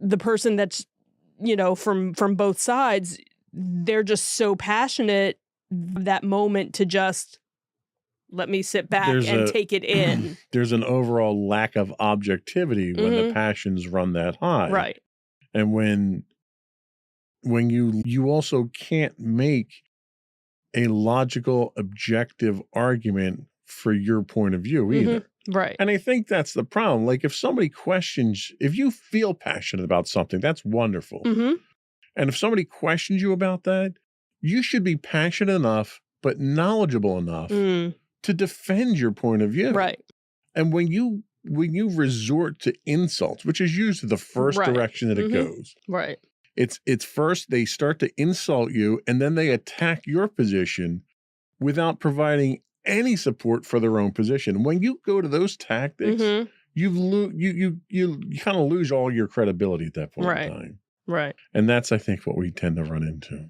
the person that's, from both sides, they're just so passionate that moment to just let me sit back and take it in. There's an overall lack of objectivity when the passions run that high. Right. And when you also can't make a logical, objective argument for your point of view either. Right. And I think that's the problem. Like if somebody questions, if you feel passionate about something, that's wonderful. And if somebody questions you about that, you should be passionate enough, but knowledgeable enough to defend your point of view. Right. And when you resort to insults, which is usually the first direction that it goes. Right. It's first they start to insult you and then they attack your position without providing any support for their own position. When you go to those tactics, you kind of lose all your credibility at that point in time. Right. And that's, I think, what we tend to run into.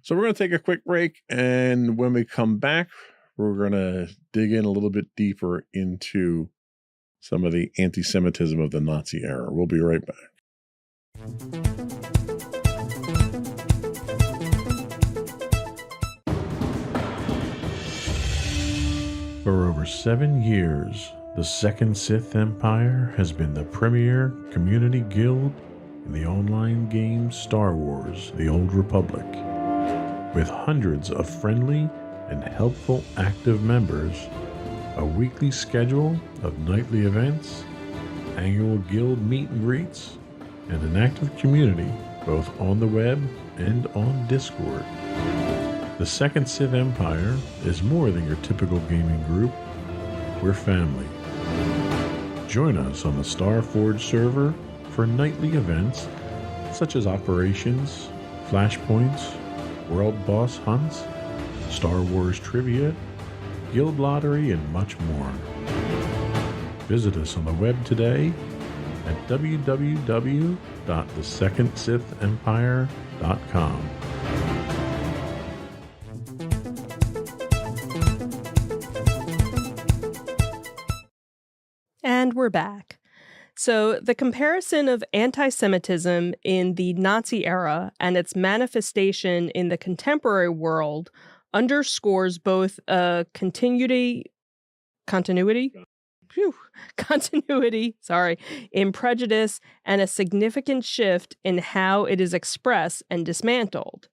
So we're going to take a quick break, and when we come back, we're going to dig in a little bit deeper into some of the anti-Semitism of the Nazi era. We'll be right back. For over 7 years, the Second Sith Empire has been the premier community guild in the online game Star Wars: The Old Republic. With hundreds of friendly and helpful active members, a weekly schedule of nightly events, annual guild meet and greets, and an active community both on the web and on Discord. The Second Sith Empire is more than your typical gaming group. We're family. Join us on the Starforge server for nightly events such as operations, flashpoints, world boss hunts, Star Wars trivia, guild lottery, and much more. Visit us on the web today at www.thesecondsithempire.com. And we're back. So the comparison of anti-Semitism in the Nazi era and its manifestation in the contemporary world underscores both a continuity in prejudice and a significant shift in how it is expressed and dismantled.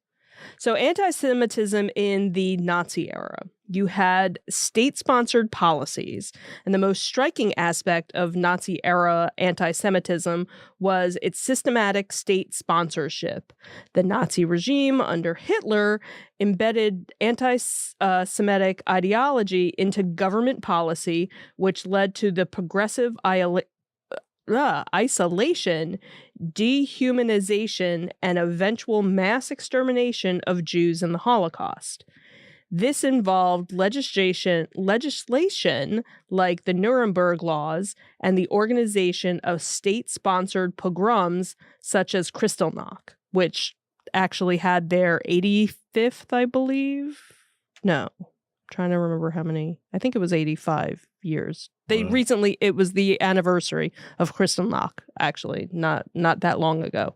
So anti-Semitism in the Nazi era. You had state-sponsored policies, and the most striking aspect of Nazi-era anti-Semitism was its systematic state sponsorship. The Nazi regime under Hitler embedded anti-Semitic ideology into government policy, which led to the progressive isolation, dehumanization, and eventual mass extermination of Jews in the Holocaust. This involved legislation like the Nuremberg Laws and the organization of state-sponsored pogroms such as Kristallnacht, which actually had their 85th, I believe. No, I'm trying to remember how many. I think it was 85 years. It was the anniversary of Kristallnacht, actually, not that long ago.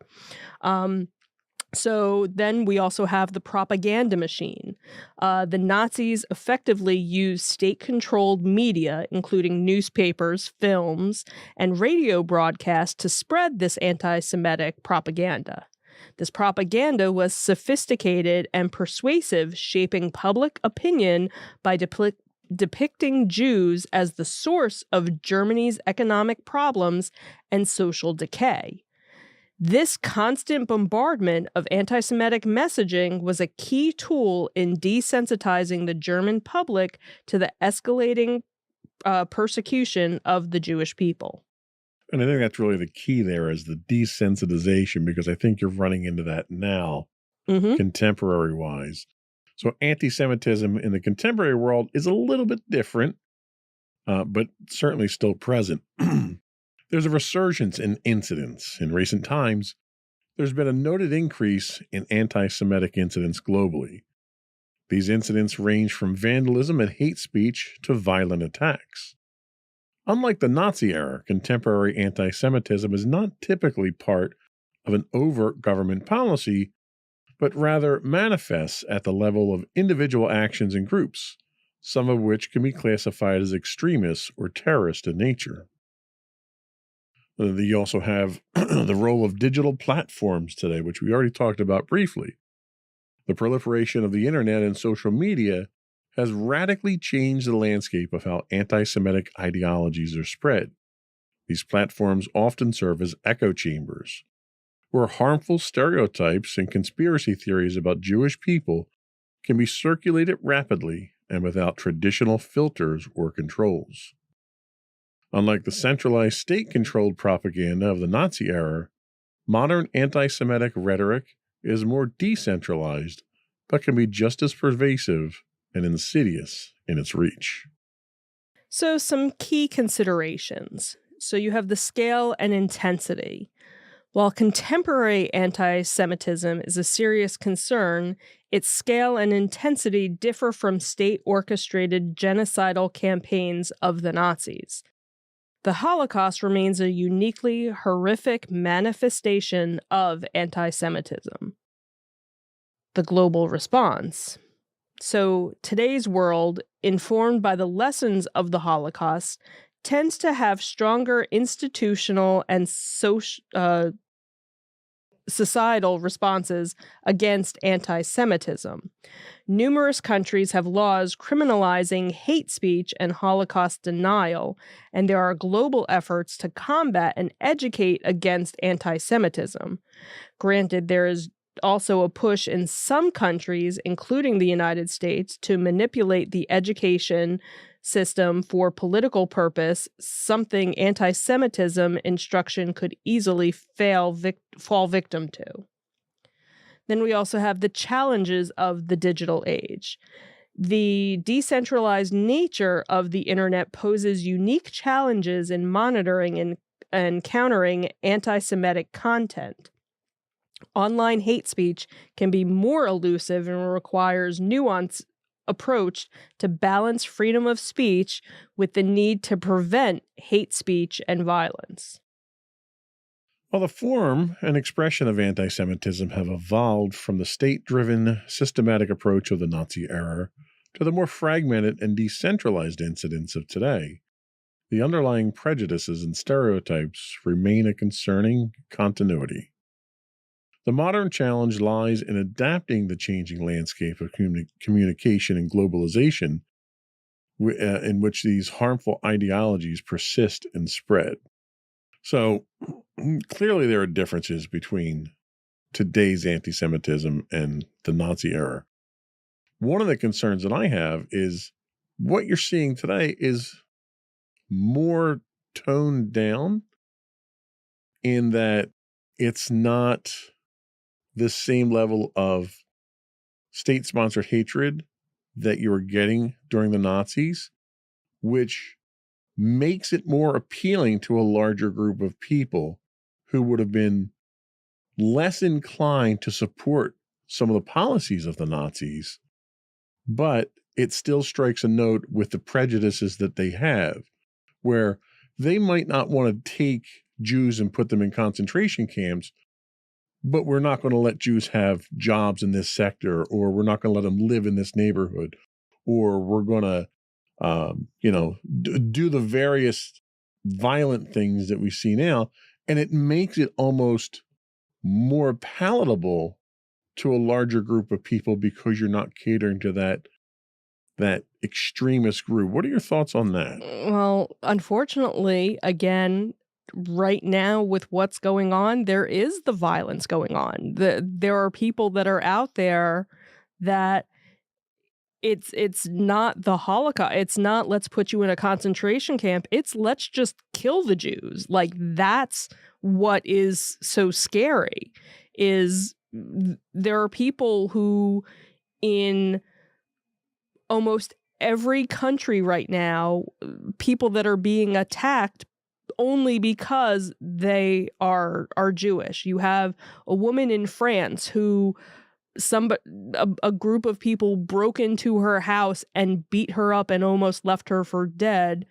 So then we also have the propaganda machine. The Nazis effectively used state-controlled media, including newspapers, films, and radio broadcasts to spread this anti-Semitic propaganda. This propaganda was sophisticated and persuasive, shaping public opinion by depicting Jews as the source of Germany's economic problems and social decay. This constant bombardment of anti-Semitic messaging was a key tool in desensitizing the German public to the escalating persecution of the Jewish people. And I think that's really the key there is the desensitization, because I think you're running into that now, contemporary-wise. So anti-Semitism in the contemporary world is a little bit different, but certainly still present. There's a resurgence in incidents. In recent times, there's been a noted increase in anti-Semitic incidents globally. These incidents range from vandalism and hate speech to violent attacks. Unlike the Nazi era, contemporary anti Semitism is not typically part of an overt government policy, but rather manifests at the level of individual actions and groups, some of which can be classified as extremist or terrorist in nature. You also have the role of digital platforms today, which we already talked about briefly. The proliferation of the internet and social media has radically changed the landscape of how anti-Semitic ideologies are spread. These platforms often serve as echo chambers, where harmful stereotypes and conspiracy theories about Jewish people can be circulated rapidly and without traditional filters or controls. Unlike the centralized state-controlled propaganda of the Nazi era, modern anti-Semitic rhetoric is more decentralized, but can be just as pervasive and insidious in its reach. So, some key considerations. So, you have the scale and intensity. While contemporary anti-Semitism is a serious concern, its scale and intensity differ from state-orchestrated genocidal campaigns of the Nazis. The Holocaust remains a uniquely horrific manifestation of anti-Semitism. The global response. So, today's world, informed by the lessons of the Holocaust, tends to have stronger institutional and societal responses against anti-Semitism. Numerous countries have laws criminalizing hate speech and Holocaust denial, and there are global efforts to combat and educate against anti-Semitism. Granted, there is also a push in some countries, including the United States, to manipulate the education system for political purpose, something anti-Semitism instruction could easily fall victim to. Then we also have the challenges of the digital age. The decentralized nature of the internet poses unique challenges in monitoring and countering anti-Semitic content. Online hate speech can be more elusive and requires nuanced approach to balance freedom of speech with the need to prevent hate speech and violence. While the form and expression of anti-Semitism have evolved from the state-driven, systematic approach of the Nazi era to the more fragmented and decentralized incidents of today, the underlying prejudices and stereotypes remain a concerning continuity. The modern challenge lies in adapting the changing landscape of communication and globalization in which these harmful ideologies persist and spread. So, clearly there are differences between today's anti-Semitism and the Nazi era. One of the concerns that I have is what you're seeing today is more toned down in that it's not the same level of state-sponsored hatred that you were getting during the Nazis, which makes it more appealing to a larger group of people who would have been less inclined to support some of the policies of the Nazis, but it still strikes a note with the prejudices that they have, where they might not want to take Jews and put them in concentration camps, but we're not going to let Jews have jobs in this sector, or we're not going to let them live in this neighborhood, or we're going to, do the various violent things that we see now. And it makes it almost more palatable to a larger group of people because you're not catering to that extremist group. What are your thoughts on that? Well, unfortunately, again, right now with what's going on, there is the violence going on. There are people that are out there that it's not the Holocaust. It's not let's put you in a concentration camp. It's let's just kill the Jews. Like, that's what is so scary, is there are people who in almost every country right now, people that are being attacked only because they are Jewish. You have a woman in France who a group of people broke into her house and beat her up and almost left her for dead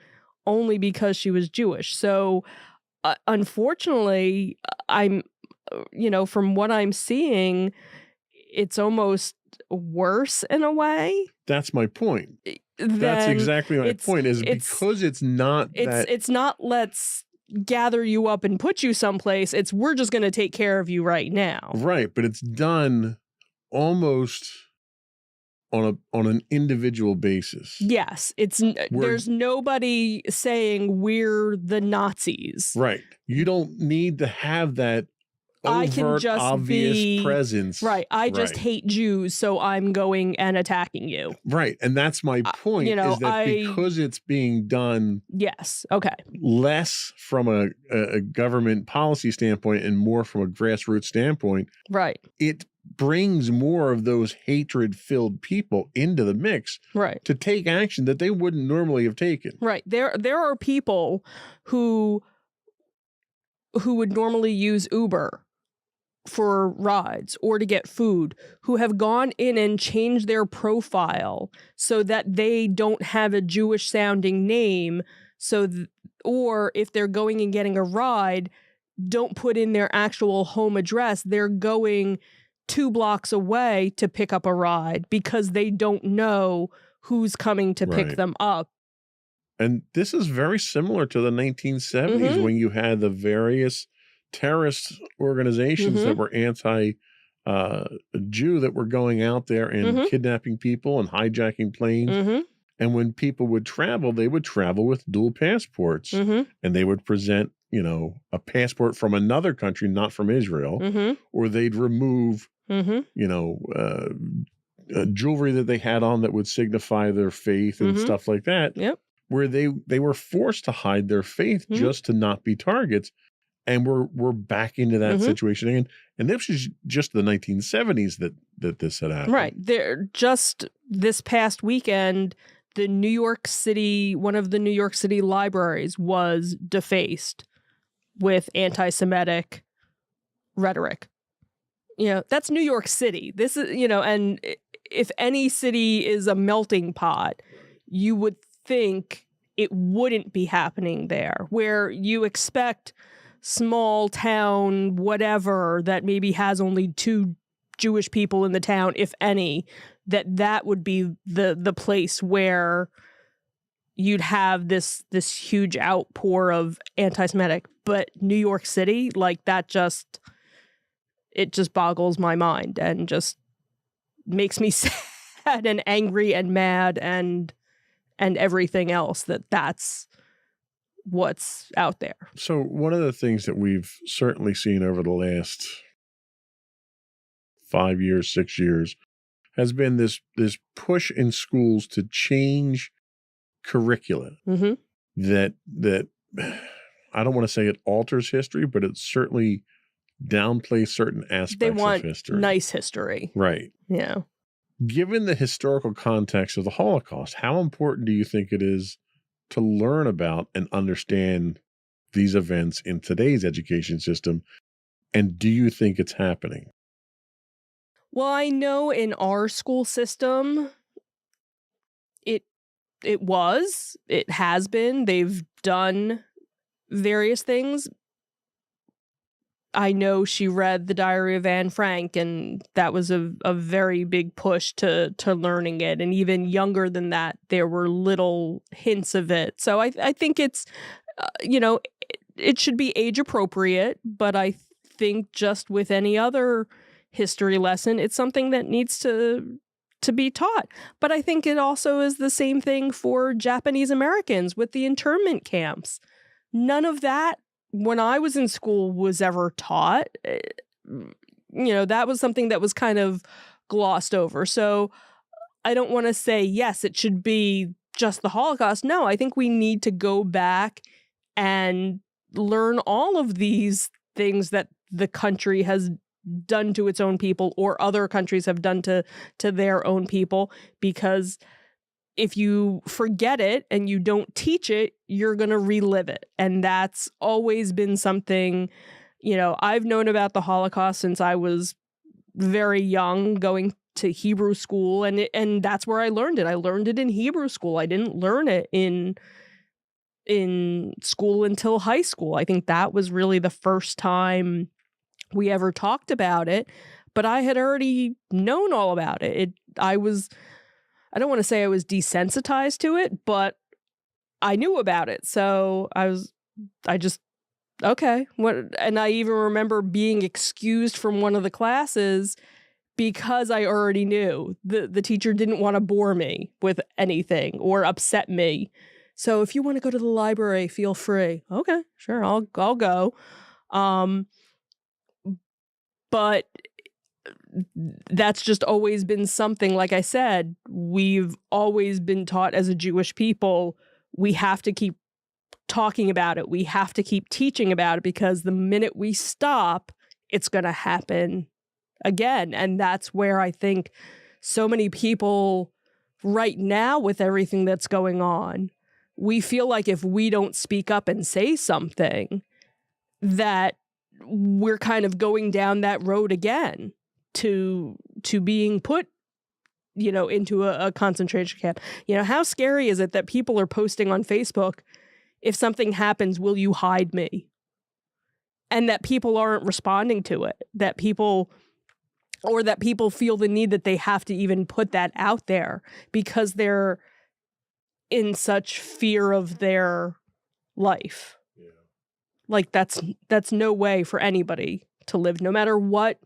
only because she was Jewish. So unfortunately, I'm, from what I'm seeing, it's almost worse in a way. That's my point. That's exactly my point, is because it's not that... It's not let's gather you up and put you someplace. It's we're just going to take care of you right now. Right, but it's done almost on an individual basis. Yes, there's nobody saying we're the Nazis. Right. You don't need to have that I can just obvious presence. Right. I just hate Jews, so I'm going and attacking you. Right. And that's my point, is that because it's being done yes. Okay. less from a government policy standpoint and more from a grassroots standpoint, right, it brings more of those hatred-filled people into the mix, right, to take action that they wouldn't normally have taken. Right. There are people who would normally use Uber for rides or to get food, who have gone in and changed their profile so that they don't have a Jewish sounding name. Or if they're going and getting a ride, don't put in their actual home address. They're going 2 blocks away to pick up a ride because they don't know who's coming to pick them up. And this is very similar to the 1970s when you had the various terrorist organizations that were anti-Jew that were going out there and kidnapping people and hijacking planes. And when people would travel, they would travel with dual passports, and they would present, a passport from another country, not from Israel, or they'd remove, jewelry that they had on that would signify their faith and stuff like that. Yep. Where they were forced to hide their faith just to not be targets. And we're back into that situation again. And this was just the 1970s that this had happened. Right. Just this past weekend, one of the New York City libraries was defaced with anti-Semitic rhetoric. That's New York City. This is, and if any city is a melting pot, you would think it wouldn't be happening there, where you expect small town whatever that maybe has only 2 Jewish people in the town, if any, that would be the place where you'd have this huge outpour of anti-Semitic. But New York City, like that it just boggles my mind and just makes me sad and angry and mad and everything else that's what's out there. So one of the things that we've certainly seen over the last 5 years, 6 years, has been this push in schools to change curricula that I don't want to say it alters history, but it certainly downplays certain aspects of history. Nice history. Right. Yeah. Given the historical context of the Holocaust, how important do you think it is to learn about and understand these events in today's education system? And do you think it's happening? Well, I know in our school system, it has been. They've done various things. I know she read The Diary of Anne Frank, and that was a very big push to learning it. And even younger than that, there were little hints of it. So I think it's, it should be age appropriate, but I think just with any other history lesson, it's something that needs to be taught. But I think it also is the same thing for Japanese Americans with the internment camps. None of that, when I was in school, was ever taught. That was something that was kind of glossed over. So I don't want to say, yes, it should be just the Holocaust. No, I think we need to go back and learn all of these things that the country has done to its own people or other countries have done to their own people, because if you forget it and you don't teach it, you're going to relive it. And that's always been something, I've known about the Holocaust since I was very young, going to Hebrew school. And that's where I learned it. I learned it in Hebrew school. I didn't learn it in in school until high school. I think that was really the first time we ever talked about it, but I had already known all about it. I don't want to say I was desensitized to it, but I knew about it. So okay. And I even remember being excused from one of the classes because I already knew. The teacher didn't want to bore me with anything or upset me. So if you want to go to the library, feel free. Okay, sure, I'll go. But that's just always been something, like I said, we've always been taught as a Jewish people, we have to keep talking about it. We have to keep teaching about it, because the minute we stop, it's going to happen again. And that's where I think so many people right now, with everything that's going on, we feel like if we don't speak up and say something, that we're kind of going down that road again to being put, into a concentration camp. How scary is it that people are posting on Facebook, if something happens, will you hide me? And that people aren't responding to it, that people feel the need that they have to even put that out there because they're in such fear of their life. Yeah. Like that's no way for anybody to live, no matter what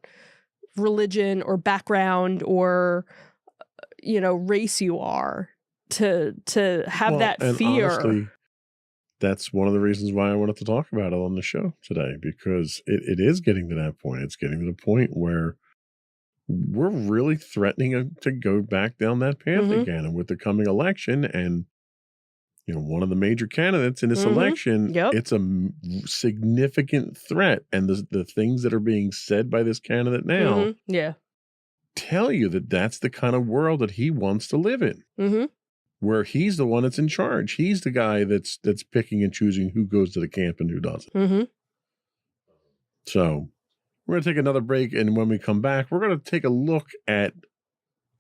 religion or background or race you are, to have that fear. Honestly, that's one of the reasons why I wanted to talk about it on the show today, because it is getting to that point. It's getting to the point where we're really threatening to go back down that path again. And with the coming election, and one of the major candidates in this election, it's a significant threat. And the things that are being said by this candidate now tell you that that's the kind of world that he wants to live in, where he's the one that's in charge. He's the guy that's picking and choosing who goes to the camp and who doesn't. So we're going to take another break. And when we come back, we're going to take a look at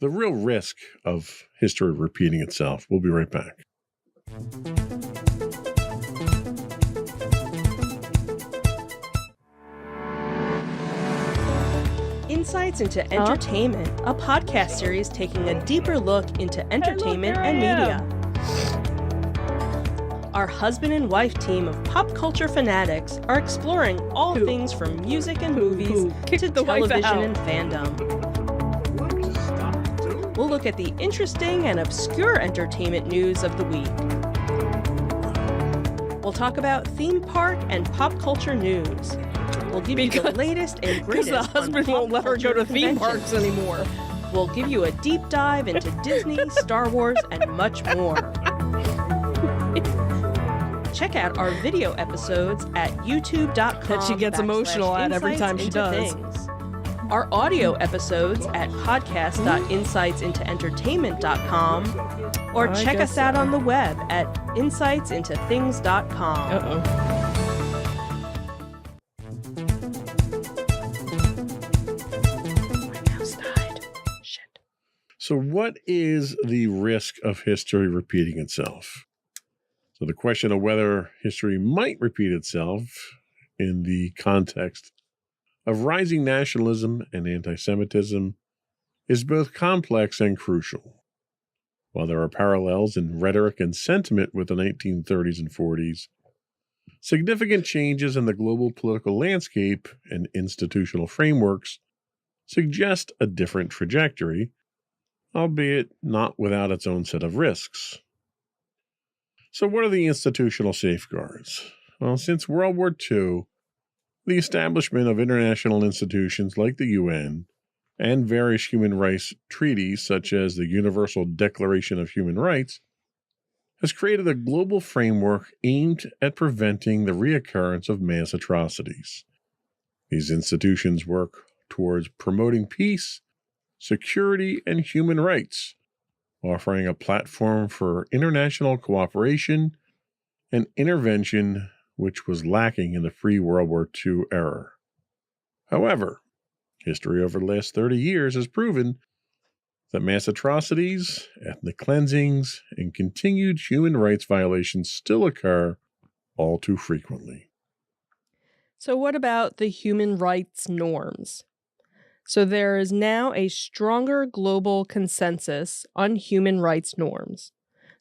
the real risk of history repeating itself. We'll be right back. Insights into Entertainment, a podcast series taking a deeper look into entertainment and media. Our husband and wife team of pop culture fanatics are exploring all things from music and movies to television and fandom. We'll look at the interesting and obscure entertainment news of the week. We'll talk about theme park and pop culture news. We'll give you the latest and greatest. Because the husband won't let her go to theme parks anymore. We'll give you a deep dive into Disney, Star Wars, and much more. Check out our video episodes at youtube.com. That she gets emotional at every time she does. Things. Our audio episodes at podcast.insightsintoentertainment.com, or check us out on the web at insightsintothings.com. So what is the risk of history repeating itself? So the question of whether history might repeat itself in the context of rising nationalism and anti-Semitism is both complex and crucial. While there are parallels in rhetoric and sentiment with the 1930s and 40s, significant changes in the global political landscape and institutional frameworks suggest a different trajectory, albeit not without its own set of risks. So what are the institutional safeguards? Well, since World War II, the establishment of international institutions like the UN and various human rights treaties, such as the Universal Declaration of Human Rights, has created a global framework aimed at preventing the reoccurrence of mass atrocities. These institutions work towards promoting peace, security, and human rights, offering a platform for international cooperation and intervention which was lacking in the pre-World War II era. However, history over the last 30 years has proven that mass atrocities, ethnic cleansings, and continued human rights violations still occur all too frequently. So, what about the human rights norms? So, there is now a stronger global consensus on human rights norms.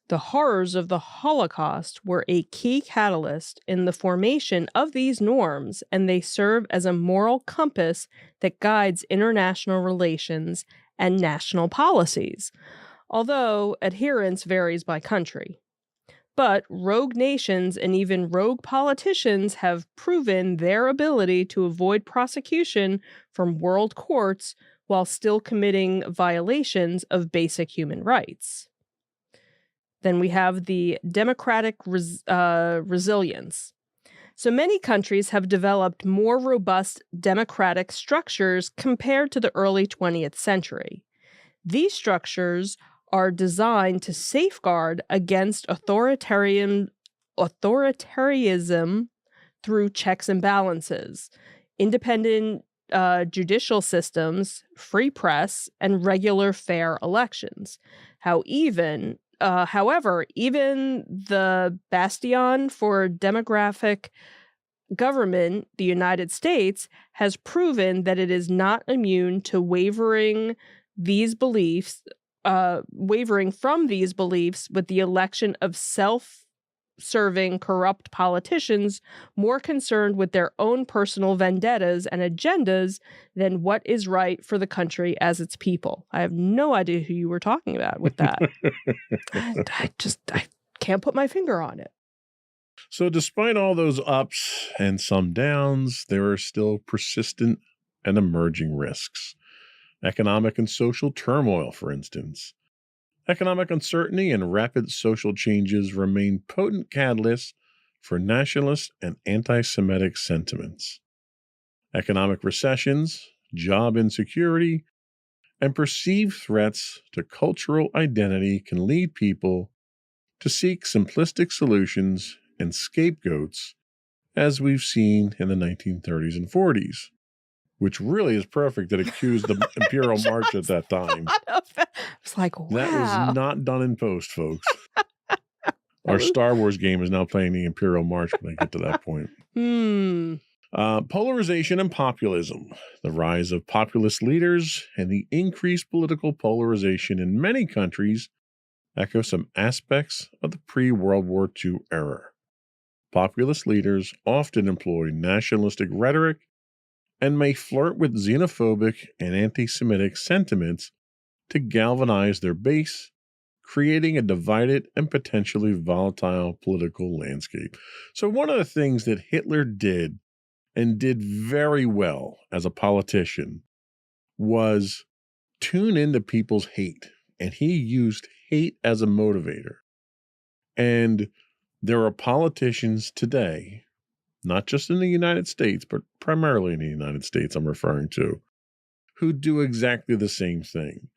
The horrors of the Holocaust were a key catalyst in the formation of these norms, and they serve as a moral compass that guides international relations and national policies, although adherence varies by country. But rogue nations and even rogue politicians have proven their ability to avoid prosecution from world courts while still committing violations of basic human rights. Then we have the democratic resilience. So many countries have developed more robust democratic structures compared to the early 20th century. These structures are designed to safeguard against authoritarianism through checks and balances, independent judicial systems, free press, and regular fair elections. However, even the bastion for demographic government, the United States, has proven that it is not immune to wavering from these beliefs with the election of self-serving corrupt politicians more concerned with their own personal vendettas and agendas than what is right for the country as its people. I have no idea who you were talking about with that. I can't put my finger on it. So despite all those ups and some downs, there are still persistent and emerging risks. Economic and social turmoil, for instance. Economic uncertainty and rapid social changes remain potent catalysts for nationalist and anti-Semitic sentiments. Economic recessions, job insecurity, and perceived threats to cultural identity can lead people to seek simplistic solutions and scapegoats, as we've seen in the 1930s and 40s. Which really is perfect that accused the Imperial March at that time. It's like, wow. That was not done in post, folks. Our Star Wars game is now playing the Imperial March when I get to that point. Polarization and populism. The rise of populist leaders and the increased political polarization in many countries echo some aspects of the pre-World War II era. Populist leaders often employ nationalistic rhetoric and may flirt with xenophobic and anti-Semitic sentiments to galvanize their base, creating a divided and potentially volatile political landscape. So one of the things that Hitler did, and did very well as a politician, was tune into people's hate. And he used hate as a motivator. And there are politicians today, not just in the United States, but primarily in the United States I'm referring to, who do exactly the same thing.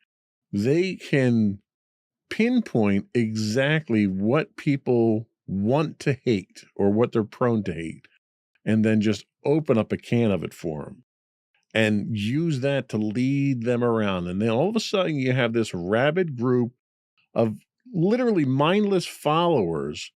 They can pinpoint exactly what people want to hate or what they're prone to hate, and then just open up a can of it for them and use that to lead them around. And then all of a sudden you have this rabid group of literally mindless followers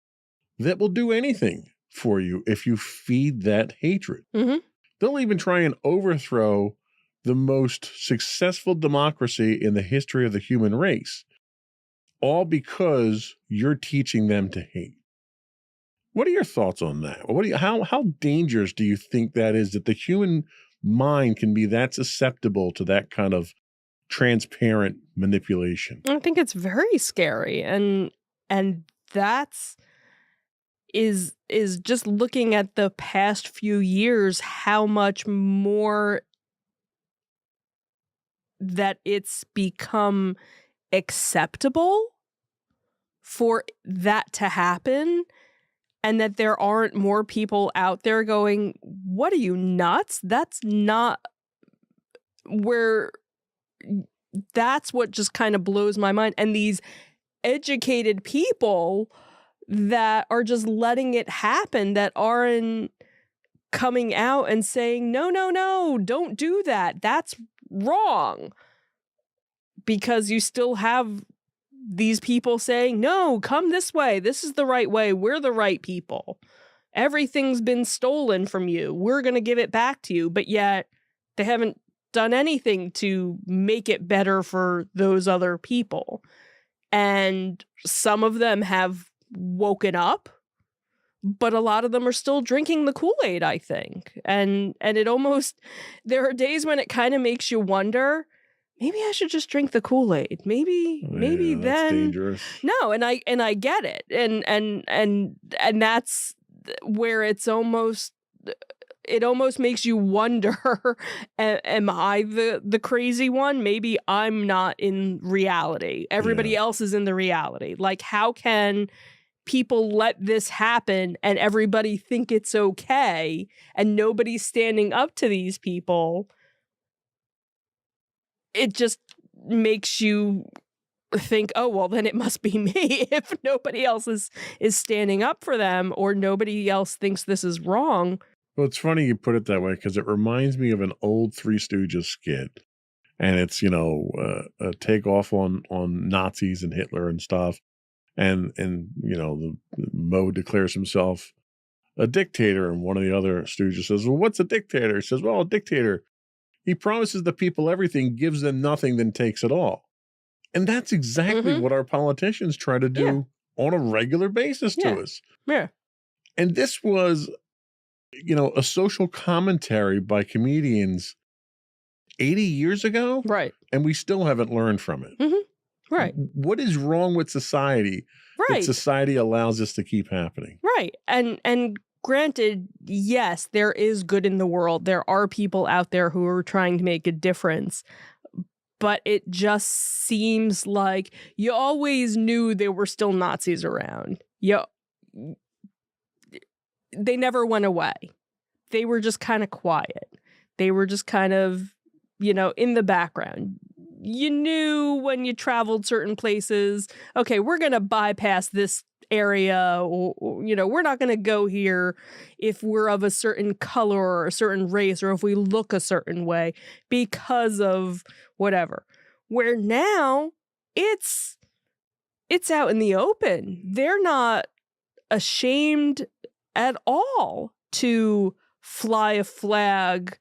that will do anything for you if you feed that hatred. Mm-hmm. They'll even try and overthrow the most successful democracy in the history of the human race, all because you're teaching them to hate. What are your thoughts on that? How dangerous do you think that is, that the human mind can be that susceptible to that kind of transparent manipulation? I think it's very scary, and that's is just looking at the past few years, how much more that it's become acceptable for that to happen, and that there aren't more people out there going, what are you, nuts? That's not where, that's what just kind of blows my mind. And these educated people that are just letting it happen, that aren't coming out and saying, no, don't do that. That's wrong. because you still have these people saying, no, come this way. This is the right way. We're the right people. Everything's been stolen from you. We're going to give it back to you. But yet they haven't done anything to make it better for those other people. And some of them have woken up, but a lot of them are still drinking the Kool-Aid, I think. And it almost, there are days when it kind of makes you wonder, maybe I should just drink the Kool-Aid. Maybe that's then dangerous. No, and I get it. And that's where it almost makes you wonder, am I the crazy one? Maybe I'm not in reality. Everybody else is in the reality. Like, how can people let this happen and everybody think it's okay and nobody's standing up to these people? It just makes you think, oh, well, then it must be me if nobody else is standing up for them or nobody else thinks this is wrong. Well, it's funny you put it that way because it reminds me of an old Three Stooges skit. And it's, a takeoff on Nazis and Hitler and stuff. And the Moe declares himself a dictator. And one of the other Stooges says, well, what's a dictator? He says, well, a dictator, he promises the people everything, gives them nothing, then takes it all. And that's exactly what our politicians try to do on a regular basis to us. Yeah. And this was, a social commentary by comedians 80 years ago. Right. And we still haven't learned from it. Right. What is wrong with society that society allows this to keep happening? Right. And granted, yes, there is good in the world. There are people out there who are trying to make a difference. But it just seems like you always knew there were still Nazis around. They never went away. They were just kind of quiet. They were just kind of, in the background. You knew when you traveled certain places, okay, we're going to bypass this area, or we're not going to go here if we're of a certain color or a certain race or if we look a certain way because of whatever. Where now it's out in the open. They're not ashamed at all to fly a flag.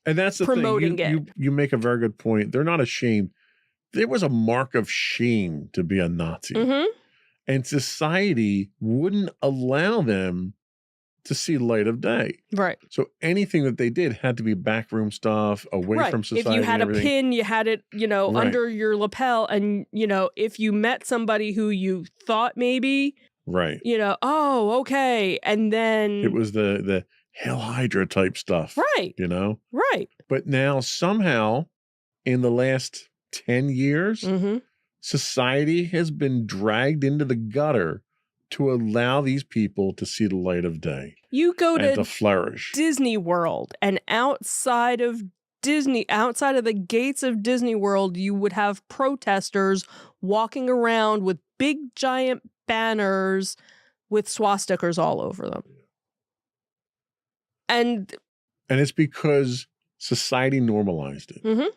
And that's the promoting thing. it. You make a very good point. They're not ashamed. There was a mark of shame to be a Nazi. And society wouldn't allow them to see light of day. Right. So anything that they did had to be backroom stuff, away from society. If you had a pin, you had it, under your lapel. And, if you met somebody who you thought maybe, oh, okay. And then it was the Hail Hydra type stuff. Right. Right. But now somehow in the last 10 years, society has been dragged into the gutter to allow these people to see the light of day. You go to flourish. Disney World, and outside of the gates of Disney World, you would have protesters walking around with big giant banners with swastikas all over them. And it's because society normalized it.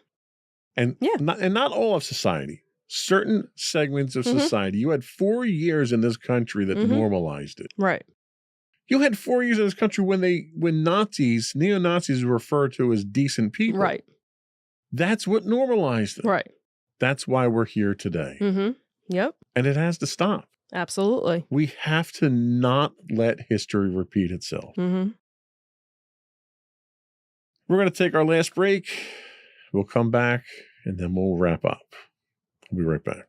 And not all of society. Certain segments of society. You had 4 years in this country that normalized it. Right. You had 4 years in this country when neo-Nazis were referred to as decent people. Right. That's what normalized it. Right. That's why we're here today. Yep. And it has to stop. Absolutely. We have to not let history repeat itself. We're going to take our last break. We'll come back and then we'll wrap up. We'll be right back.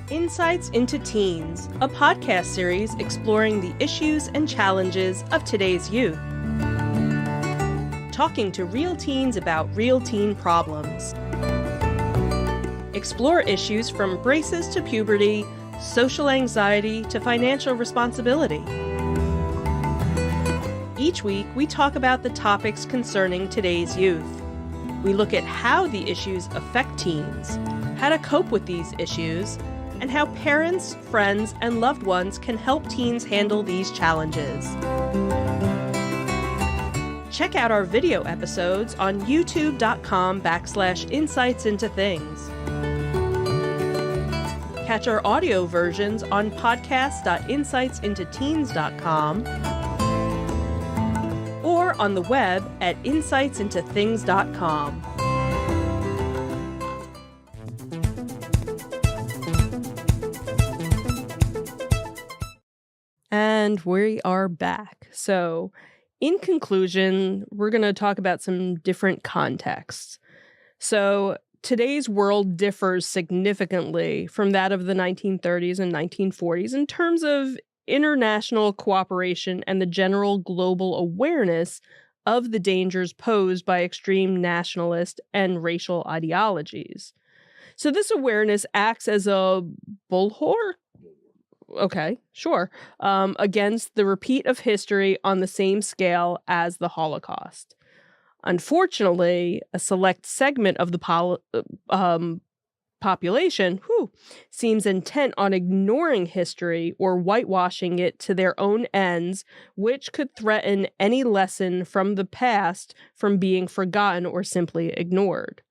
Insights into Teens, a podcast series exploring the issues and challenges of today's youth. Talking to real teens about real teen problems. Explore issues from braces to puberty, social anxiety to financial responsibility. Each week, we talk about the topics concerning today's youth. We look at how the issues affect teens, how to cope with these issues, and how parents, friends, and loved ones can help teens handle these challenges. Check out our video episodes on youtube.com/insightsintothings. Catch our audio versions on podcast.insightsintoteens.com or on the web at insightsintothings.com. And we are back. So, in conclusion, we're going to talk about some different contexts. So, today's world differs significantly from that of the 1930s and 1940s in terms of international cooperation and the general global awareness of the dangers posed by extreme nationalist and racial ideologies. So, this awareness acts as a bulwark. Okay, sure. Against the repeat of history on the same scale as the Holocaust. Unfortunately, a select segment of the population seems intent on ignoring history or whitewashing it to their own ends, which could threaten any lesson from the past from being forgotten or simply ignored.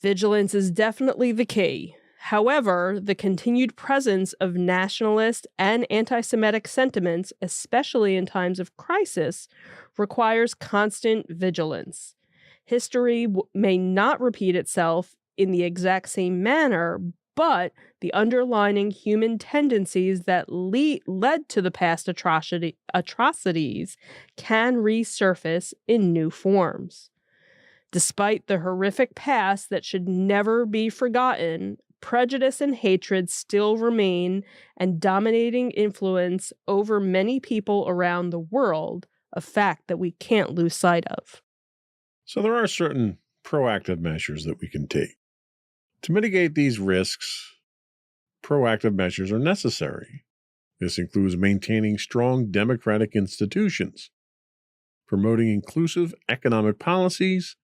Vigilance is definitely the key. However, the continued presence of nationalist and anti-Semitic sentiments, especially in times of crisis, requires constant vigilance. History may not repeat itself in the exact same manner, but the underlying human tendencies that led to the past atrocities can resurface in new forms. Despite the horrific past that should never be forgotten, prejudice and hatred still remain and dominating influence over many people around the world, a fact that we can't lose sight of. So there are certain proactive measures that we can take. To mitigate these risks, proactive measures are necessary. This includes maintaining strong democratic institutions, promoting inclusive economic policies,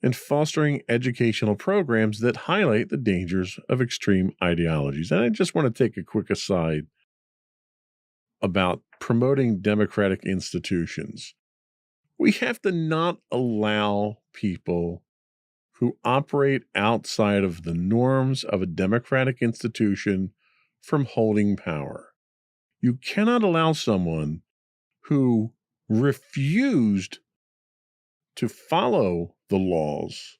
and fostering educational programs that highlight the dangers of extreme ideologies. And I just want to take a quick aside about promoting democratic institutions. We have to not allow people who operate outside of the norms of a democratic institution from holding power. You cannot allow someone who refused to follow the laws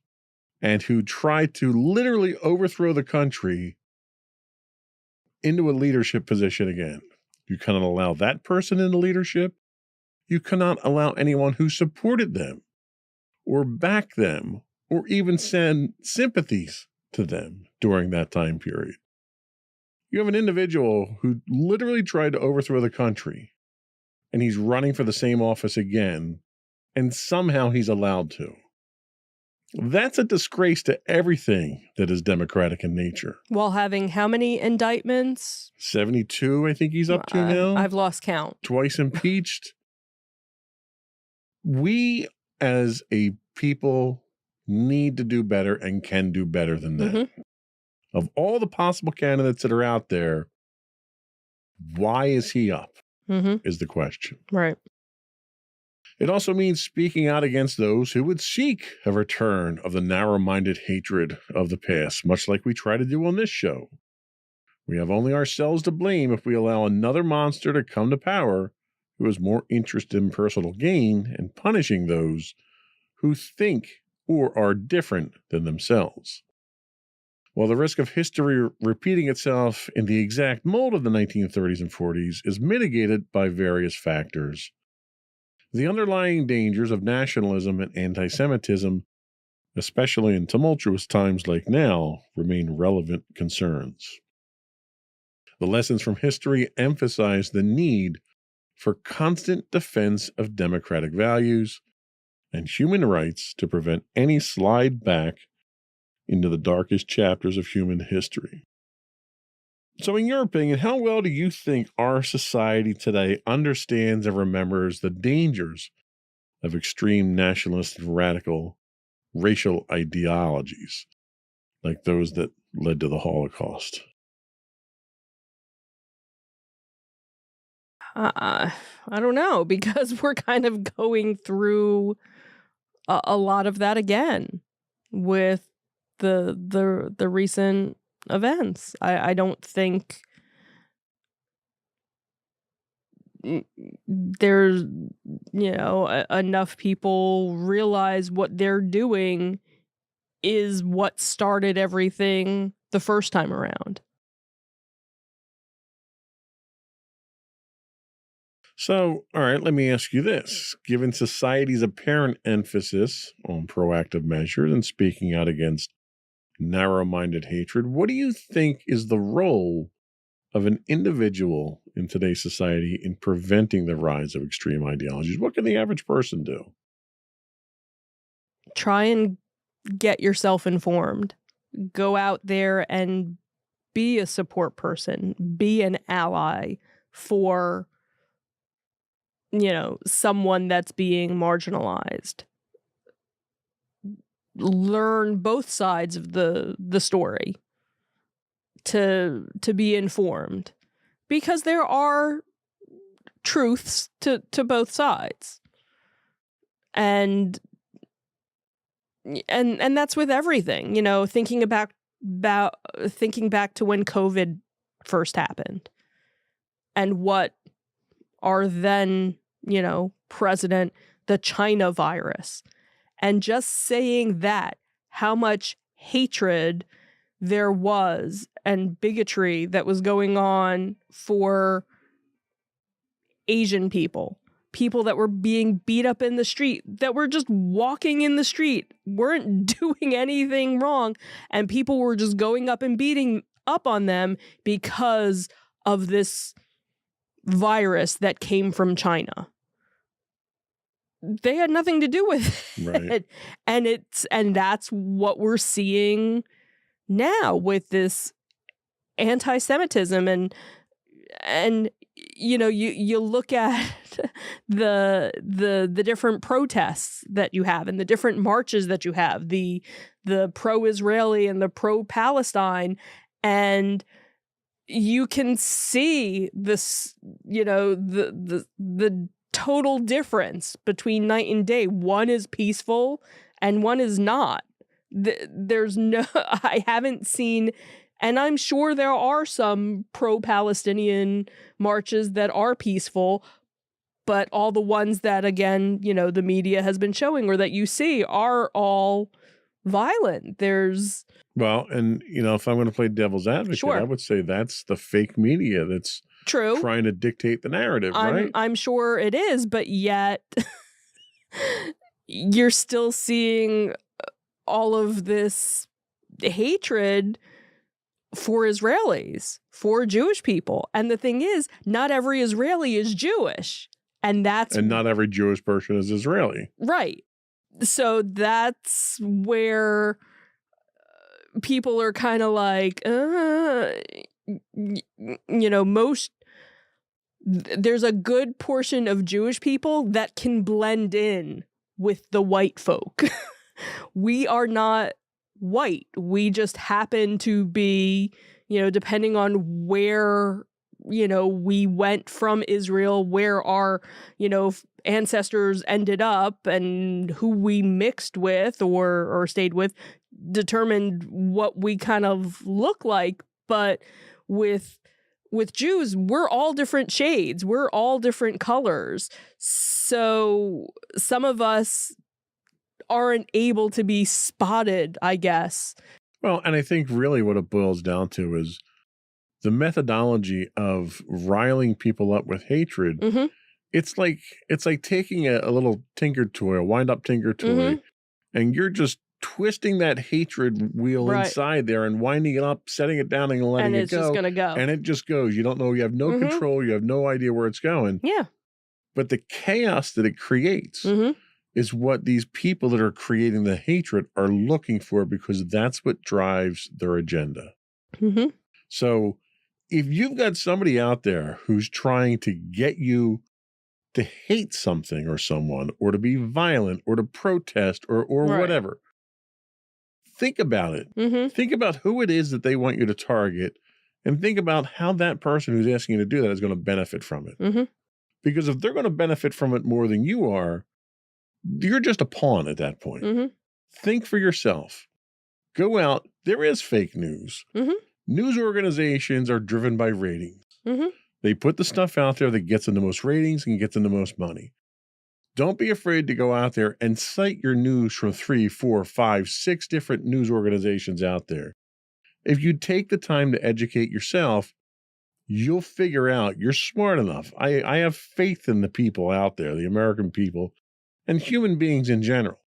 and who tried to literally overthrow the country into a leadership position again. You cannot allow that person into leadership. You cannot allow anyone who supported them or backed them or even send sympathies to them during that time period. You have an individual who literally tried to overthrow the country, and he's running for the same office again, and somehow he's allowed to. That's a disgrace to everything that is democratic in nature. While having how many indictments? 72, I think he's up to now. I've lost count. Twice impeached. We, as a people, need to do better and can do better than that. Mm-hmm. Of all the possible candidates that are out there, why is he up? Mm-hmm. Is the question. Right. It also means speaking out against those who would seek a return of the narrow-minded hatred of the past, much like we try to do on this show. We have only ourselves to blame if we allow another monster to come to power who is more interested in personal gain and punishing those who think or are different than themselves. While the risk of history repeating itself in the exact mold of the 1930s and 40s is mitigated by various factors, the underlying dangers of nationalism and anti-Semitism, especially in tumultuous times like now, remain relevant concerns. The lessons from history emphasize the need for constant defense of democratic values and human rights to prevent any slide back into the darkest chapters of human history. So in your opinion, how well do you think our society today understands and remembers the dangers of extreme nationalist and radical racial ideologies like those that led to the Holocaust? I don't know, because we're kind of going through a lot of that again with the recent events. I don't think there's enough people realize what they're doing is what started everything the first time around. So, all right, let me ask you this. Given society's apparent emphasis on proactive measures and speaking out against narrow minded hatred, what do you think is the role of an individual in today's society in preventing the rise of extreme ideologies? What can the average person do? Try and get yourself informed. Go out there and be a support person, be an ally for someone that's being marginalized. Learn both sides of the story to be informed, because there are truths to both sides. And that's with everything, thinking thinking back to when COVID first happened and what our then, president, the China virus, and just saying that, how much hatred there was and bigotry that was going on for Asian people that were being beat up in the street, that were just walking in the street, weren't doing anything wrong, and people were just going up and beating up on them because of this virus that came from China. They had nothing to do with it. Right. And that's what we're seeing now with this anti-Semitism. And you look at the different protests that you have and the different marches that you have, the pro-Israeli and the pro-Palestine, and you can see this, the total difference between night and day. One is peaceful and one is not. There's no, I haven't seen, and I'm sure there are some pro-Palestinian marches that are peaceful, but all the ones that, again, the media has been showing or that you see are all violent. Well, and if I'm going to play devil's advocate, Sure. I would say that's the fake media that's True. trying to dictate the narrative, right? I'm sure it is, but yet you're still seeing all of this hatred for Israelis, for Jewish people. And the thing is, not every Israeli is Jewish. And not every Jewish person is Israeli. Right. So that's where people are kind of like, there's a good portion of Jewish people that can blend in with the white folk. We are not white. We just happen to be, depending on where, we went from Israel, where our, ancestors ended up and who we mixed with or stayed with, determined what we kind of look like. But with Jews, we're all different shades. We're all different colors. So some of us aren't able to be spotted, I guess. Well, and I think really what it boils down to is the methodology of riling people up with hatred. Mm-hmm. It's like taking a little tinker toy, a wind-up tinker toy, Mm-hmm. and you're just twisting that hatred wheel Right. inside there and winding it up, setting it down and letting it go. And it's just going to go. And it just goes. You don't know. You have no Mhm. control. You have no idea where it's going. Yeah. But the chaos that it creates Mm-hmm. is what these people that are creating the hatred are looking for, because that's what drives their agenda. Mm-hmm. So if you've got somebody out there who's trying to get you to hate something or someone, or to be violent, or to protest, or Right. whatever, think about it. Mm-hmm. Think about who it is that they want you to target, and think about how that person who's asking you to do that is going to benefit from it. Mm-hmm. Because if they're going to benefit from it more than you are, you're just a pawn at that point. Mm-hmm. Think for yourself. Go out. There is fake news. Mm-hmm. News organizations are driven by ratings. Mm-hmm. They put the stuff out there that gets them the most ratings and gets them the most money. Don't be afraid to go out there and cite your news from 3, 4, 5, 6 different news organizations out there. If you take the time to educate yourself, you'll figure out you're smart enough. I have faith in the people out there, the American people, and human beings in general.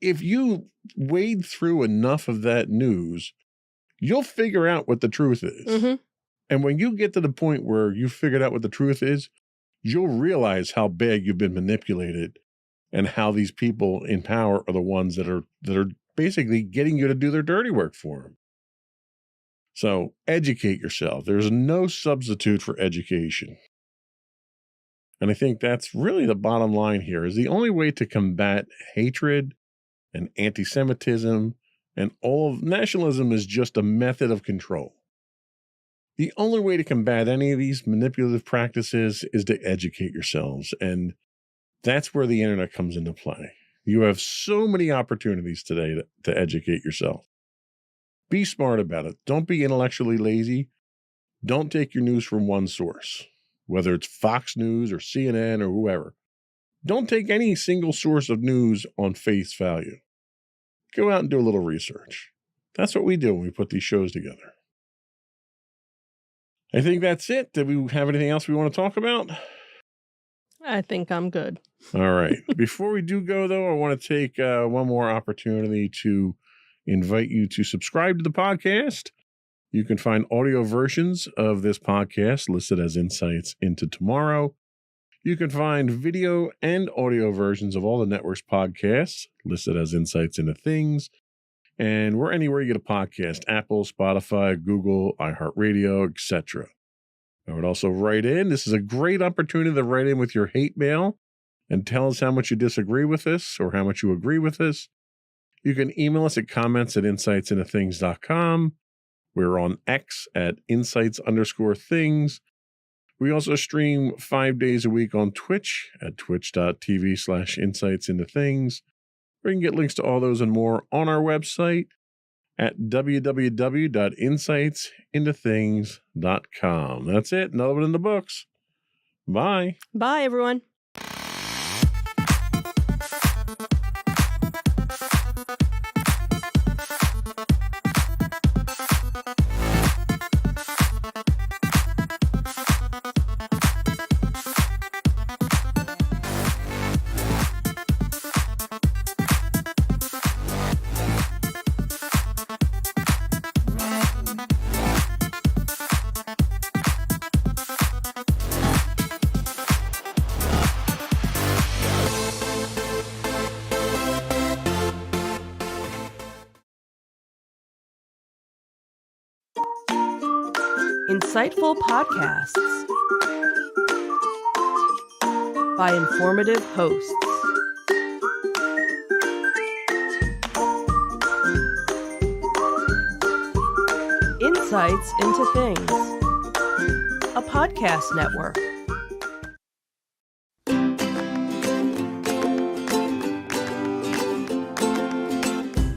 If you wade through enough of that news, you'll figure out what the truth is. Mm-hmm. And when you get to the point where you figured out what the truth is, you'll realize how bad you've been manipulated and how these people in power are the ones that are basically getting you to do their dirty work for them. So educate yourself. There's no substitute for education. And I think that's really the bottom line here, is the only way to combat hatred and anti-Semitism and all of nationalism is just a method of control. The only way to combat any of these manipulative practices is to educate yourselves. And that's where the internet comes into play. You have so many opportunities today to educate yourself. Be smart about it. Don't be intellectually lazy. Don't take your news from one source, whether it's Fox News or CNN or whoever. Don't take any single source of news on face value. Go out and do a little research. That's what we do when we put these shows together. I think that's it. Did we have anything else we want to talk about? I think I'm good. All right. Before we do go, though, I want to take one more opportunity to invite you to subscribe to the podcast. You can find audio versions of this podcast listed as Insights into Tomorrow. You can find video and audio versions of all the network's podcasts listed as Insights into Things. And we're anywhere you get a podcast: Apple, Spotify, Google, iHeartRadio, etc. I would also write in. This is a great opportunity to write in with your hate mail and tell us how much you disagree with this or how much you agree with this. You can email us at comments@insightsintothings.com. We're on X at insights_things. We also stream 5 days a week on Twitch at twitch.tv/insightsintothings. Or you can get links to all those and more on our website at www.insightsintothings.com. That's it. Another one in the books. Bye. Bye, everyone. Insightful podcasts by informative hosts. Insights into Things, a podcast network.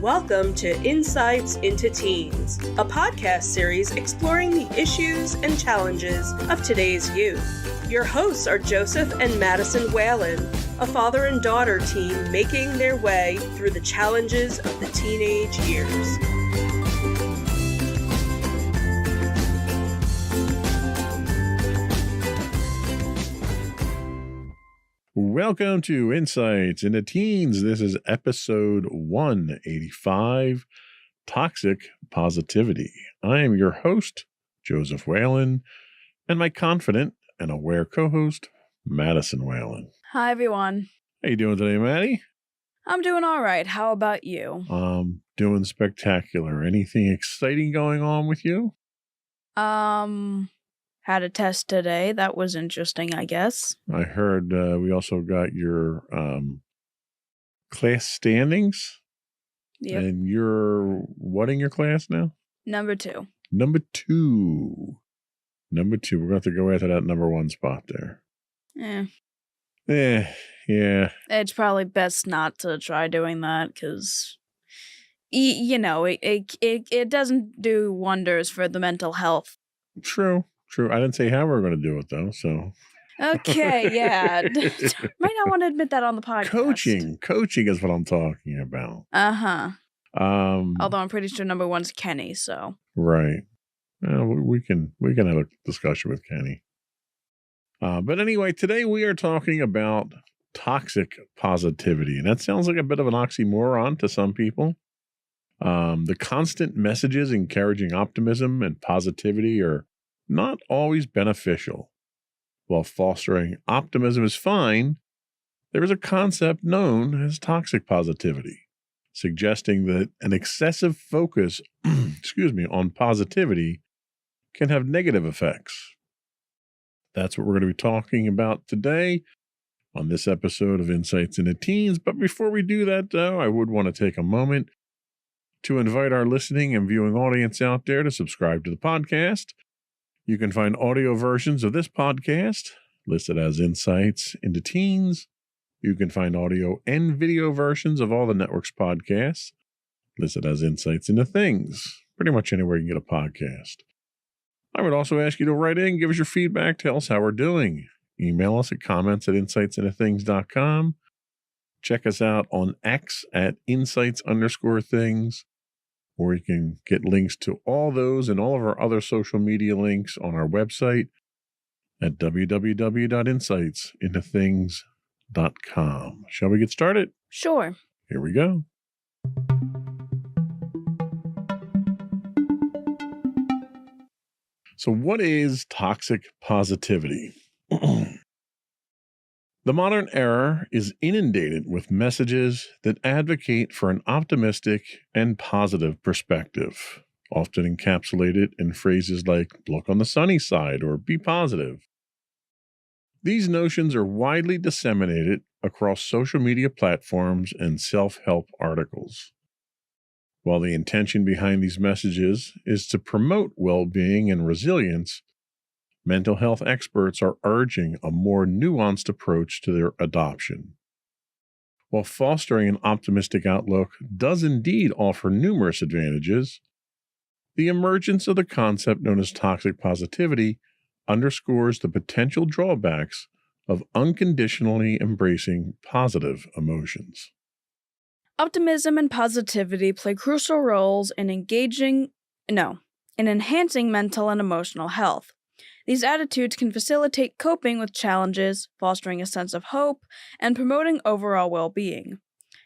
Welcome to Insights into Teens, a podcast series exploring the issues and challenges of today's youth. Your hosts are Joseph and Madison Whalen, a father and daughter team making their way through the challenges of the teenage years. Welcome to Insights into Teens. This is episode 185, Toxic Positivity. I am your host, Joseph Whalen, and my confident and aware co-host, Madison Whalen. Hi, everyone. How you doing today, Maddie? I'm doing all right. How about you? Doing spectacular. Anything exciting going on with you? Had a test today. That was interesting, I guess. I heard we also got your class standings. Yep. And you're what in your class now? Number 2. Number two. We're going to have to go after that number 1 spot there. Eh, Yeah. it's probably best not to try doing that because, it doesn't do wonders for the mental health. True. I didn't say how we're going to do it, though, so. Okay, yeah. Might not want to admit that on the podcast. Coaching is what I'm talking about. Uh-huh. Um, Although I'm pretty sure number one's Kenny, so. Right. We can have a discussion with Kenny. But anyway, today we are talking about toxic positivity, and that sounds like a bit of an oxymoron to some people. The constant messages encouraging optimism and positivity are not always beneficial. While fostering optimism is fine, there is a concept known as toxic positivity, suggesting that an excessive focus, on positivity can have negative effects. That's what we're going to be talking about today on this episode of Insights into Teens. But before we do that, though, I would want to take a moment to invite our listening and viewing audience out there to subscribe to the podcast. You can find audio versions of this podcast listed as Insights into Teens. You can find audio and video versions of all the network's podcasts listed as Insights into Things, pretty much anywhere you can get a podcast. I would also ask you to write in, give us your feedback, tell us how we're doing. Email us at comments@insightsintothings.com. Check us out on X at insights_things, or you can get links to all those and all of our other social media links on our website at www.insightsintothings.com. Shall we get started? Sure. Here we go. So what is toxic positivity? The modern era is inundated with messages that advocate for an optimistic and positive perspective, often encapsulated in phrases like look on the sunny side or be positive. These notions are widely disseminated across social media platforms and self-help articles. While the intention behind these messages is to promote well-being and resilience, mental health experts are urging a more nuanced approach to their adoption. While fostering an optimistic outlook does indeed offer numerous advantages, the emergence of the concept known as toxic positivity underscores the potential drawbacks of unconditionally embracing positive emotions. Optimism and positivity play crucial roles in enhancing mental and emotional health. These attitudes can facilitate coping with challenges, fostering a sense of hope, and promoting overall well-being.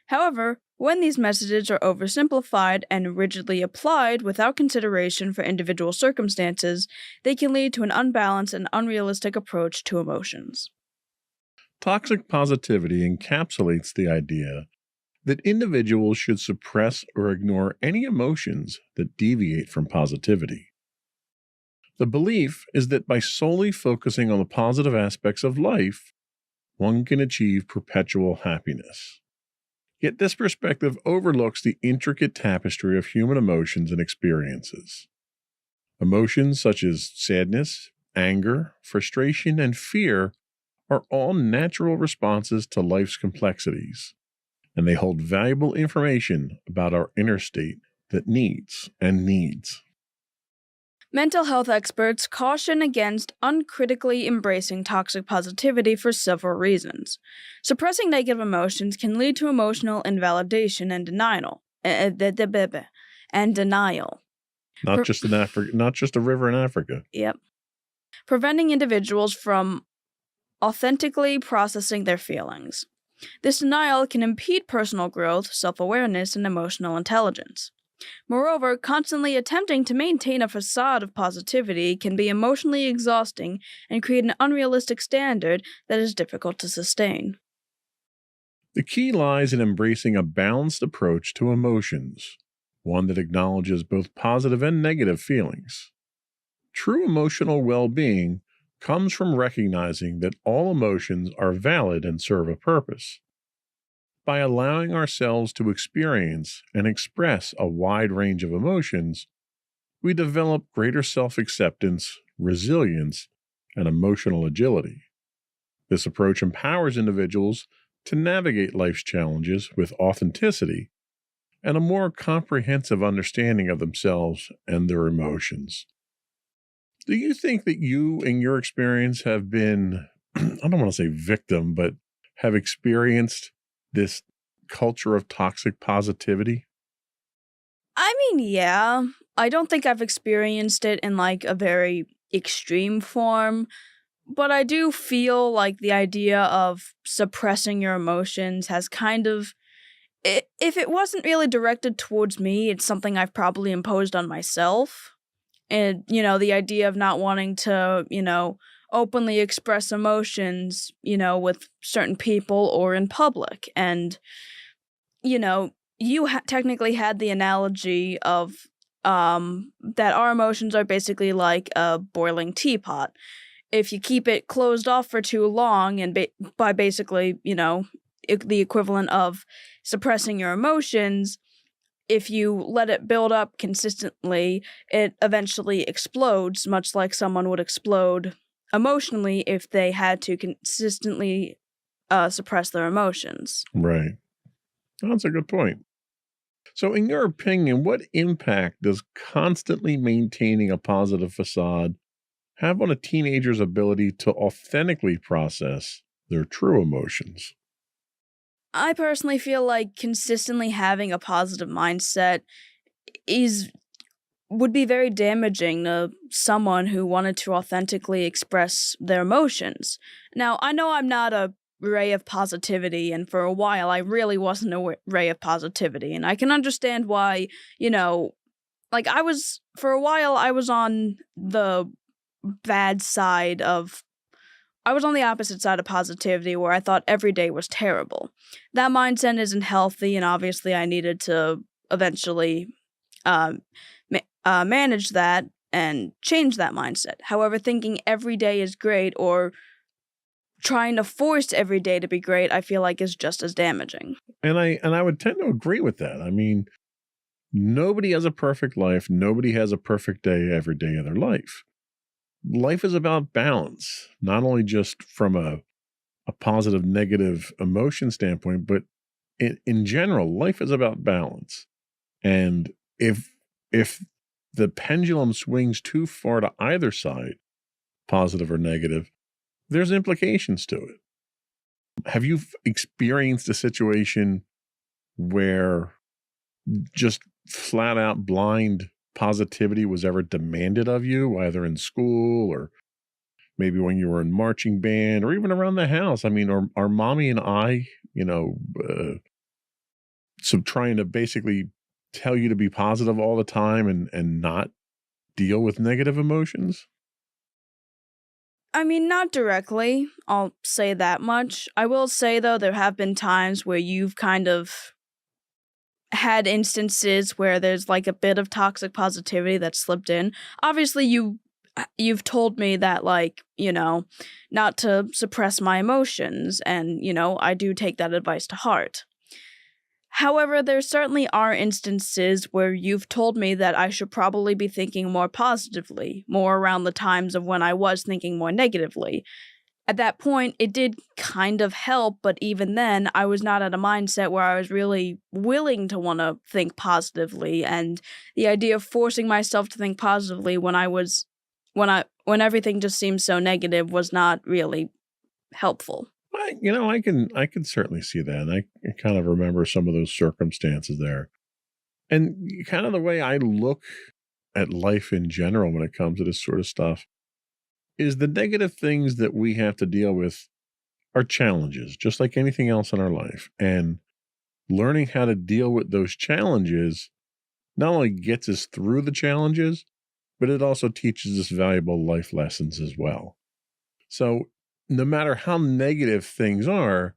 However, when these messages are oversimplified and rigidly applied without consideration for individual circumstances, they can lead to an unbalanced and unrealistic approach to emotions. Toxic positivity encapsulates the idea that individuals should suppress or ignore any emotions that deviate from positivity. The belief is that by solely focusing on the positive aspects of life, one can achieve perpetual happiness. Yet this perspective overlooks the intricate tapestry of human emotions and experiences. Emotions such as sadness, anger, frustration, and fear are all natural responses to life's complexities, and they hold valuable information about our inner state that needs. Mental health experts caution against uncritically embracing toxic positivity for several reasons. Suppressing negative emotions can lead to emotional invalidation and denial. Not just a river in Africa. Yep. Preventing individuals from authentically processing their feelings. This denial can impede personal growth, self-awareness, and emotional intelligence. Moreover, constantly attempting to maintain a facade of positivity can be emotionally exhausting and create an unrealistic standard that is difficult to sustain. The key lies in embracing a balanced approach to emotions, one that acknowledges both positive and negative feelings. True emotional well-being comes from recognizing that all emotions are valid and serve a purpose. By allowing ourselves to experience and express a wide range of emotions, we develop greater self-acceptance, resilience, and emotional agility. This approach empowers individuals to navigate life's challenges with authenticity and a more comprehensive understanding of themselves and their emotions. Do you think that you, in your experience, have been, I don't want to say victim, but have experienced this culture of toxic positivity? I mean, yeah. I don't think I've experienced it in like a very extreme form, but I do feel like the idea of suppressing your emotions has kind of, if it wasn't really directed towards me, it's something I've probably imposed on myself. And, the idea of not wanting to, openly express emotions, with certain people or in public. And, you technically had the analogy of that our emotions are basically like a boiling teapot. If you keep it closed off for too long, and by basically, the equivalent of suppressing your emotions, if you let it build up consistently, it eventually explodes, much like someone would explode emotionally if they had to consistently suppress their emotions. Right. That's a good point. So, in your opinion, what impact does constantly maintaining a positive facade have on a teenager's ability to authentically process their true emotions? I personally feel like consistently having a positive mindset would be very damaging to someone who wanted to authentically express their emotions. Now, I know I'm not a ray of positivity, and for a while I really wasn't a ray of positivity, and I can understand why, like for a while I was on the I was on the opposite side of positivity, where I thought every day was terrible. That mindset isn't healthy, and obviously I needed to eventually manage that and change that mindset. However, thinking every day is great or trying to force every day to be great, I feel like is just as damaging. And I would tend to agree with that. I mean, nobody has a perfect life. Nobody has a perfect day every day of their life. Life is about balance, not only just from a positive, negative emotion standpoint, but in general, life is about balance. And if the pendulum swings too far to either side, positive or negative, there's implications to it. Have you experienced a situation where just flat out blind positivity was ever demanded of you, either in school or maybe when you were in marching band or even around the house? I mean, are mommy and I, so trying to basically tell you to be positive all the time and not deal with negative emotions? I mean, not directly, I'll say that much. I will say, though, there have been times where you've kind of had instances where there's like a bit of toxic positivity that slipped in. Obviously, you've told me that, like, not to suppress my emotions, and, I do take that advice to heart. However, there certainly are instances where you've told me that I should probably be thinking more positively, more around the times of when I was thinking more negatively. At that point, it did kind of help, but even then, I was not at a mindset where I was really willing to want to think positively, and the idea of forcing myself to think positively when everything just seemed so negative was not really helpful. I can certainly see that. And I kind of remember some of those circumstances there. And kind of the way I look at life in general when it comes to this sort of stuff is the negative things that we have to deal with are challenges, just like anything else in our life. And learning how to deal with those challenges not only gets us through the challenges, but it also teaches us valuable life lessons as well. So no matter how negative things are,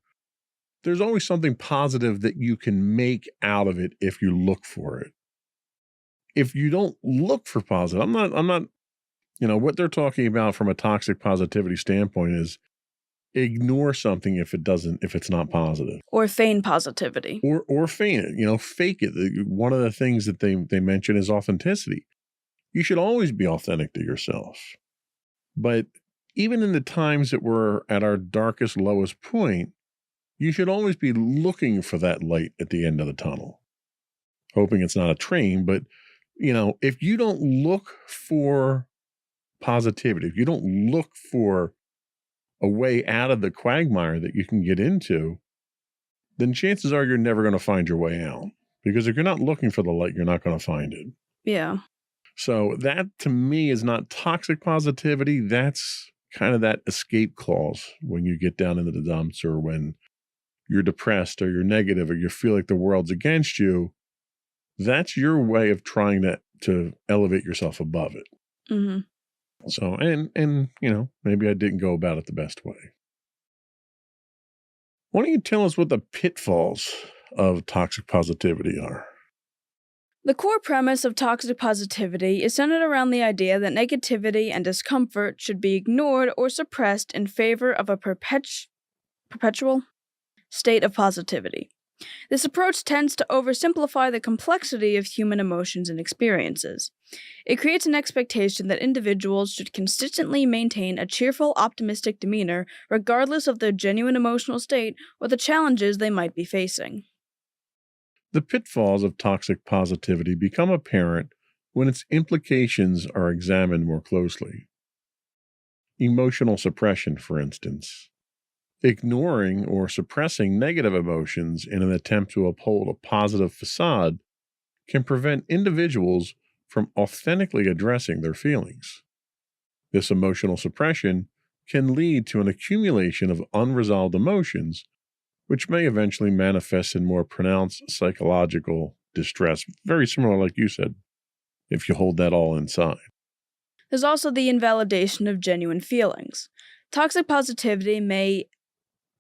there's always something positive that you can make out of it if you look for it. If you don't look for positive, I'm not, what they're talking about from a toxic positivity standpoint is ignore something if it's not positive. Or feign positivity. Or feign it, fake it. One of the things that they mention is authenticity. You should always be authentic to yourself. But even in the times that we're at our darkest, lowest point, you should always be looking for that light at the end of the tunnel, hoping it's not a train. But, if you don't look for positivity, if you don't look for a way out of the quagmire that you can get into, then chances are you're never going to find your way out. Because if you're not looking for the light, you're not going to find it. Yeah. So that, to me, is not toxic positivity. That's kind of that escape clause when you get down into the dumps, or when you're depressed or you're negative or you feel like the world's against you. That's your way of trying to elevate yourself above it. Mm-hmm. So, and maybe I didn't go about it the best way. Why don't you tell us what the pitfalls of toxic positivity are? The core premise of toxic positivity is centered around the idea that negativity and discomfort should be ignored or suppressed in favor of a perpetual state of positivity. This approach tends to oversimplify the complexity of human emotions and experiences. It creates an expectation that individuals should consistently maintain a cheerful, optimistic demeanor regardless of their genuine emotional state or the challenges they might be facing. The pitfalls of toxic positivity become apparent when its implications are examined more closely. Emotional suppression, for instance. Ignoring or suppressing negative emotions in an attempt to uphold a positive facade can prevent individuals from authentically addressing their feelings. This emotional suppression can lead to an accumulation of unresolved emotions, which may eventually manifest in more pronounced psychological distress, very similar, like you said, if you hold that all inside. There's also the invalidation of genuine feelings. Toxic positivity may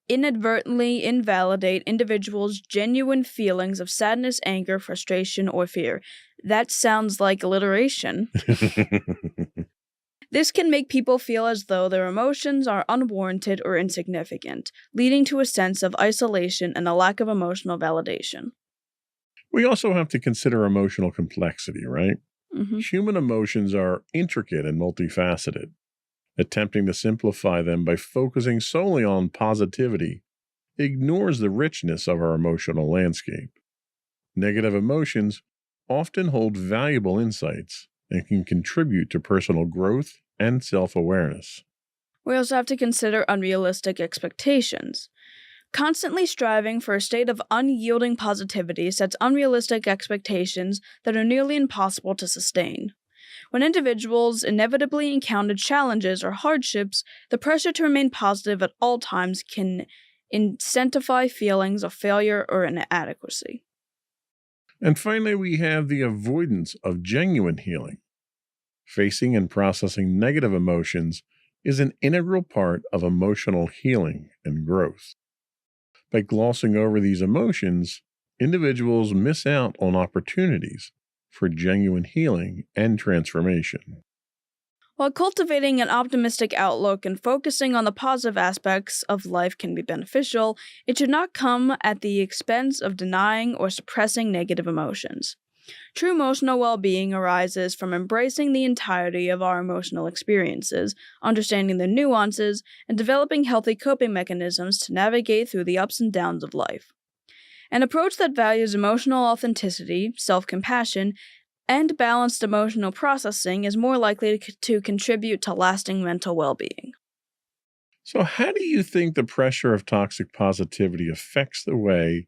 inadvertently invalidate individuals' genuine feelings of sadness, anger, frustration, or fear. That sounds like alliteration. This can make people feel as though their emotions are unwarranted or insignificant, leading to a sense of isolation and a lack of emotional validation. We also have to consider emotional complexity, right? Mm-hmm. Human emotions are intricate and multifaceted. Attempting to simplify them by focusing solely on positivity ignores the richness of our emotional landscape. Negative emotions often hold valuable insights and can contribute to personal growth and self-awareness. We also have to consider unrealistic expectations. Constantly striving for a state of unyielding positivity sets unrealistic expectations that are nearly impossible to sustain. When individuals inevitably encounter challenges or hardships, the pressure to remain positive at all times can incentivize feelings of failure or inadequacy. And finally, we have the avoidance of genuine healing. Facing and processing negative emotions is an integral part of emotional healing and growth. By glossing over these emotions, individuals miss out on opportunities for genuine healing and transformation. While cultivating an optimistic outlook and focusing on the positive aspects of life can be beneficial, it should not come at the expense of denying or suppressing negative emotions. True emotional well-being arises from embracing the entirety of our emotional experiences, understanding their nuances, and developing healthy coping mechanisms to navigate through the ups and downs of life. An approach that values emotional authenticity, self-compassion, and balanced emotional processing is more likely to contribute to lasting mental well-being. So how do you think the pressure of toxic positivity affects the way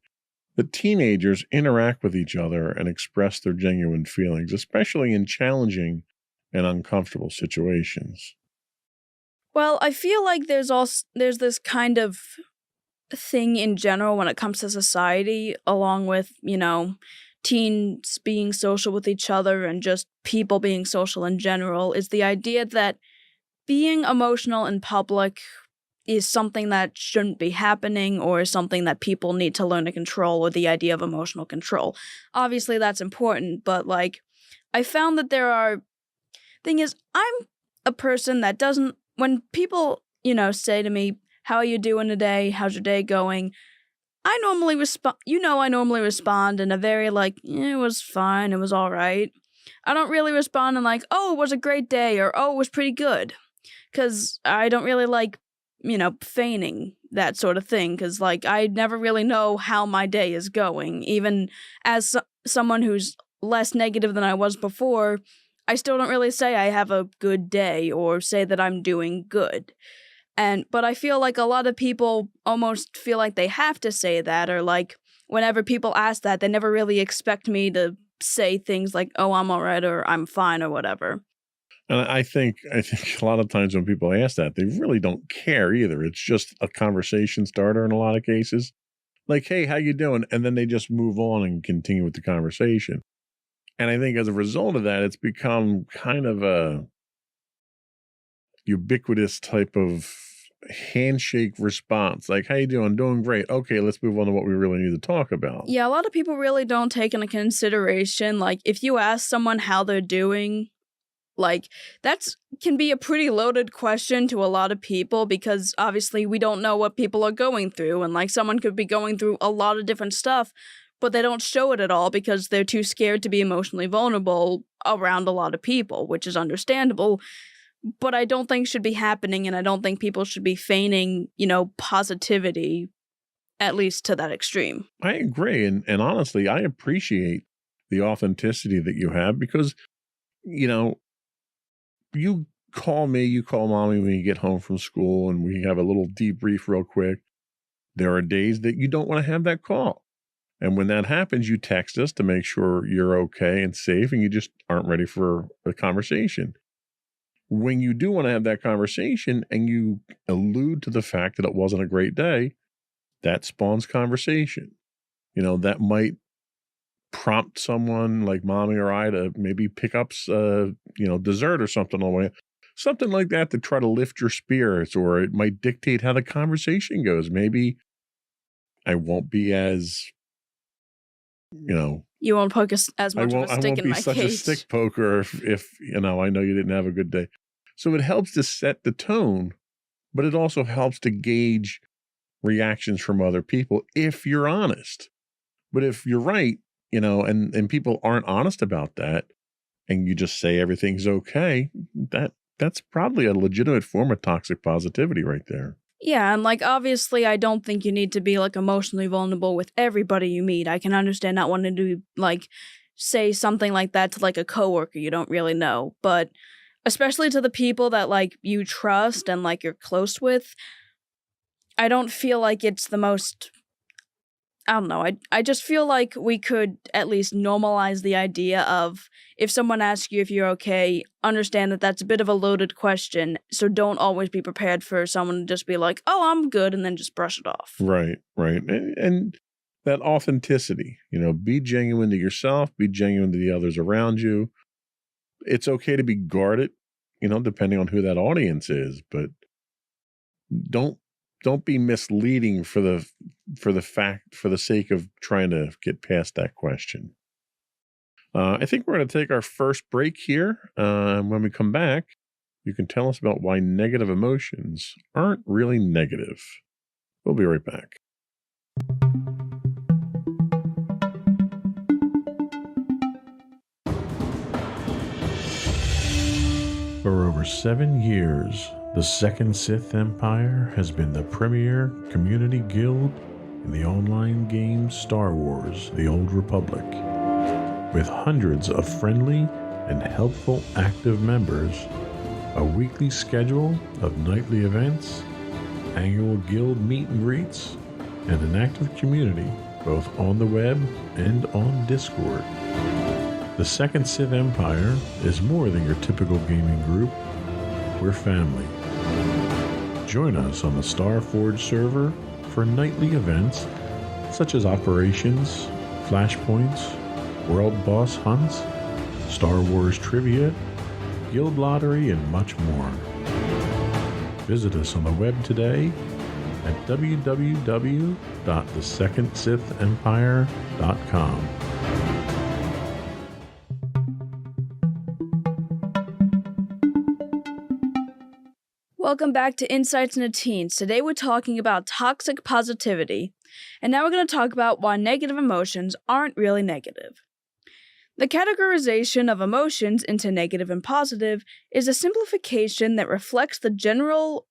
that teenagers interact with each other and express their genuine feelings, especially in challenging and uncomfortable situations? Well, I feel like there's this kind of thing in general when it comes to society, along with, teens being social with each other and just people being social in general, is the idea that being emotional in public is something that shouldn't be happening or is something that people need to learn to control, or the idea of emotional control. Obviously, that's important, but, I found that thing is, I'm a person that doesn't, when people, say to me, "How are you doing today? How's your day going?" I normally respond in a very, it was fine, it was all right. I don't really respond in "Oh, it was a great day," or "Oh, it was pretty good." because I don't really like, feigning that sort of thing, because, like, I never really know how my day is going. Even as someone who's less negative than I was before, I still don't really say I have a good day or say that I'm doing good. But I feel like a lot of people almost feel like they have to say that, or like whenever people ask that, they never really expect me to say things like, "Oh, I'm all right," or "I'm fine," or whatever. And I think a lot of times when people ask that, they really don't care either. It's just a conversation starter in a lot of cases. Like, "Hey, how you doing?" And then they just move on and continue with the conversation. And I think as a result of that, it's become kind of a ubiquitous type of handshake response. Like, "How you doing?" "Doing great." "Okay, let's move on to what we really need to talk about." Yeah, a lot of people really don't take into consideration, like, if you ask someone how they're doing, like, can be a pretty loaded question to a lot of people, because obviously we don't know what people are going through, and, like, someone could be going through a lot of different stuff, but they don't show it at all because they're too scared to be emotionally vulnerable around a lot of people, which is understandable. But I don't think should be happening, and I don't think people should be feigning, positivity, at least to that extreme. I agree. And honestly, I appreciate the authenticity that you have because, you know, you call me, you call mommy when you get home from school and we have a little debrief real quick. There are days that you don't want to have that call. And when that happens, you text us to make sure you're okay and safe and you just aren't ready for a conversation. When you do want to have that conversation and you allude to the fact that it wasn't a great day, that spawns conversation. That might prompt someone like mommy or I to maybe pick up, dessert or something on the way. Something like that to try to lift your spirits, or it might dictate how the conversation goes. Maybe I won't be as, You won't poke as much of a I stick won't in be my such a cage. stick poker if I know you didn't have a good day. So it helps to set the tone, but it also helps to gauge reactions from other people if you're honest. But if you're right, and people aren't honest about that, and you just say everything's okay, that's probably a legitimate form of toxic positivity right there. Yeah, and like obviously I don't think you need to be like emotionally vulnerable with everybody you meet. I can understand not wanting to like say something like that to like a coworker you don't really know, but especially to the people that like you trust and like you're close with, I don't feel like it's the most, I don't know. I just feel like we could at least normalize the idea of if someone asks you if you're okay, understand that that's a bit of a loaded question. So don't always be prepared for someone to just be like, "Oh, I'm good," and then just brush it off. Right. And that authenticity, be genuine to yourself, be genuine to the others around you. It's okay to be guarded, depending on who that audience is, but don't be misleading for the sake of trying to get past that question. I think we're going to take our first break here. When we come back, you can tell us about why negative emotions aren't really negative. We'll be right back. For over 7 years, the Second Sith Empire has been the premier community guild in the online game Star Wars: The Old Republic. With hundreds of friendly and helpful active members, a weekly schedule of nightly events, annual guild meet and greets, and an active community both on the web and on Discord. The Second Sith Empire is more than your typical gaming group. We're family. Join us on the Starforge server for nightly events such as operations, flashpoints, world boss hunts, Star Wars trivia, guild lottery, and much more. Visit us on the web today at www.thesecondsithempire.com. Welcome back to Insights into Teens. Today we're talking about toxic positivity, and now we're going to talk about why negative emotions aren't really negative. The categorization of emotions into negative and positive is a simplification that reflects the general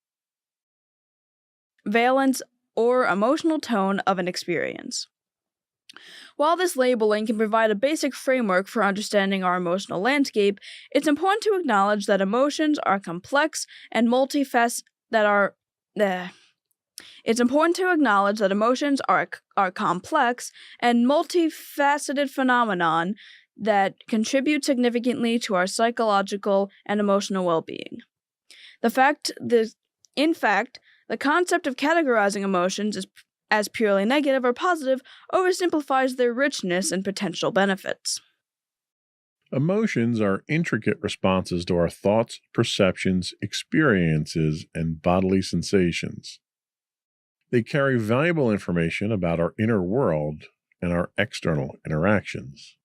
valence or emotional tone of an experience. While this labeling can provide a basic framework for understanding our emotional landscape, it's important to acknowledge that emotions are complex and multifaceted. It's important to acknowledge that emotions are complex and multifaceted phenomenon that contribute significantly to our psychological and emotional well-being. In fact, the concept of categorizing emotions as purely negative or positive oversimplifies their richness and potential benefits. Emotions are intricate responses to our thoughts, perceptions, experiences, and bodily sensations. They carry valuable information about our inner world and our external interactions.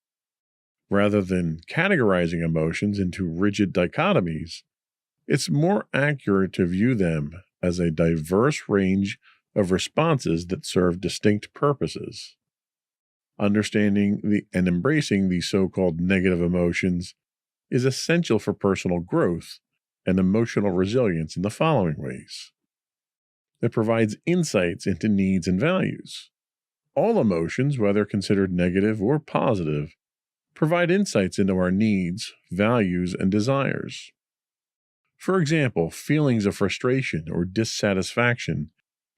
Rather than categorizing emotions into rigid dichotomies, it's more accurate to view them as a diverse range of responses that serve distinct purposes. Understanding and embracing the so-called negative emotions is essential for personal growth and emotional resilience in the following ways. It provides insights into needs and values. All emotions, whether considered negative or positive, provide insights into our needs, values, and desires. For example, feelings of frustration or dissatisfaction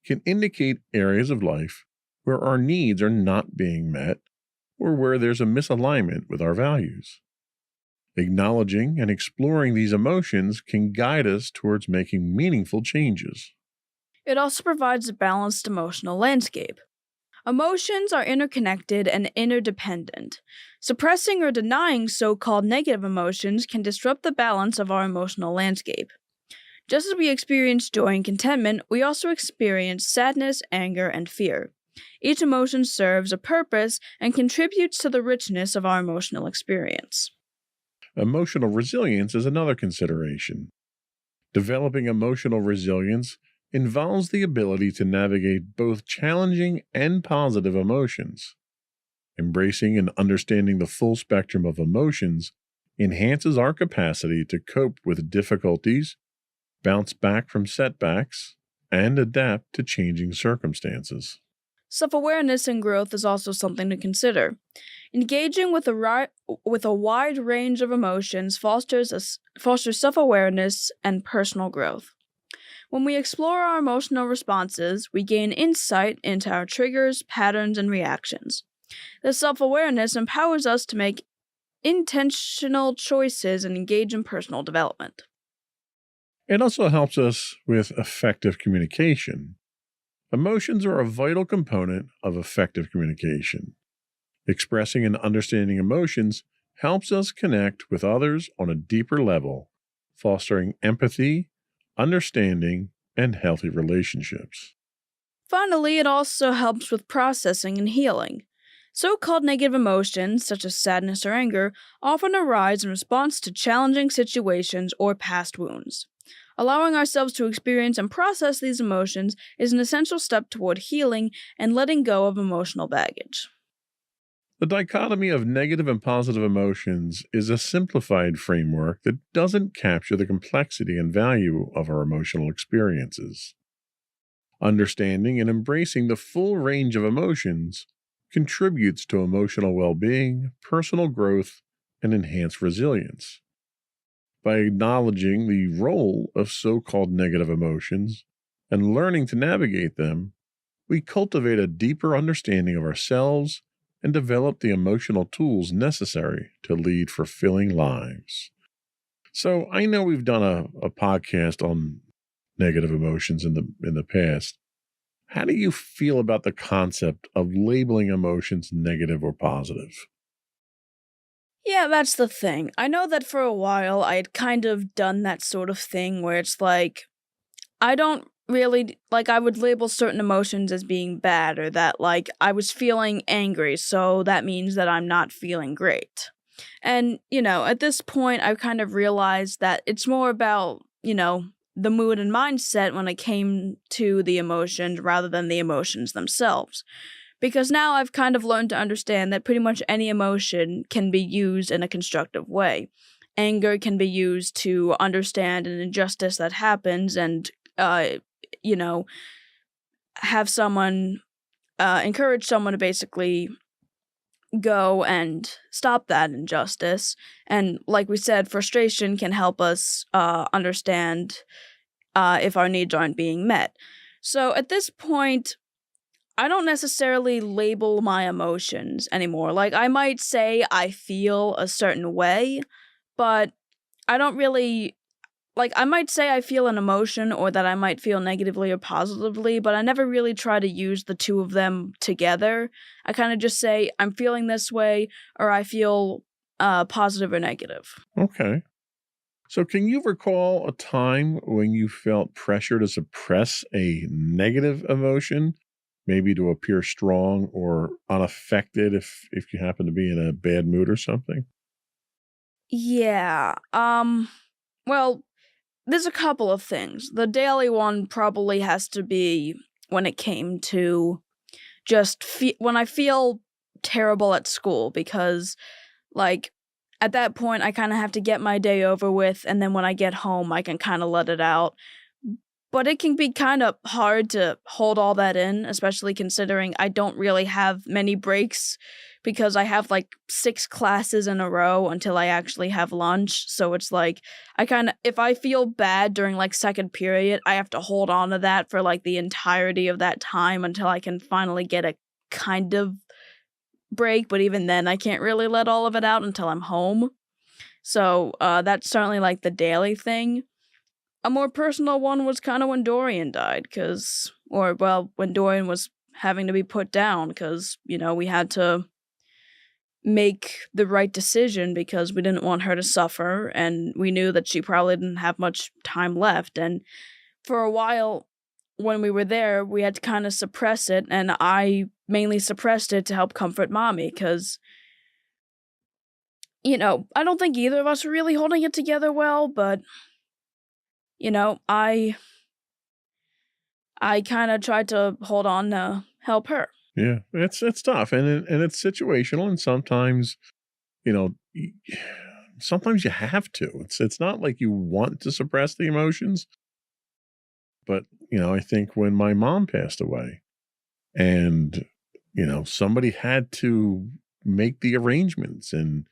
can indicate areas of life where our needs are not being met or where there's a misalignment with our values. Acknowledging and exploring these emotions can guide us towards making meaningful changes. It also provides a balanced emotional landscape. Emotions are interconnected and interdependent. Suppressing or denying so-called negative emotions can disrupt the balance of our emotional landscape. Just as we experience joy and contentment, we also experience sadness, anger, and fear. Each emotion serves a purpose and contributes to the richness of our emotional experience. Emotional resilience is another consideration. Developing emotional resilience involves the ability to navigate both challenging and positive emotions. Embracing and understanding the full spectrum of emotions enhances our capacity to cope with difficulties, bounce back from setbacks, and adapt to changing circumstances. Self-awareness and growth is also something to consider. Engaging with a wide range of emotions fosters self-awareness and personal growth. When we explore our emotional responses, we gain insight into our triggers, patterns, and reactions. This self-awareness empowers us to make intentional choices and engage in personal development. It also helps us with effective communication. Emotions are a vital component of effective communication. Expressing and understanding emotions helps us connect with others on a deeper level, fostering empathy, understanding, and healthy relationships. Finally, it also helps with processing and healing. So-called negative emotions, such as sadness or anger, often arise in response to challenging situations or past wounds. Allowing ourselves to experience and process these emotions is an essential step toward healing and letting go of emotional baggage. The dichotomy of negative and positive emotions is a simplified framework that doesn't capture the complexity and value of our emotional experiences. Understanding and embracing the full range of emotions contributes to emotional well-being, personal growth, and enhanced resilience. By acknowledging the role of so-called negative emotions and learning to navigate them, we cultivate a deeper understanding of ourselves and develop the emotional tools necessary to lead fulfilling lives. So I know we've done a podcast on negative emotions in the past. How do you feel about the concept of labeling emotions negative or positive? Yeah, that's the thing. I know that for a while I had kind of done that sort of thing where it's like, I don't really, like, I would label certain emotions as being bad, or that, like, I was feeling angry, so that means that I'm not feeling great. And, at this point, I've kind of realized that it's more about, the mood and mindset when it came to the emotions rather than the emotions themselves. Because now I've kind of learned to understand that pretty much any emotion can be used in a constructive way. Anger can be used to understand an injustice that happens and, have someone, encourage someone to basically go and stop that injustice. And like we said, frustration can help us understand if our needs aren't being met. So at this point, I don't necessarily label my emotions anymore. Like, I might say I feel a certain way, but I don't really, like, I might say I feel an emotion or that I might feel negatively or positively, but I never really try to use the two of them together. I kind of just say I'm feeling this way or I feel positive or negative. Okay. So can you recall a time when you felt pressure to suppress a negative emotion, maybe to appear strong or unaffected if you happen to be in a bad mood or something? Yeah. Well, there's a couple of things. The daily one probably has to be when it came to just when I feel terrible at school because, like, at that point, I kind of have to get my day over with, and then when I get home, I can kind of let it out. But it can be kind of hard to hold all that in, especially considering I don't really have many breaks because I have like 6 classes in a row until I actually have lunch. So it's like, if I feel bad during like second period, I have to hold on to that for like the entirety of that time until I can finally get a kind of break. But even then, I can't really let all of it out until I'm home. So that's certainly like the daily thing. A more personal one was kind of when Dorian died, when Dorian was having to be put down, because, we had to make the right decision because we didn't want her to suffer, and we knew that she probably didn't have much time left. And for a while, when we were there, we had to kind of suppress it, and I mainly suppressed it to help comfort Mommy, because, I don't think either of us were really holding it together well, but I kind of tried to hold on to help her. Yeah, it's tough, and it's situational, and sometimes, you know, y- sometimes you have to. It's not like you want to suppress the emotions, but I think when my mom passed away, and somebody had to make the arrangements and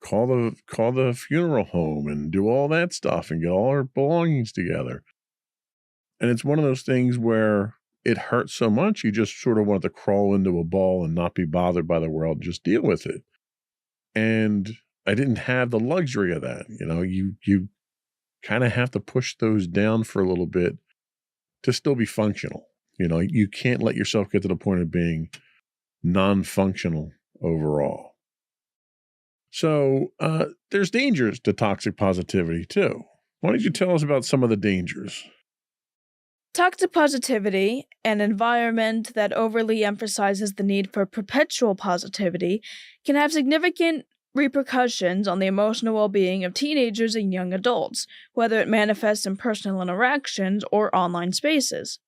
call the funeral home and do all that stuff and get all our belongings together. And it's one of those things where it hurts so much, you just sort of want to crawl into a ball and not be bothered by the world, just deal with it. And I didn't have the luxury of that. You kind of have to push those down for a little bit to still be functional. You can't let yourself get to the point of being non-functional overall. So there's dangers to toxic positivity too. Why don't you tell us about some of the dangers? Toxic positivity, an environment that overly emphasizes the need for perpetual positivity, can have significant repercussions on the emotional well-being of teenagers and young adults, whether it manifests in personal interactions or online spaces.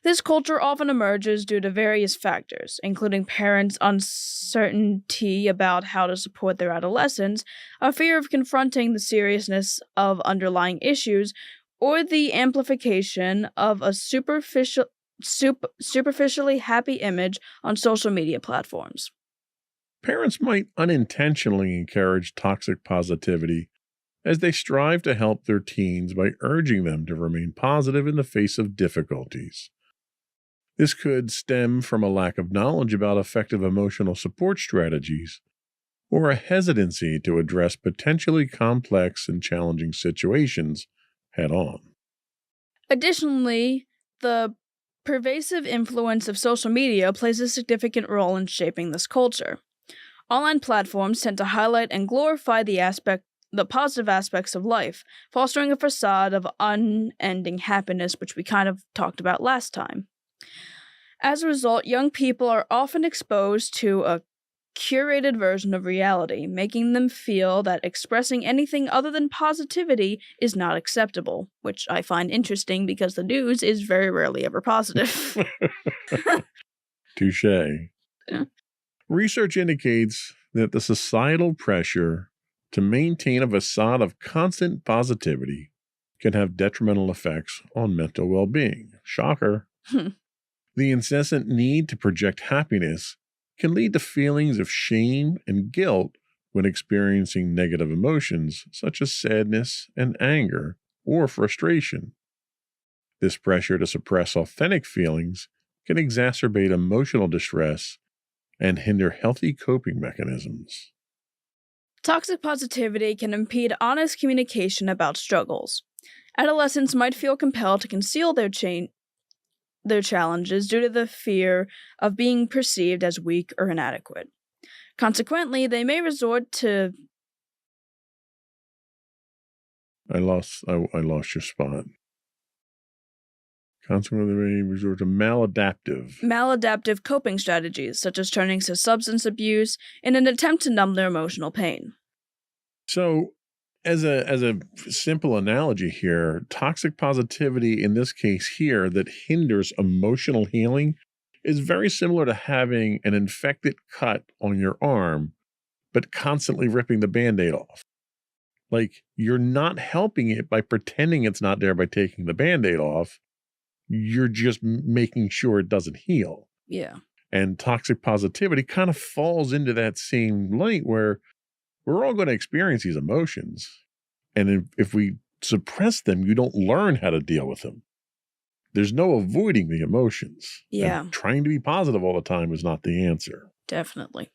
This culture often emerges due to various factors, including parents' uncertainty about how to support their adolescents, a fear of confronting the seriousness of underlying issues, or the amplification of a superficially happy image on social media platforms. Parents might unintentionally encourage toxic positivity as they strive to help their teens by urging them to remain positive in the face of difficulties. This could stem from a lack of knowledge about effective emotional support strategies or a hesitancy to address potentially complex and challenging situations head on. Additionally, the pervasive influence of social media plays a significant role in shaping this culture. Online platforms tend to highlight and glorify the positive aspects of life, fostering a facade of unending happiness, which we kind of talked about last time. As a result, young people are often exposed to a curated version of reality, making them feel that expressing anything other than positivity is not acceptable, which I find interesting because the news is very rarely ever positive. Touche. Yeah. Research indicates that the societal pressure to maintain a facade of constant positivity can have detrimental effects on mental well-being. Shocker. The incessant need to project happiness can lead to feelings of shame and guilt when experiencing negative emotions such as sadness and anger or frustration. This pressure to suppress authentic feelings can exacerbate emotional distress and hinder healthy coping mechanisms. Toxic positivity can impede honest communication about struggles. Adolescents might feel compelled to conceal their challenges due to the fear of being perceived as weak or inadequate. Consequently, they may resort to I lost your spot. Consequently, they may resort to maladaptive coping strategies, such as turning to substance abuse in an attempt to numb their emotional pain. So, as a simple analogy here, toxic positivity in this case here that hinders emotional healing is very similar to having an infected cut on your arm, but constantly ripping the Band-Aid off. Like, you're not helping it by pretending it's not there by taking the Band-Aid off. You're just making sure it doesn't heal. Yeah. And toxic positivity kind of falls into that same light where we're all going to experience these emotions. And if we suppress them, you don't learn how to deal with them. There's no avoiding the emotions. Yeah. And trying to be positive all the time is not the answer. Definitely.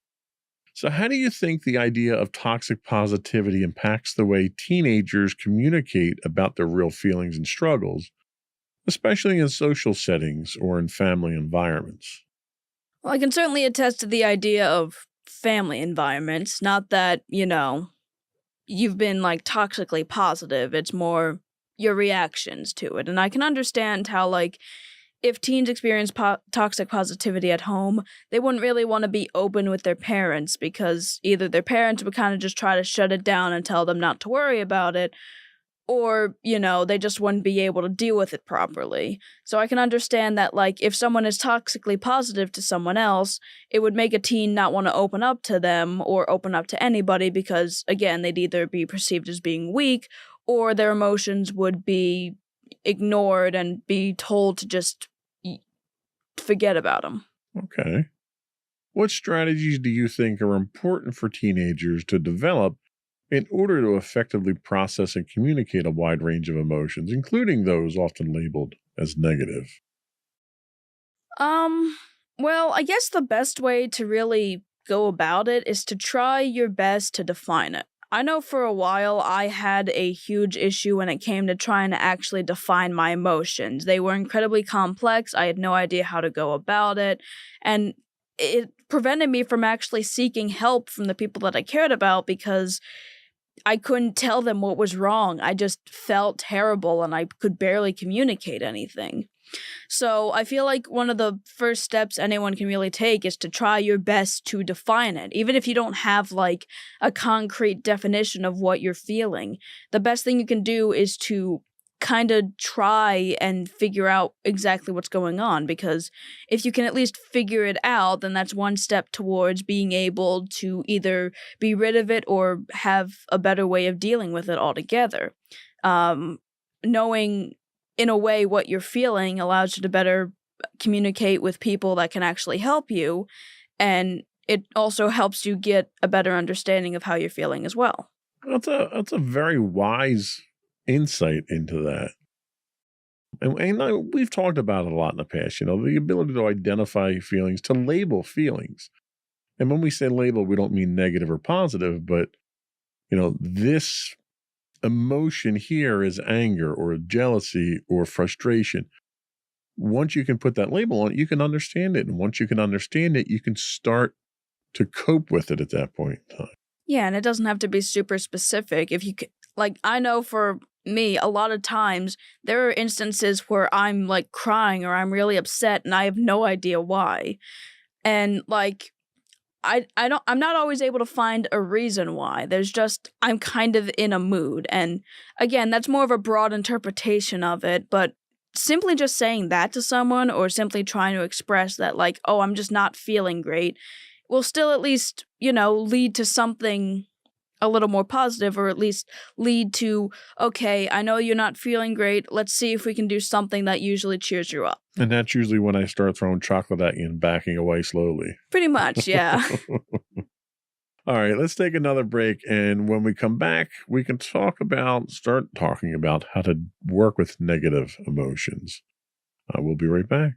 So how do you think the idea of toxic positivity impacts the way teenagers communicate about their real feelings and struggles, especially in social settings or in family environments? Well, I can certainly attest to the idea of family environments. Not that, you've been toxically positive. It's more your reactions to it. And I can understand how, if teens experience toxic positivity at home, they wouldn't really want to be open with their parents because either their parents would kind of just try to shut it down and tell them not to worry about it, or, they just wouldn't be able to deal with it properly. So I can understand that, if someone is toxically positive to someone else, it would make a teen not want to open up to them or open up to anybody because, again, they'd either be perceived as being weak or their emotions would be ignored and be told to just forget about them. Okay. What strategies do you think are important for teenagers to develop in order to effectively process and communicate a wide range of emotions, including those often labeled as negative? Well, I guess the best way to really go about it is to try your best to define it. I know for a while I had a huge issue when it came to trying to actually define my emotions. They were incredibly complex. I had no idea how to go about it, and it prevented me from actually seeking help from the people that I cared about because I couldn't tell them what was wrong. I just felt terrible and I could barely communicate anything. So I feel like one of the first steps anyone can really take is to try your best to define it. Even if you don't have a concrete definition of what you're feeling, the best thing you can do is to kind of try and figure out exactly what's going on, because if you can at least figure it out, then that's one step towards being able to either be rid of it or have a better way of dealing with it altogether. Knowing in a way what you're feeling allows you to better communicate with people that can actually help you, and it also helps you get a better understanding of how you're feeling as well. That's a very wise insight into that. And we've talked about it a lot in the past, the ability to identify feelings, to label feelings. And when we say label, we don't mean negative or positive, but, this emotion here is anger or jealousy or frustration. Once you can put that label on it, you can understand it. And once you can understand it, you can start to cope with it at that point in time. Yeah, and it doesn't have to be super specific. If you I know for me, a lot of times there are instances where I'm crying or I'm really upset and I have no idea why. And I'm not always able to find a reason why. There's just, I'm kind of in a mood. And again, that's more of a broad interpretation of it, but simply just saying that to someone or simply trying to express that, like, oh, I'm just not feeling great, will still at least, lead to something a little more positive, or at least lead to, okay, I know you're not feeling great. Let's see if we can do something that usually cheers you up. And that's usually when I start throwing chocolate at you and backing away slowly. Pretty much, yeah. All right, let's take another break. And when we come back, we can start talking about how to work with negative emotions. We'll be right back.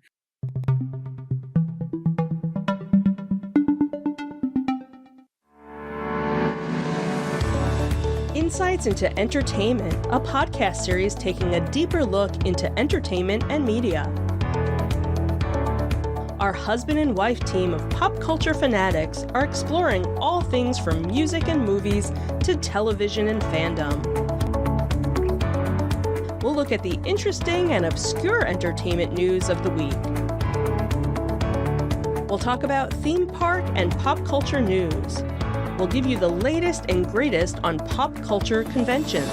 Insights into Entertainment, a podcast series taking a deeper look into entertainment and media. Our husband and wife team of pop culture fanatics are exploring all things from music and movies to television and fandom. We'll look at the interesting and obscure entertainment news of the week. We'll talk about theme park and pop culture news. We'll give you the latest and greatest on pop culture conventions.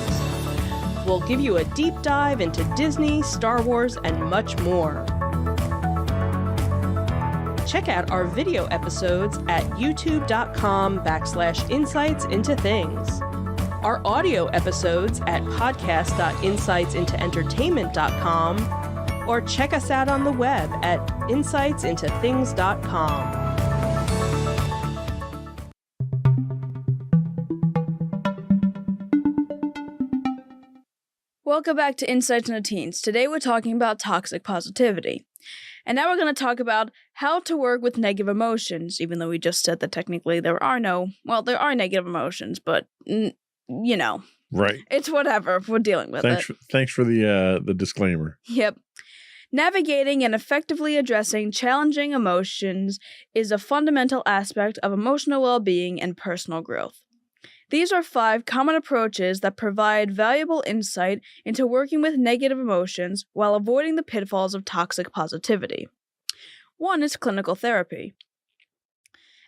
We'll give you a deep dive into Disney, Star Wars, and much more. Check out our video episodes at youtube.com/insightsintothings. Our audio episodes at podcast.insightsintoentertainment.com, or check us out on the web at insightsintothings.com. Welcome back to Insights into Teens. Today we're talking about toxic positivity. And now we're going to talk about how to work with negative emotions, even though we just said that technically there are negative emotions, but, Right. It's whatever. We're dealing with it. Thanks for the disclaimer. Yep. Navigating and effectively addressing challenging emotions is a fundamental aspect of emotional well-being and personal growth. These are 5 common approaches that provide valuable insight into working with negative emotions while avoiding the pitfalls of toxic positivity. 1 is clinical therapy.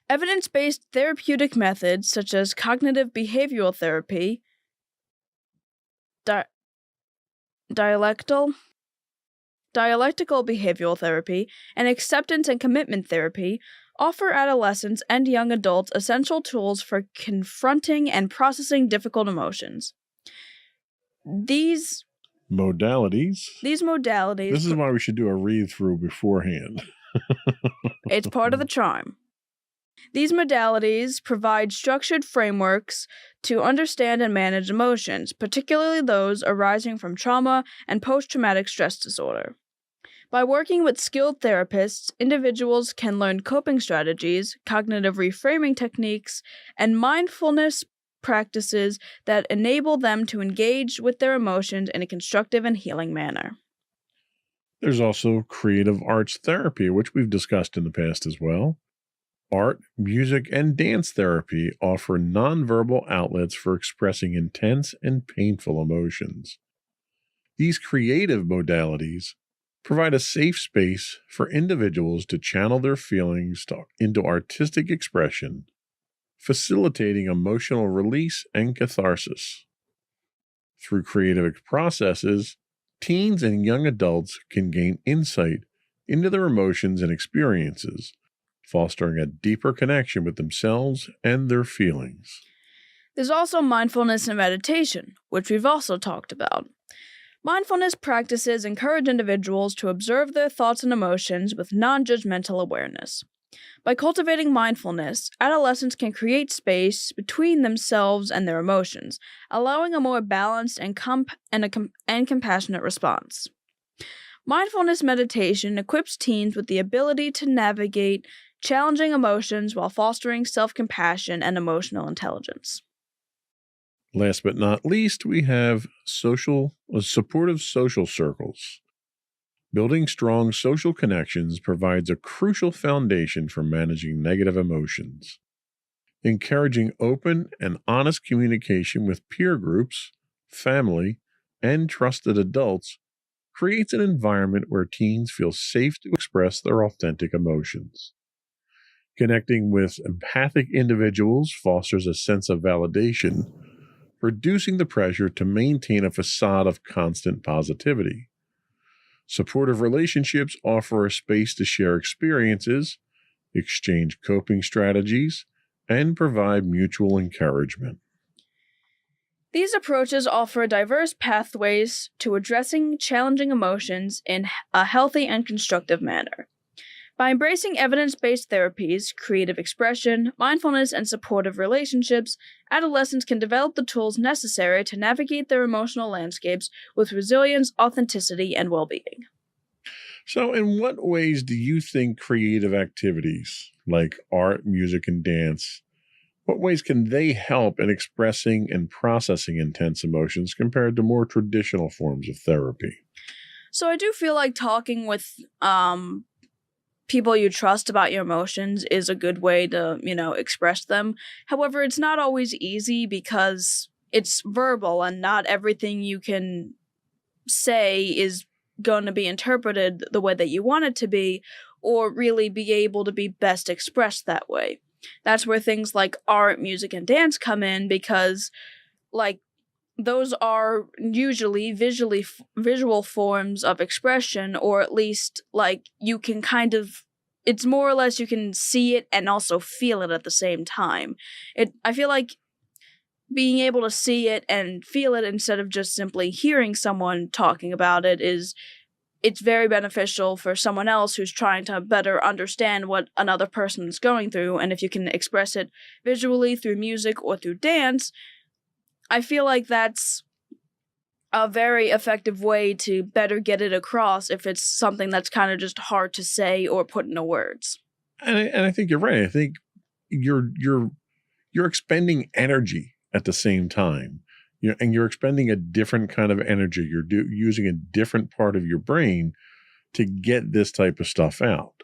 Evidence-based therapeutic methods such as cognitive behavioral therapy, dialectical behavioral therapy, and acceptance and commitment therapy offer adolescents and young adults essential tools for confronting and processing difficult emotions. These modalities. This is why we should do a read-through beforehand. It's part of the charm. These modalities provide structured frameworks to understand and manage emotions, particularly those arising from trauma and post-traumatic stress disorder. By working with skilled therapists, individuals can learn coping strategies, cognitive reframing techniques, and mindfulness practices that enable them to engage with their emotions in a constructive and healing manner. There's also creative arts therapy, which we've discussed in the past as well. Art, music, and dance therapy offer nonverbal outlets for expressing intense and painful emotions. These creative modalities provide a safe space for individuals to channel their feelings into artistic expression, facilitating emotional release and catharsis. Through creative processes, teens and young adults can gain insight into their emotions and experiences, fostering a deeper connection with themselves and their feelings. There's also mindfulness and meditation, which we've also talked about. Mindfulness practices encourage individuals to observe their thoughts and emotions with non-judgmental awareness. By cultivating mindfulness, adolescents can create space between themselves and their emotions, allowing a more balanced and compassionate response. Mindfulness meditation equips teens with the ability to navigate challenging emotions while fostering self-compassion and emotional intelligence. Last but not least, we have supportive social circles. Building strong social connections provides a crucial foundation for managing negative emotions. Encouraging open and honest communication with peer groups, family, and trusted adults creates an environment where teens feel safe to express their authentic emotions. Connecting with empathic individuals fosters a sense of validation, reducing the pressure to maintain a facade of constant positivity. Supportive relationships offer a space to share experiences, exchange coping strategies, and provide mutual encouragement. These approaches offer diverse pathways to addressing challenging emotions in a healthy and constructive manner. By embracing evidence-based therapies, creative expression, mindfulness, and supportive relationships, adolescents can develop the tools necessary to navigate their emotional landscapes with resilience, authenticity, and well-being. So, in what ways do you think creative activities like art, music, and dance, what ways can they help in expressing and processing intense emotions compared to more traditional forms of therapy? So I do feel like talking with people you trust about your emotions is a good way to, express them. However, it's not always easy because it's verbal and not everything you can say is going to be interpreted the way that you want it to be or really be able to be best expressed that way. That's where things like art, music, and dance come in because, those are usually visual forms of expression, or at least you can it's more or less you can see it and also feel it at the same time. I feel like being able to see it and feel it instead of just simply hearing someone talking about it's very beneficial for someone else who's trying to better understand what another person is going through, and if you can express it visually through music or through dance, I feel like that's a very effective way to better get it across if it's something that's kind of just hard to say or put into words. And I think you're right. I think you're expending energy at the same time. And you're expending a different kind of energy. You're using a different part of your brain to get this type of stuff out.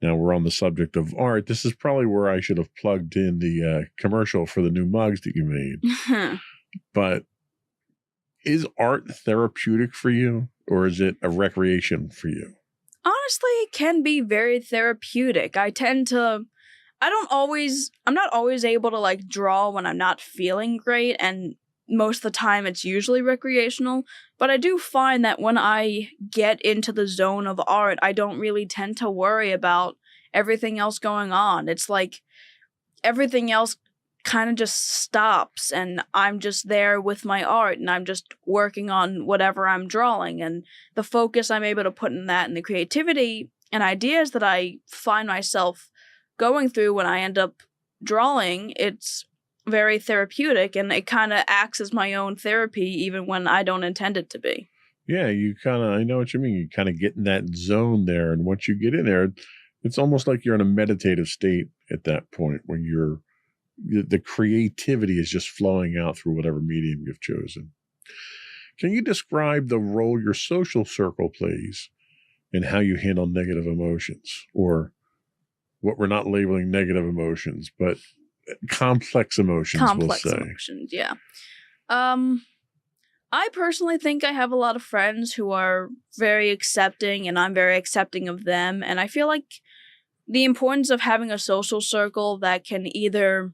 Now, we're on the subject of art. This is probably where I should have plugged in the commercial for the new mugs that you made. But is art therapeutic for you, or is it a recreation for you? Honestly, it can be very therapeutic. I'm not always able to draw when I'm not feeling great, and most of the time it's usually recreational, but I do find that when I get into the zone of art, I don't really tend to worry about everything else going on. It's like everything else kind of just stops and I'm just there with my art and I'm just working on whatever I'm drawing, and the focus I'm able to put in that and the creativity and ideas that I find myself going through when I end up drawing, it's very therapeutic, and it kind of acts as my own therapy even when I don't intend it to be. Yeah, I know what you mean. You kind of get in that zone there, and once you get in there, it's almost like you're in a meditative state at that point where the creativity is just flowing out through whatever medium you've chosen. Can you describe the role your social circle plays in how you handle negative emotions, or what we're not labeling negative emotions, but complex emotions, we'll say? Emotions, yeah. I personally think I have a lot of friends who are very accepting, and I'm very accepting of them, and I feel like the importance of having a social circle that can either,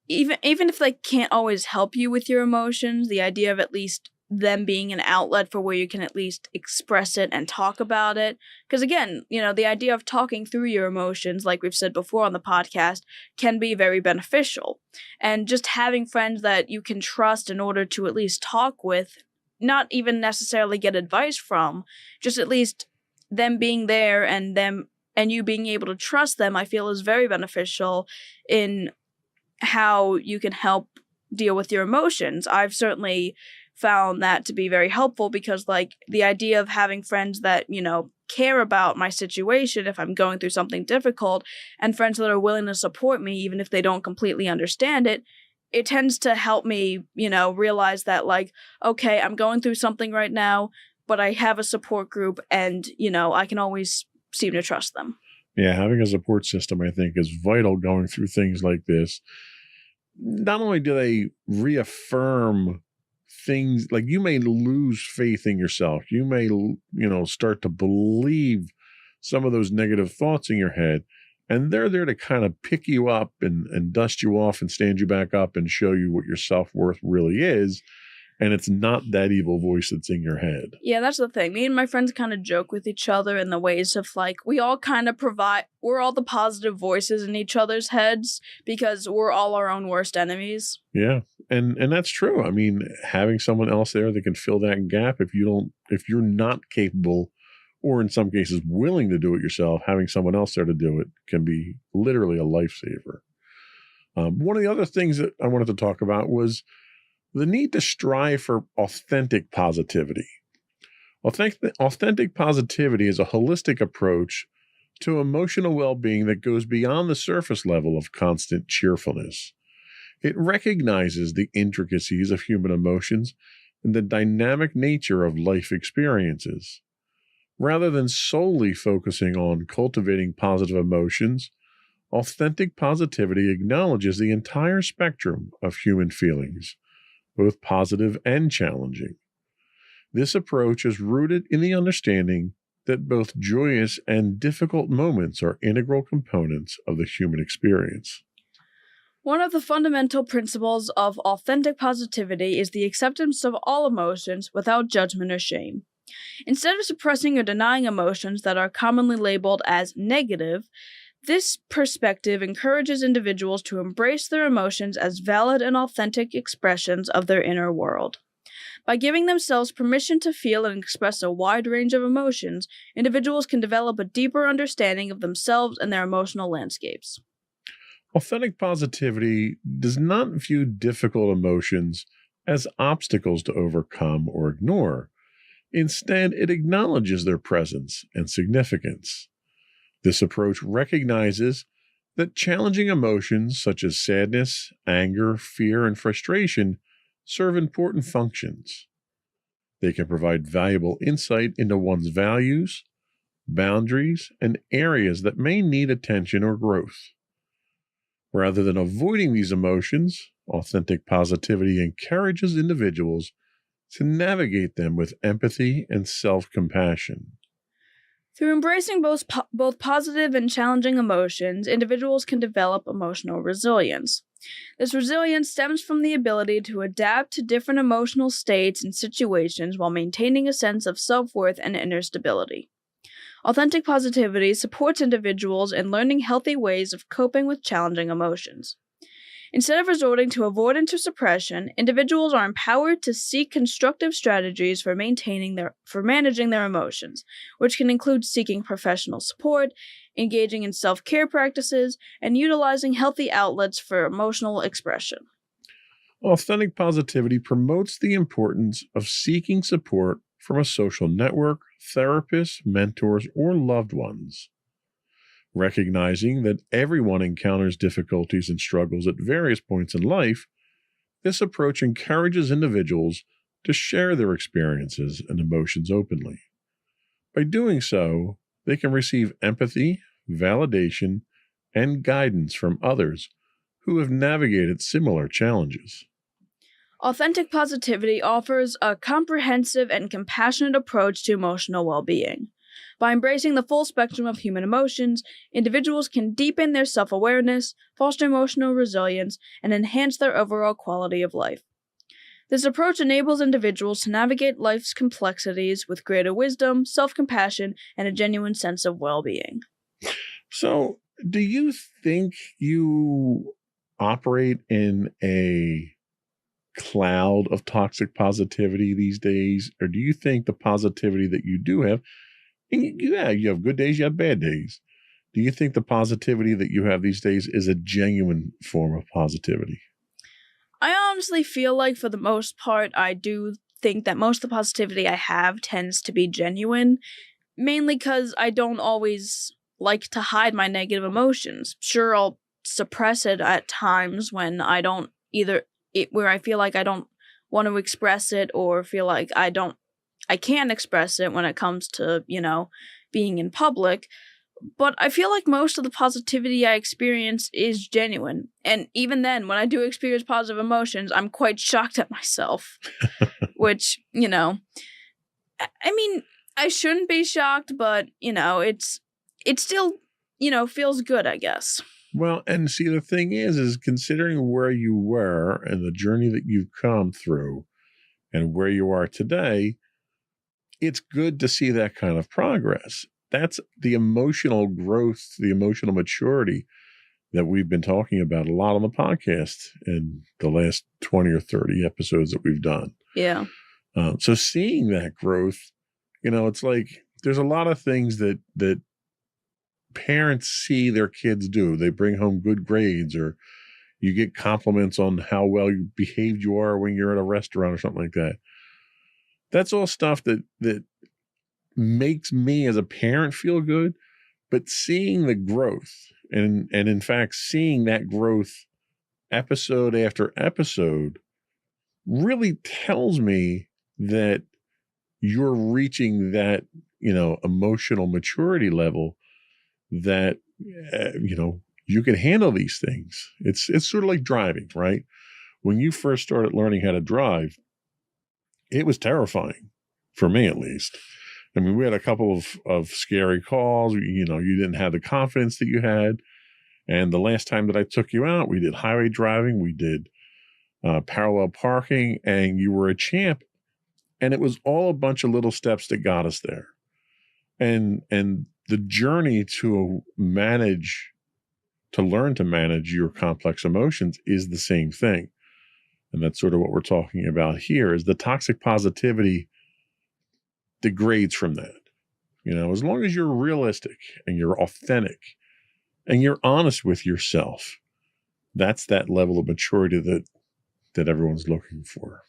even if they can't always help you with your emotions, the idea of at least them being an outlet for where you can at least express it and talk about it. Because again, the idea of talking through your emotions, like we've said before on the podcast, can be very beneficial. And just having friends that you can trust in order to at least talk with, not even necessarily get advice from, just at least them being there and you being able to trust them, I feel is very beneficial in how you can help deal with your emotions. I've certainly found that to be very helpful because the idea of having friends that, care about my situation if I'm going through something difficult, and friends that are willing to support me even if they don't completely understand it, it tends to help me, realize that okay, I'm going through something right now, but I have a support group and, I can always seem to trust them. Yeah, having a support system, I think, is vital going through things like this. Not only do they reaffirm things, like you may lose faith in yourself. You may, start to believe some of those negative thoughts in your head, and they're there to kind of pick you up and dust you off and stand you back up and show you what your self-worth really is. And it's not that evil voice that's in your head. Yeah, that's the thing. Me and my friends kind of joke with each other in the ways of like, we all kind of we're all the positive voices in each other's heads because we're all our own worst enemies. Yeah. And that's true. I mean, having someone else there that can fill that gap, if you're not capable or in some cases willing to do it yourself, having someone else there to do it can be literally a lifesaver. One of the other things that I wanted to talk about was the need to strive for authentic positivity. Authentic positivity is a holistic approach to emotional well-being that goes beyond the surface level of constant cheerfulness. It recognizes the intricacies of human emotions and the dynamic nature of life experiences. Rather than solely focusing on cultivating positive emotions, authentic positivity acknowledges the entire spectrum of human feelings, both positive and challenging. This approach is rooted in the understanding that both joyous and difficult moments are integral components of the human experience. One of the fundamental principles of authentic positivity is the acceptance of all emotions without judgment or shame. Instead of suppressing or denying emotions that are commonly labeled as negative, this perspective encourages individuals to embrace their emotions as valid and authentic expressions of their inner world. By giving themselves permission to feel and express a wide range of emotions, individuals can develop a deeper understanding of themselves and their emotional landscapes. Authentic positivity does not view difficult emotions as obstacles to overcome or ignore. Instead, it acknowledges their presence and significance. This approach recognizes that challenging emotions such as sadness, anger, fear, and frustration serve important functions. They can provide valuable insight into one's values, boundaries, and areas that may need attention or growth. Rather than avoiding these emotions, authentic positivity encourages individuals to navigate them with empathy and self-compassion. Through embracing both positive and challenging emotions, individuals can develop emotional resilience. This resilience stems from the ability to adapt to different emotional states and situations while maintaining a sense of self-worth and inner stability. Authentic positivity supports individuals in learning healthy ways of coping with challenging emotions. Instead of resorting to avoidance or suppression, individuals are empowered to seek constructive strategies for managing their emotions, which can include seeking professional support, engaging in self-care practices, and utilizing healthy outlets for emotional expression. Authentic positivity promotes the importance of seeking support from a social network, therapists, mentors, or loved ones. Recognizing that everyone encounters difficulties and struggles at various points in life, this approach encourages individuals to share their experiences and emotions openly. By doing so, they can receive empathy, validation, and guidance from others who have navigated similar challenges. Authentic positivity offers a comprehensive and compassionate approach to emotional well-being. By embracing the full spectrum of human emotions, individuals can deepen their self-awareness, foster emotional resilience, and enhance their overall quality of life. This approach enables individuals to navigate life's complexities with greater wisdom, self-compassion, and a genuine sense of well-being. So, do you think you operate in a cloud of toxic positivity these days? Or do you think the positivity that you do have, and you have good days, you have bad days. Do you think the positivity that you have these days is a genuine form of positivity? I honestly feel like for the most part, I do think that most of the positivity I have tends to be genuine, mainly because I don't always like to hide my negative emotions. Sure, I'll suppress it at times when I don't where I feel like I don't want to express it or feel like I can't express it when it comes to, being in public. But I feel like most of the positivity I experience is genuine. And even then, when I do experience positive emotions, I'm quite shocked at myself. Which, I mean, I shouldn't be shocked, but, it still, feels good, I guess. Well, and see, the thing is considering where you were and the journey that you've come through, and where you are today, it's good to see that kind of progress. That's the emotional growth, the emotional maturity that we've been talking about a lot on the podcast in the last 20 or 30 episodes that we've done. Yeah. So seeing that growth, it's like there's a lot of things that parents see their kids do. They bring home good grades, or you get compliments on how well you behaved you are when you're at a restaurant or something like that. That's all stuff that makes me as a parent feel good. But seeing the growth and in fact, seeing that growth episode after episode really tells me that you're reaching that, emotional maturity level that, you can handle these things. It's sort of like driving, right? When you first started learning how to drive, it was terrifying, for me at least. I mean, we had a couple of scary calls. You didn't have the confidence that you had. And the last time that I took you out, we did highway driving, we did parallel parking, and you were a champ. And it was all a bunch of little steps that got us there. And the journey to learn to manage your complex emotions is the same thing. And that's sort of what we're talking about here, is the toxic positivity degrades from that. As long as you're realistic and you're authentic and you're honest with yourself, that's that level of maturity that everyone's looking for.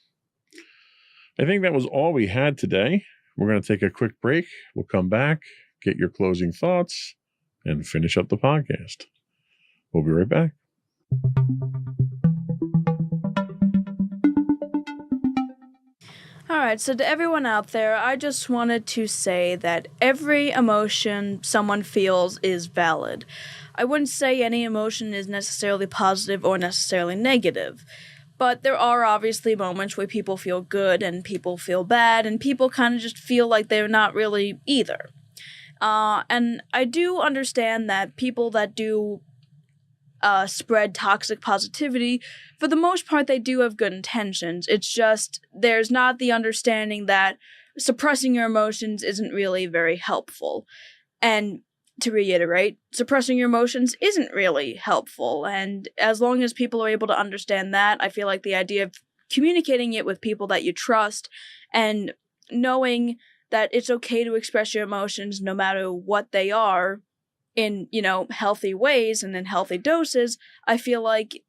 I think that was all we had today. We're going to take a quick break. We'll come back, get your closing thoughts, and finish up the podcast. We'll be right back. All right, so to everyone out there, I just wanted to say that every emotion someone feels is valid. I wouldn't say any emotion is necessarily positive or necessarily negative, but there are obviously moments where people feel good and people feel bad, and people kind of just feel like they're not really either. And I do understand that people that do spread toxic positivity, for the most part, they do have good intentions. It's just there's not the understanding that suppressing your emotions isn't really very helpful. And to reiterate, suppressing your emotions isn't really helpful. And as long as people are able to understand that, I feel like the idea of communicating it with people that you trust and knowing that it's okay to express your emotions no matter what they are, in, healthy ways and in healthy doses, I feel like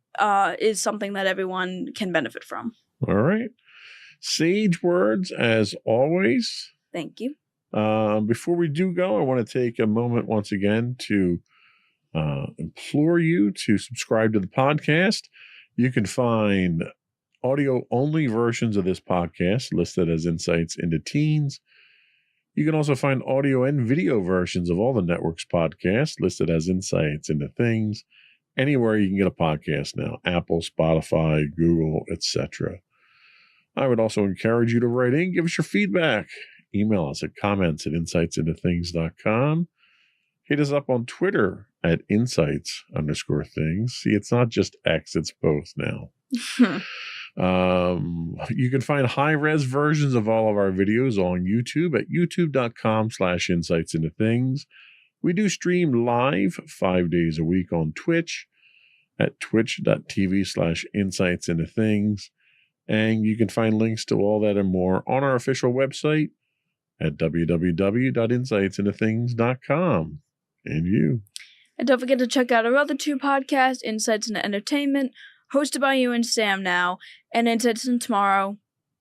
is something that everyone can benefit from. All right. Sage words, as always. Thank you. Before we do go, I want to take a moment once again to implore you to subscribe to the podcast. You can find audio-only versions of this podcast listed as Insights into Teens. You can also find audio and video versions of all the network's podcasts listed as Insights into Things, anywhere you can get a podcast now, Apple, Spotify, Google, etc. I would also encourage you to write in, give us your feedback. Email us at comments@insightsintothings.com. Hit us up on Twitter at insights_things. See, it's not just X, it's both now. You can find high-res versions of all of our videos on YouTube at youtube.com/insightsintothings. We do stream live 5 days a week on Twitch at twitch.tv/insightsintothings. And you can find links to all that and more on our official website at www.insightsintothings.com. And you. And don't forget to check out our other two podcasts, Insights into Entertainment, hosted by you and Sam now, and Insights into Tomorrow,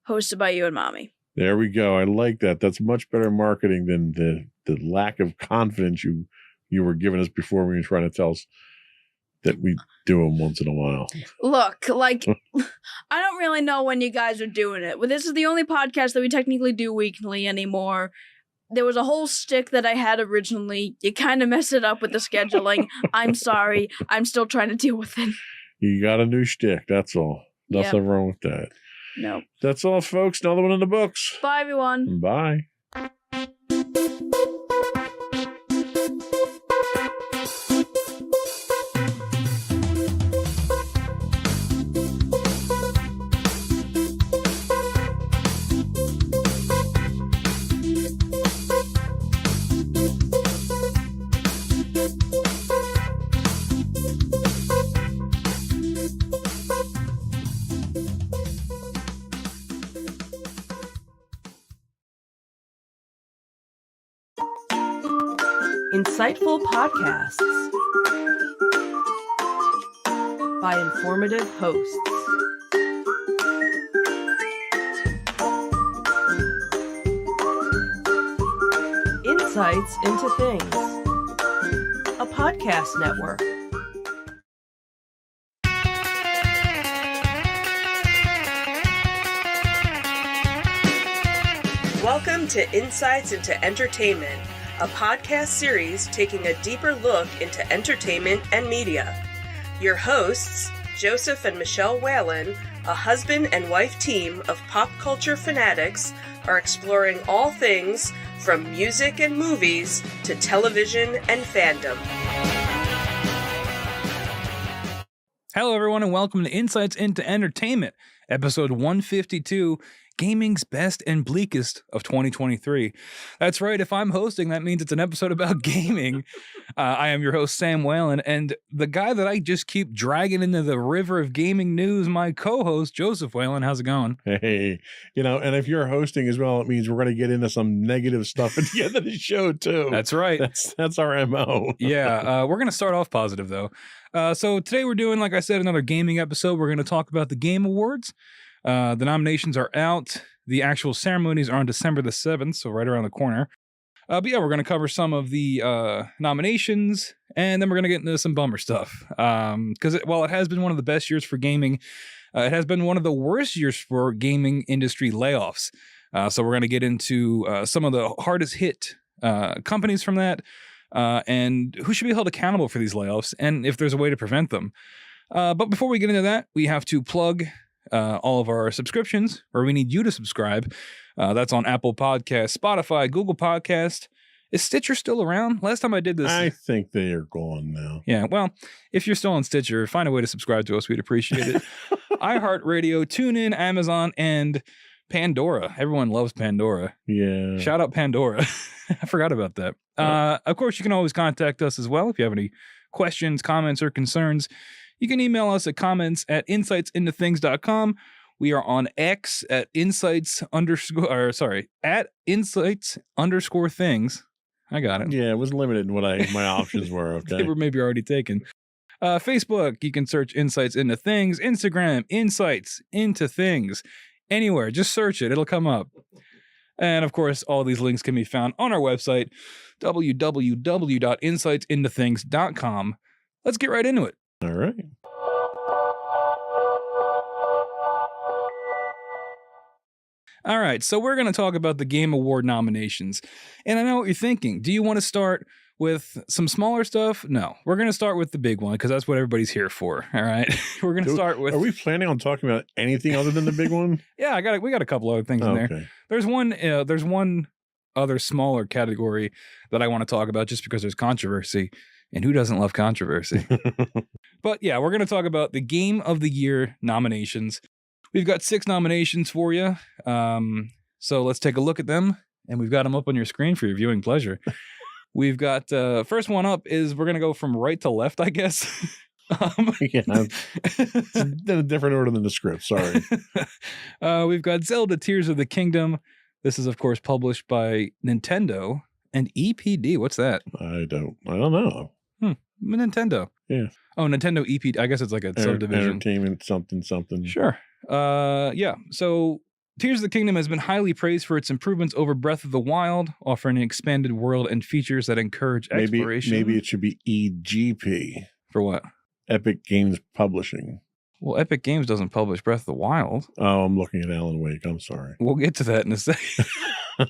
hosted by you and Mommy. There we go. I like that. That's much better marketing than the lack of confidence you were giving us before when you were trying to tell us that we do them once in a while. Look, I don't really know when you guys are doing it. Well, this is the only podcast that we technically do weekly anymore. There was a whole shtick that I had originally. You kind of messed it up with the scheduling. I'm sorry. I'm still trying to deal with it. You got a new shtick. That's all. Nothing wrong with that. No. That's all, folks. Another one in the books. Bye, everyone. Bye. Insightful podcasts by informative hosts. Insights into Things, a podcast network. Welcome to Insights into Entertainment, a podcast series taking a deeper look into entertainment and media. Your hosts, Joseph and Michelle Whalen, a husband and wife team of pop culture fanatics, are exploring all things from music and movies to television and fandom. Hello, everyone, and welcome to Insights into Entertainment, episode 152, Gaming's Best and Bleakest of 2023. That's right, if I'm hosting, that means it's an episode about gaming. I am your host, Sam Whalen, and the guy that I just keep dragging into the river of gaming news, my co-host, Joseph Whalen. How's it going? Hey, and if you're hosting as well, it means we're going to get into some negative stuff at the end of the show, too. That's right. That's our MO. Yeah, we're going to start off positive, though. So today we're doing, like I said, another gaming episode. We're going to talk about the Game Awards. The nominations are out. The actual ceremonies are on December the 7th, so right around the corner. But yeah, we're going to cover some of the nominations, and then we're going to get into some bummer stuff. Because while it has been one of the best years for gaming, it has been one of the worst years for gaming industry layoffs. So we're going to get into some of the hardest hit companies from that, and who should be held accountable for these layoffs, and if there's a way to prevent them. But before we get into that, we have to plug all of our subscriptions, or we need you to subscribe. That's on Apple Podcasts, Spotify, Google Podcast. Is Stitcher still around? Last time I did this, I think they are gone now. Yeah, well, if you're still on Stitcher, find a way to subscribe to us. We'd appreciate it. iHeartRadio, TuneIn, Amazon, and Pandora. Everyone loves Pandora. Yeah. Shout out Pandora. I forgot about that. Of course, you can always contact us as well if you have any questions, comments, or concerns. You can email us at comments@insightsintothings.com. We are on X at insights_things. I got it. Yeah, it was limited in what my options were. Okay. They were maybe already taken. Facebook, you can search Insights Into Things. Instagram, Insights Into Things. Anywhere, just search it. It'll come up. And of course, all these links can be found on our website, www.insightsintothings.com. Let's get right into it. All right. All right, so we're going to talk about the Game Award nominations. And I know what you're thinking. Do you want to start with some smaller stuff? No, we're going to start with the big one because that's what everybody's here for. All right, we're going to start with. Are we planning on talking about anything other than the big one? Yeah, we got a couple other things in there. There's one other smaller category that I want to talk about just because there's controversy. And who doesn't love controversy? But yeah, we're going to talk about the Game of the Year nominations. We've got 6 nominations for you. So let's take a look at them. And we've got them up on your screen for your viewing pleasure. We've got first one up is we're going to go from right to left, I guess. Yeah, it's in a different order than the script. Sorry. We've got Zelda Tears of the Kingdom. This is, of course, published by Nintendo and EPD. What's that? I don't know. Nintendo. Yeah. Oh, Nintendo EPD. I guess it's like a subdivision. Entertainment something. Sure. Yeah. So Tears of the Kingdom has been highly praised for its improvements over Breath of the Wild, offering an expanded world and features that encourage exploration. Maybe it should be EGP. For what? Epic Games Publishing. Well, Epic Games doesn't publish Breath of the Wild. Oh, I'm looking at Alan Wake. I'm sorry. We'll get to that in a second.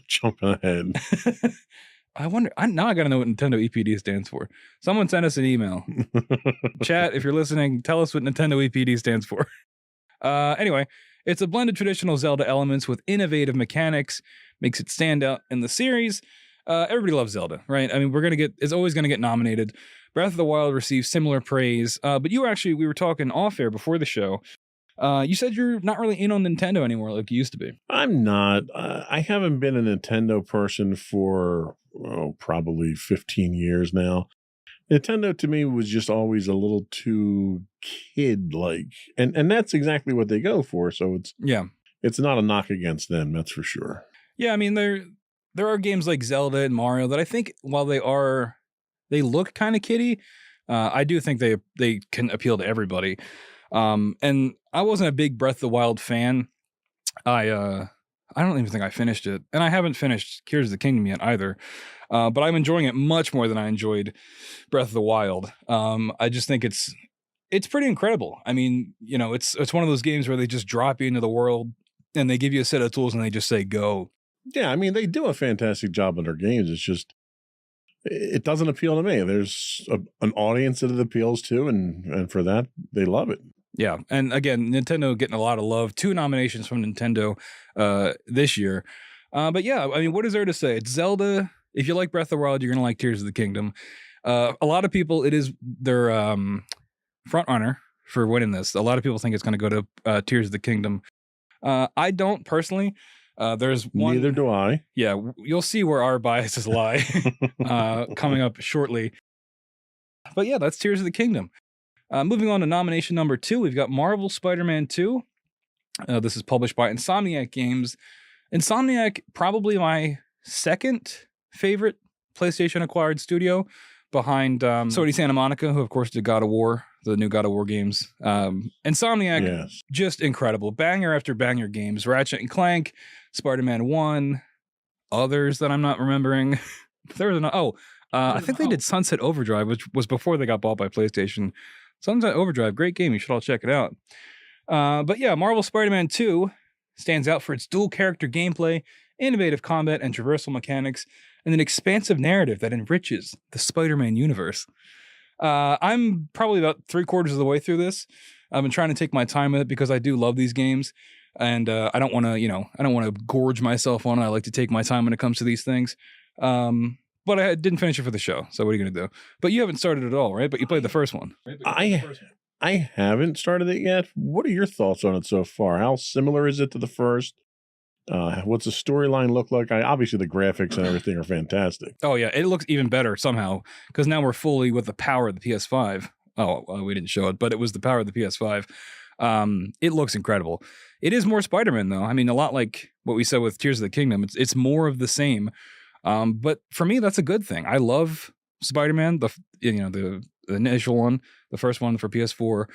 Jumping ahead. I wonder. Now I got to know what Nintendo EPD stands for. Someone send us an email. Chat, if you're listening, tell us what Nintendo EPD stands for. Anyway, it's a blend of traditional Zelda elements with innovative mechanics, makes it stand out in the series. Everybody loves Zelda, right? I mean, it's always going to get nominated. Breath of the Wild received similar praise, but we were talking off air before the show. You said you're not really in on Nintendo anymore like you used to be. I'm not. I haven't been a Nintendo person for probably 15 years now. Nintendo to me was just always a little too kid-like, and that's exactly what they go for. So it's not a knock against them, that's for sure. Yeah, I mean there are games like Zelda and Mario that I think while they are they look kind of kiddie. I do think they can appeal to everybody. And I wasn't a big Breath of the Wild fan. I don't even think I finished it, and I haven't finished Tears of the Kingdom yet either. But I'm enjoying it much more than I enjoyed Breath of the Wild. I just think it's pretty incredible. I mean, you know, it's one of those games where they just drop you into the world and they give you a set of tools and they just say go. Yeah, I mean, they do a fantastic job on their games. It's just, it doesn't appeal to me. There's an audience that it appeals to, and for that, they love it. Yeah, and again, Nintendo getting a lot of love. 2 nominations from Nintendo this year. But yeah, I mean, what is there to say? It's Zelda. If you like Breath of the Wild, you're going to like Tears of the Kingdom. A lot of people, it is their front runner for winning this. A lot of people think it's going to go to Tears of the Kingdom. I don't personally. There's one. Neither do I. Yeah, you'll see where our biases lie coming up shortly. But yeah, that's Tears of the Kingdom. Moving on to nomination number 2, we've got Marvel Spider-Man 2. This is published by Insomniac Games. Insomniac, probably my second favorite PlayStation acquired studio, behind Sony Santa Monica, who of course did God of War, the new God of War games. Insomniac, Yes. just incredible. Banger after banger games. Ratchet and Clank, Spider-Man 1, others that I'm not remembering. There was I think they did Sunset Overdrive, which was before they got bought by PlayStation. Sunset Overdrive, great game. You should all check it out. But yeah, Marvel Spider-Man 2 stands out for its dual character gameplay, innovative combat and traversal mechanics, and an expansive narrative that enriches the Spider-Man universe. I'm probably about 3/4 of the way through this. I've been trying to take my time with it because I do love these games, and I don't want to, gorge myself on it. I like to take my time when it comes to these things. But I didn't finish it for the show, so what are you going to do? But you haven't started at all, right? But you played the first one. I haven't started it yet. What are your thoughts on it so far? How similar is it to the first? What's the storyline look like? Obviously, the graphics and everything are fantastic. Oh yeah, it looks even better somehow because now we're fully with the power of the PS5. We didn't show it, but it was the power of the PS5. It looks incredible. It is more Spider-Man though. I mean, a lot like what we said with Tears of the Kingdom. It's more of the same. But for me, that's a good thing. I love Spider-Man, the initial one, the first one for PS4.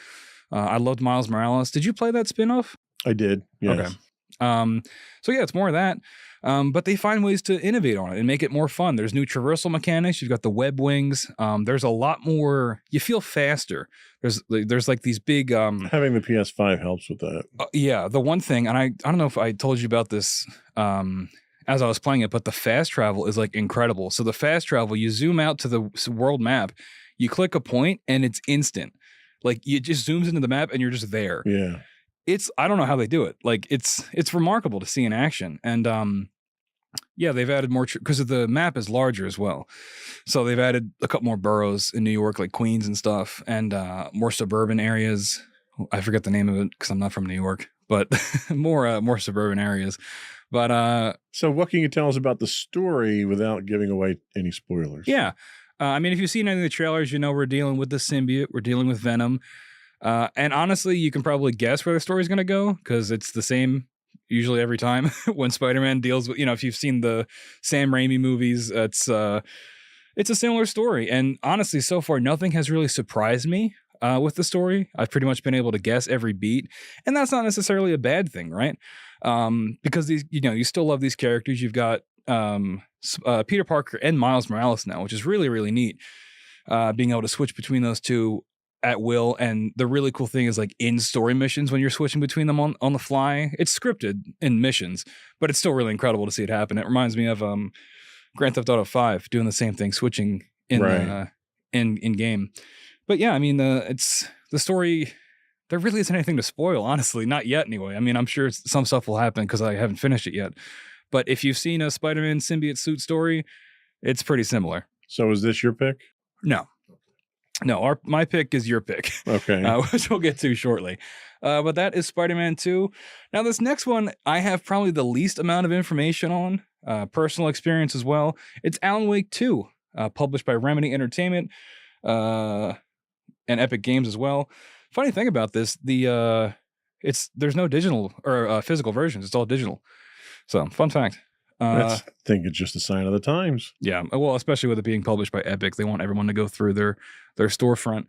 I loved Miles Morales. Did you play that spin-off? I did. Yes. Okay. So yeah, it's more of that. But they find ways to innovate on it and make it more fun. There's new traversal mechanics. You've got the web wings. There's a lot more. You feel faster. There's like these big. Having the PS5 helps with that. Yeah, the one thing, and I don't know if I told you about this. As I was playing it, but the fast travel is like incredible. So the fast travel, you zoom out to the world map, you click a point, and it's instant. Like it just zooms into the map, and you're just there. Yeah. I don't know how they do it. Like it's remarkable to see in action. And yeah, they've added more because the map is larger as well. So they've added a couple more boroughs in New York, like Queens and stuff, and more suburban areas. I forget the name of it because I'm not from New York, but more suburban areas. But so what can you tell us about the story without giving away any spoilers? Yeah. I mean, if you've seen any of the trailers, you know we're dealing with the symbiote. We're dealing with Venom. And honestly, you can probably guess where the story's going to go because it's the same usually every time when Spider-Man deals with, if you've seen the Sam Raimi movies, it's a similar story. And honestly, so far, nothing has really surprised me with the story. I've pretty much been able to guess every beat. And that's not necessarily a bad thing, right? Because these, you still love these characters. You've got Peter Parker and Miles Morales now, which is really, really neat. Being able to switch between those two at will. And the really cool thing is like in story missions when you're switching between them on the fly. It's scripted in missions, but it's still really incredible to see it happen. It reminds me of Grand Theft Auto 5 doing the same thing, switching in game. But yeah, I mean it's the story. There really isn't anything to spoil, honestly, not yet anyway. I mean, I'm sure some stuff will happen because I haven't finished it yet. But if you've seen a Spider-Man symbiote suit story, it's pretty similar. So is this your pick? No, my pick is your pick. Okay. Which we'll get to shortly. But that is Spider-Man 2. Now, this next one, I have probably the least amount of information on, personal experience as well. It's Alan Wake 2, published by Remedy Entertainment and Epic Games as well. Funny thing about this, there's no digital or physical versions. It's all digital. So, fun fact. I think it's just a sign of the times. Yeah, well, especially with it being published by Epic, they want everyone to go through their storefront.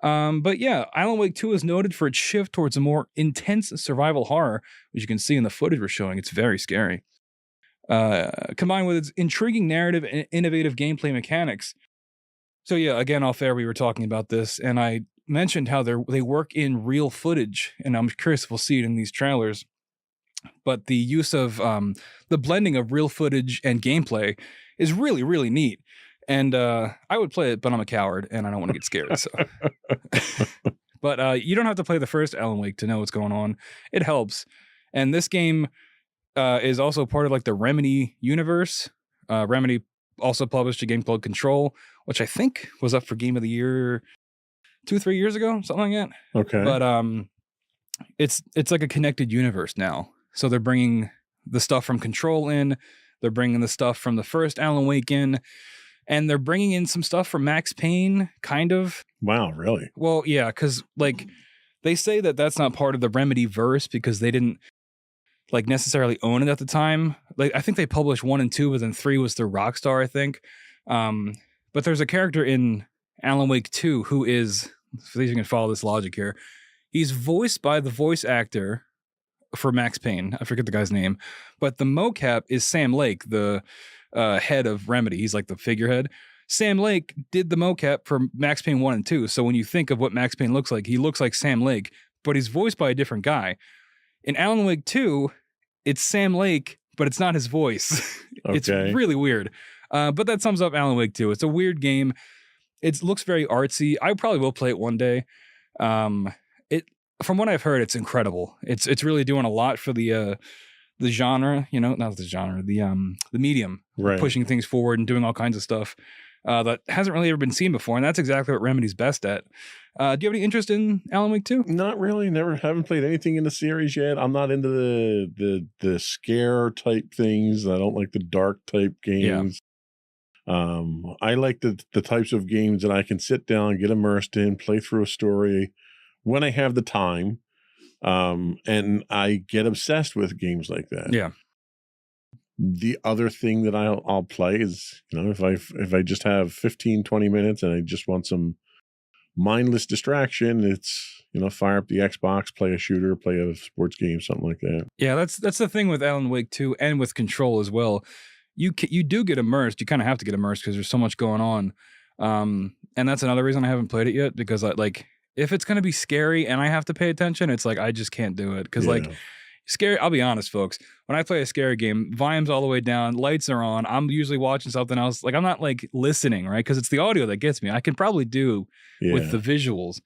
But yeah, Alan Wake 2 is noted for its shift towards a more intense survival horror, which you can see in the footage we're showing. It's very scary. Combined with its intriguing narrative and innovative gameplay mechanics. So yeah, again, off air, we were talking about this, and I mentioned how they work in real footage, and I'm curious if we'll see it in these trailers. But the use of the blending of real footage and gameplay is really, really neat. And I would play it, but I'm a coward and I don't want to get scared. So, but you don't have to play the first Alan Wake to know what's going on. It helps. And this game is also part of like the Remedy universe. Remedy also published a game called Control, which I think was up for Game of the Year 2-3 years ago, something like that. Okay. But it's like a connected universe now. So they're bringing the stuff from Control in, they're bringing the stuff from the first Alan Wake in, and they're bringing in some stuff from Max Payne, kind of. Wow, really? Well, yeah, because like they say that that's not part of the Remedy verse because they didn't like necessarily own it at the time. Like I think they published 1 and 2, but then 3 was through Rockstar, I think. But there's a character in Alan Wake 2 who is, so you can follow this logic here, he's voiced by the voice actor for Max Payne. I forget the guy's name, but the mocap is Sam Lake, the head of Remedy. He's like the figurehead. Sam Lake did the mocap for Max Payne 1 and 2. So when you think of what Max Payne looks like, he looks like Sam Lake, but he's voiced by a different guy. In Alan Wake 2, it's Sam Lake, but it's not his voice. It's really weird. But that sums up Alan Wake 2. It's a weird game. It looks very artsy. I probably will play it one day. From what I've heard, it's incredible. It's really doing a lot for the genre, not the genre, the medium, right, pushing things forward and doing all kinds of stuff that hasn't really ever been seen before, and that's exactly what Remedy's best at. Do you have any interest in Alan Wake 2? Not really. Haven't played anything in the series yet. I'm not into the scare type things. I don't like the dark type games. Yeah. I like the types of games that I can sit down, get immersed in, play through a story when I have the time. And I get obsessed with games like that. Yeah. The other thing that I'll play is, if I just have 15, 20 minutes and I just want some mindless distraction, it's, fire up the Xbox, play a shooter, play a sports game, something like that. Yeah, that's the thing with Alan Wake 2 and with Control as well. You do get immersed. You kind of have to get immersed because there's so much going on. And that's another reason I haven't played it yet, because if it's going to be scary and I have to pay attention, it's like, I just can't do it. Because scary, I'll be honest, folks, when I play a scary game, volume's all the way down, lights are on, I'm usually watching something else. Like, I'm not listening, right? Because it's the audio that gets me. I can probably do with the visuals.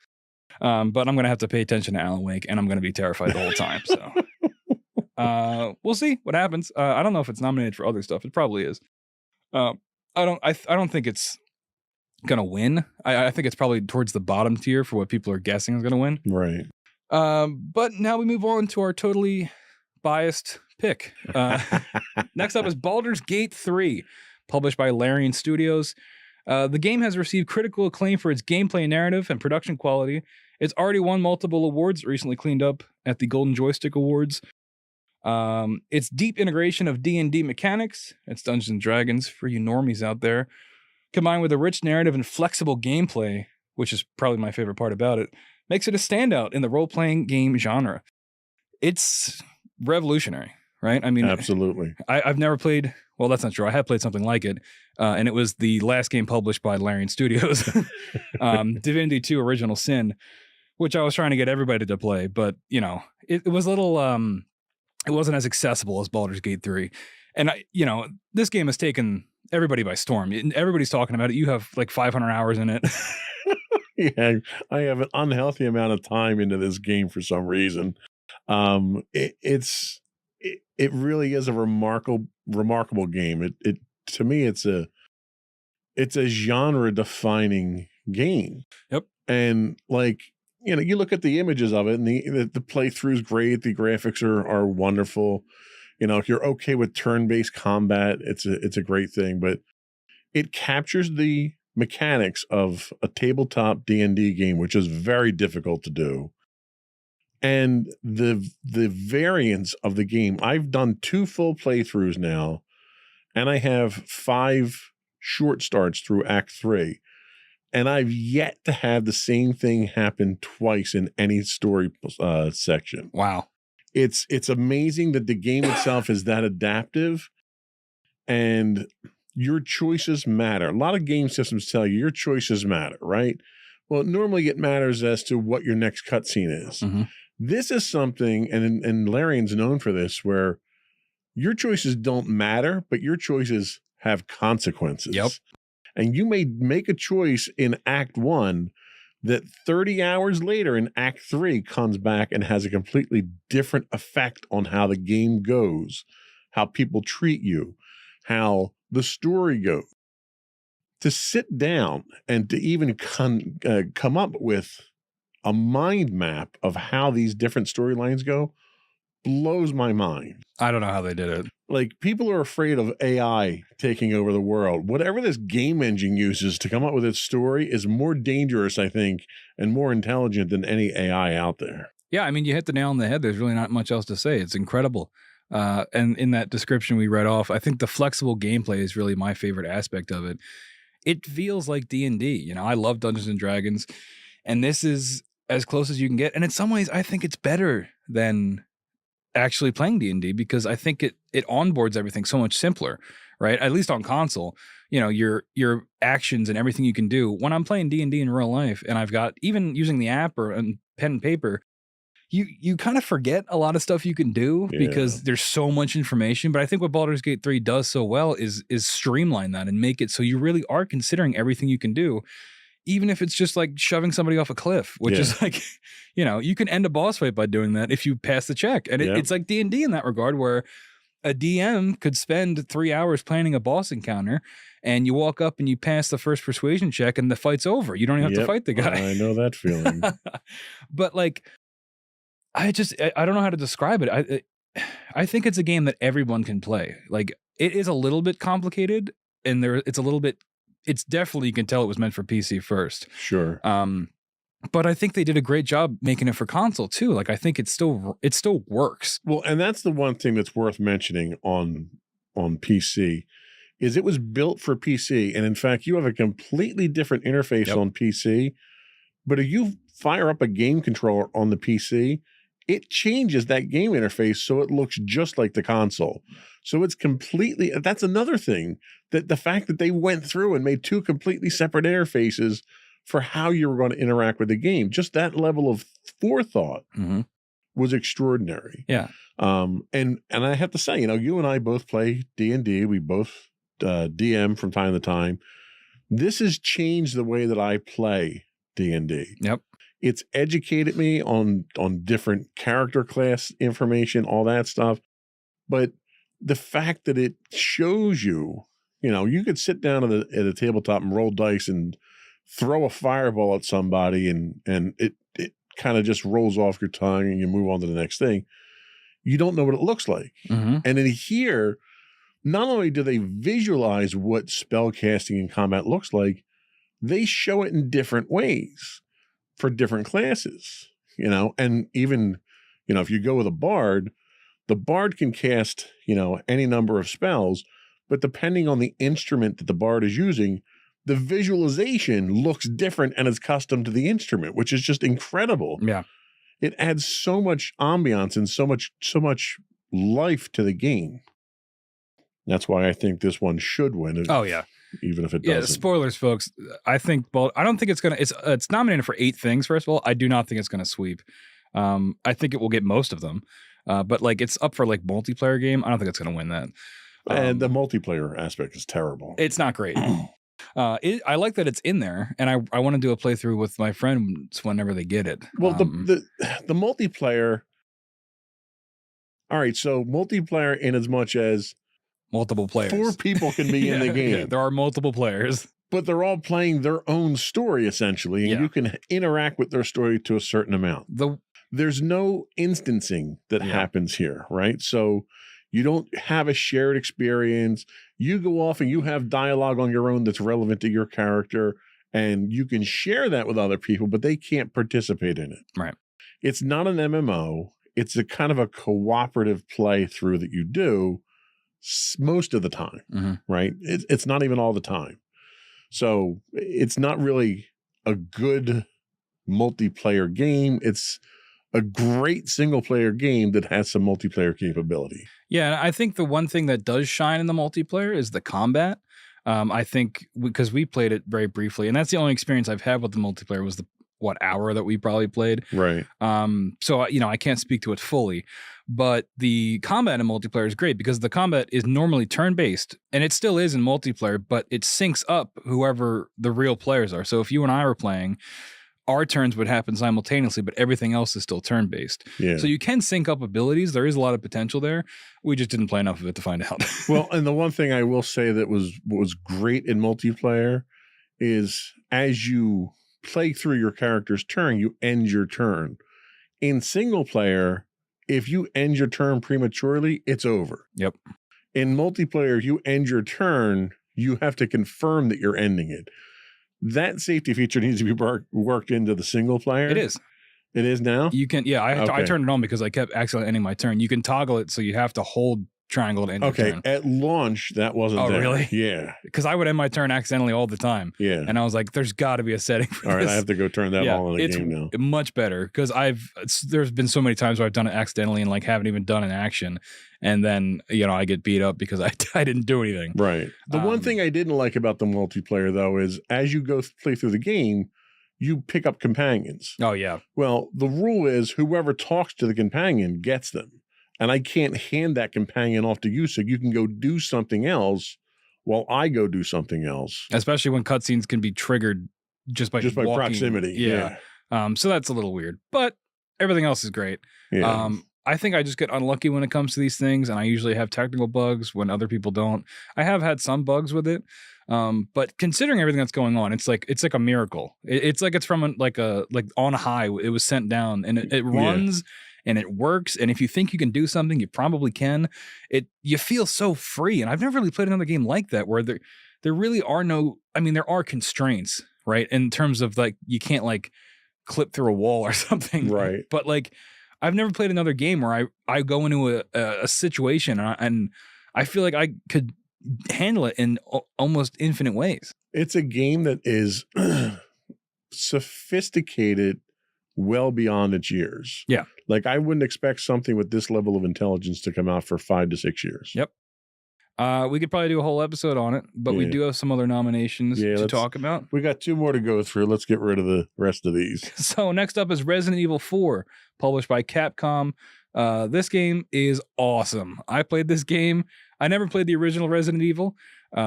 But I'm going to have to pay attention to Alan Wake, and I'm going to be terrified the whole time. So we'll see what happens. I don't know if it's nominated for other stuff. It probably is. I don't think it's gonna win. I think it's probably towards the bottom tier for what people are guessing is gonna win. Right. But now we move on to our totally biased pick. Next up is Baldur's Gate 3, published by Larian Studios. The game has received critical acclaim for its gameplay, narrative, and production quality. It's already won multiple awards, recently cleaned up at the Golden Joystick Awards. Its deep integration of D&D mechanics, it's Dungeons and Dragons for you normies out there, combined with a rich narrative and flexible gameplay, which is probably my favorite part about it, makes it a standout in the role-playing game genre. It's revolutionary, right? I mean, absolutely. I've never played, well, that's not true. I have played something like it, and it was the last game published by Larian Studios, Divinity 2 Original Sin, which I was trying to get everybody to play, but, it was a little, it wasn't as accessible as Baldur's Gate 3. And, this game has taken everybody by storm. Everybody's talking about it. You have 500 hours in it. Yeah, I have an unhealthy amount of time into this game for some reason. It really is a remarkable game. It to me, it's a genre defining game. Yep. And you look at the images of it, and the playthrough's great. The graphics are wonderful. If you're okay with turn-based combat, it's a great thing. But it captures the mechanics of a tabletop D&D game, which is very difficult to do. And the variance of the game. I've done 2 full playthroughs now and I have 5 short starts through Act 3. And I've yet to have the same thing happen twice in any story section. Wow. It's amazing that the game itself is that adaptive, and your choices matter. A lot of game systems tell you your choices matter, right? Well, normally it matters as to what your next cutscene is. Mhm. This is something, and Larian's known for this, where your choices don't matter, but your choices have consequences. Yep. And you may make a choice in Act 1 that 30 hours later in Act 3 comes back and has a completely different effect on how the game goes, how people treat you, how the story goes. To sit down and to even come up with a mind map of how these different storylines go blows my mind. I don't know how they did it. Like, people are afraid of AI taking over the world. Whatever this game engine uses to come up with its story is more dangerous, I think, and more intelligent than any AI out there. Yeah, I mean, you hit the nail on the head. There's really not much else to say. It's incredible. And in that description we read off, I think the flexible gameplay is really my favorite aspect of it. It feels like D&D. You know, I love Dungeons and Dragons, and this is as close as you can get. And in some ways, I think it's better than actually playing D&D because I think it onboards everything so much simpler, right? At least on console, you know, your actions and everything you can do. When I'm playing D&D in real life, and I've got, even using the app or pen and paper, you kind of forget a lot of stuff you can do because there's so much information. But I think what Baldur's Gate 3 does so well is streamline that and make it so you really are considering everything you can do, even if it's just like shoving somebody off a cliff, which is like, you know, you can end a boss fight by doing that if you pass the check. And it's like D&D in that regard, where a DM could spend 3 hours planning a boss encounter, and you walk up and you pass the first persuasion check and the fight's over. You don't even have to fight the guy. I know that feeling. But like, I don't know how to describe it. I think it's a game that everyone can play. Like, it is a little bit complicated, and it's definitely, you can tell it was meant for PC first. Sure. But I think they did a great job making it for console too. Like, I think it still works. Well, and that's the one thing that's worth mentioning on PC is it was built for PC. And in fact, you have a completely different interface on PC. But if you fire up a game controller on the PC, it changes that game interface so it looks just like the console. So it's completely, that's another thing, that the fact that they went through and made 2 completely separate interfaces for how you were going to interact with the game, just that level of forethought was extraordinary. Yeah. And I have to say, you know, you and I both play D&D. We both DM from time to time. This has changed the way that I play D&D. Yep. It's educated me on different character class information, all that stuff. But the fact that it shows you, you know, you could sit down at a tabletop and roll dice and throw a fireball at somebody, and it kind of just rolls off your tongue and you move on to the next thing. You don't know what it looks like. And in here, not only do they visualize what spellcasting and combat looks like, they show it in different ways for different classes, you know. And even, you know, if you go with a bard, the bard can cast, you know, any number of spells, but depending on the instrument that the bard is using, the visualization looks different and is custom to the instrument, which is just incredible. Yeah. It adds so much ambiance and so much life to the game. That's why I think this one should win. Oh yeah. Even if it doesn't. Yeah, spoilers, folks. I think, well, I don't think it's gonna. It's nominated for 8 things. First of all, I do not think it's gonna sweep. I think it will get most of them, but like, it's up for like multiplayer game. I don't think it's gonna win that. And the multiplayer aspect is terrible. It's not great. I like that it's in there, and I want to do a playthrough with my friends whenever they get it. Well, the multiplayer. All right, so multiplayer, in as much as multiple players, 4 people can be in the game. Yeah, there are multiple players, but they're all playing their own story essentially, and you can interact with their story to a certain amount. There's no instancing that happens here, right? So you don't have a shared experience. You go off and you have dialogue on your own that's relevant to your character, and you can share that with other people, but they can't participate in it. Right. It's not an MMO. It's a kind of a cooperative play through that you do. most of the time, right? It's not even all the time. So it's not really a good multiplayer game. It's a great single player game that has some multiplayer capability. Yeah, and I think the one thing that does shine in the multiplayer is the combat. I think because we played it very briefly, and that's the only experience I've had with the multiplayer was the hour that we probably played. Right. So I can't speak to it fully, but the combat in multiplayer is great because the combat is normally turn-based, and it still is in multiplayer, but it syncs up whoever the real players are. So if you and I were playing, our turns would happen simultaneously, but everything else is still turn-based. Yeah. So you can sync up abilities. There is a lot of potential there. We just didn't play enough of it to find out. Well, and the one thing I will say that was great in multiplayer is as you play through your character's turn, you end your turn. In single player, if you end your turn prematurely, it's over. Yep. In multiplayer, if you end your turn, you have to confirm that you're ending it. That safety feature needs to be worked into the single player. It is. It is now? You can, I Okay. turned it on because I kept accidentally ending my turn. You can toggle it so you have to hold triangle to end your Okay, turn. at launch, that wasn't Oh, there. really? Yeah, Because I would end my turn accidentally all the time. yeah. And I was like, there's got to be a setting for All right, this. I have to go turn that all in the it's game now. much better because there's been so many times where I've done it accidentally and like haven't even done an action. And then, I get beat up because I didn't do anything. Right. The one thing I didn't like about the multiplayer, though, is as you play through the game, you pick up companions. Oh, yeah. Well, the rule is whoever talks to the companion gets them. And I can't hand that companion off to you so you can go do something else while I go do something else. Especially when cutscenes can be triggered just by walking. Proximity. Yeah. So that's a little weird. But everything else is great. Yeah. I think I just get unlucky when it comes to these things, and I usually have technical bugs when other people don't. I have had some bugs with it, but considering everything that's going on, it's like a miracle. It's like it's from like on high. It was sent down, and it runs and it works. And if you think you can do something, you probably can. You feel so free, and I've never really played another game like that where there really are no. I mean, there are constraints, right? In terms of like you can't like clip through a wall or something, Right. But like. I've never played another game where I go into a situation and I feel like I could handle it in almost infinite ways. It's a game that is sophisticated well beyond its years. Yeah. Like I wouldn't expect something with this level of intelligence to come out for 5 to 6 years. Yep. We could probably do a whole episode on it, but we Yeah. do have some other nominations to talk about. We got 2 more to go through. Let's get rid of the rest of these. So next up is Resident Evil 4, published by Capcom. This game is awesome. I played this game. I never played the original Resident Evil, so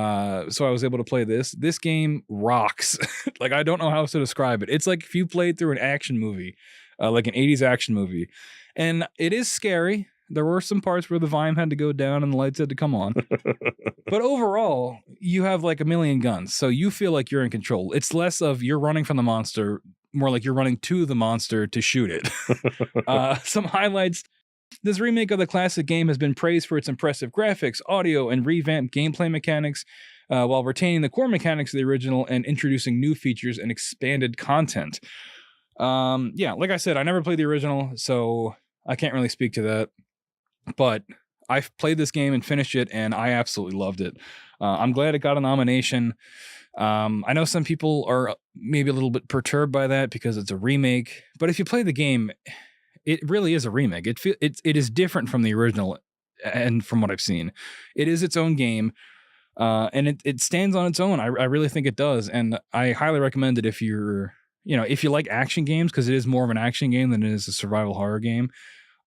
I was able to play this. This game rocks. Like, I don't know how else to describe it. It's like if you played through an action movie, like an 80s action movie. And it is scary. There were some parts where the volume had to go down and the lights had to come on. But overall, you have like a million guns. So you feel like you're in control. It's less of you're running from the monster, more like you're running to the monster to shoot it. Some highlights. This remake of the classic game has been praised for its impressive graphics, audio, and revamped gameplay mechanics, while retaining the core mechanics of the original and introducing new features and expanded content. Like I said, I never played the original, so I can't really speak to that. But I've played this game and finished it, and I absolutely loved it. I'm glad it got a nomination. I know some people are maybe a little bit perturbed by that because it's a remake. But if you play the game, it really is a remake. It is different from the original, and from what I've seen, it is its own game, and it stands on its own. I really think it does, and I highly recommend it if you're if you like action games, because it is more of an action game than it is a survival horror game.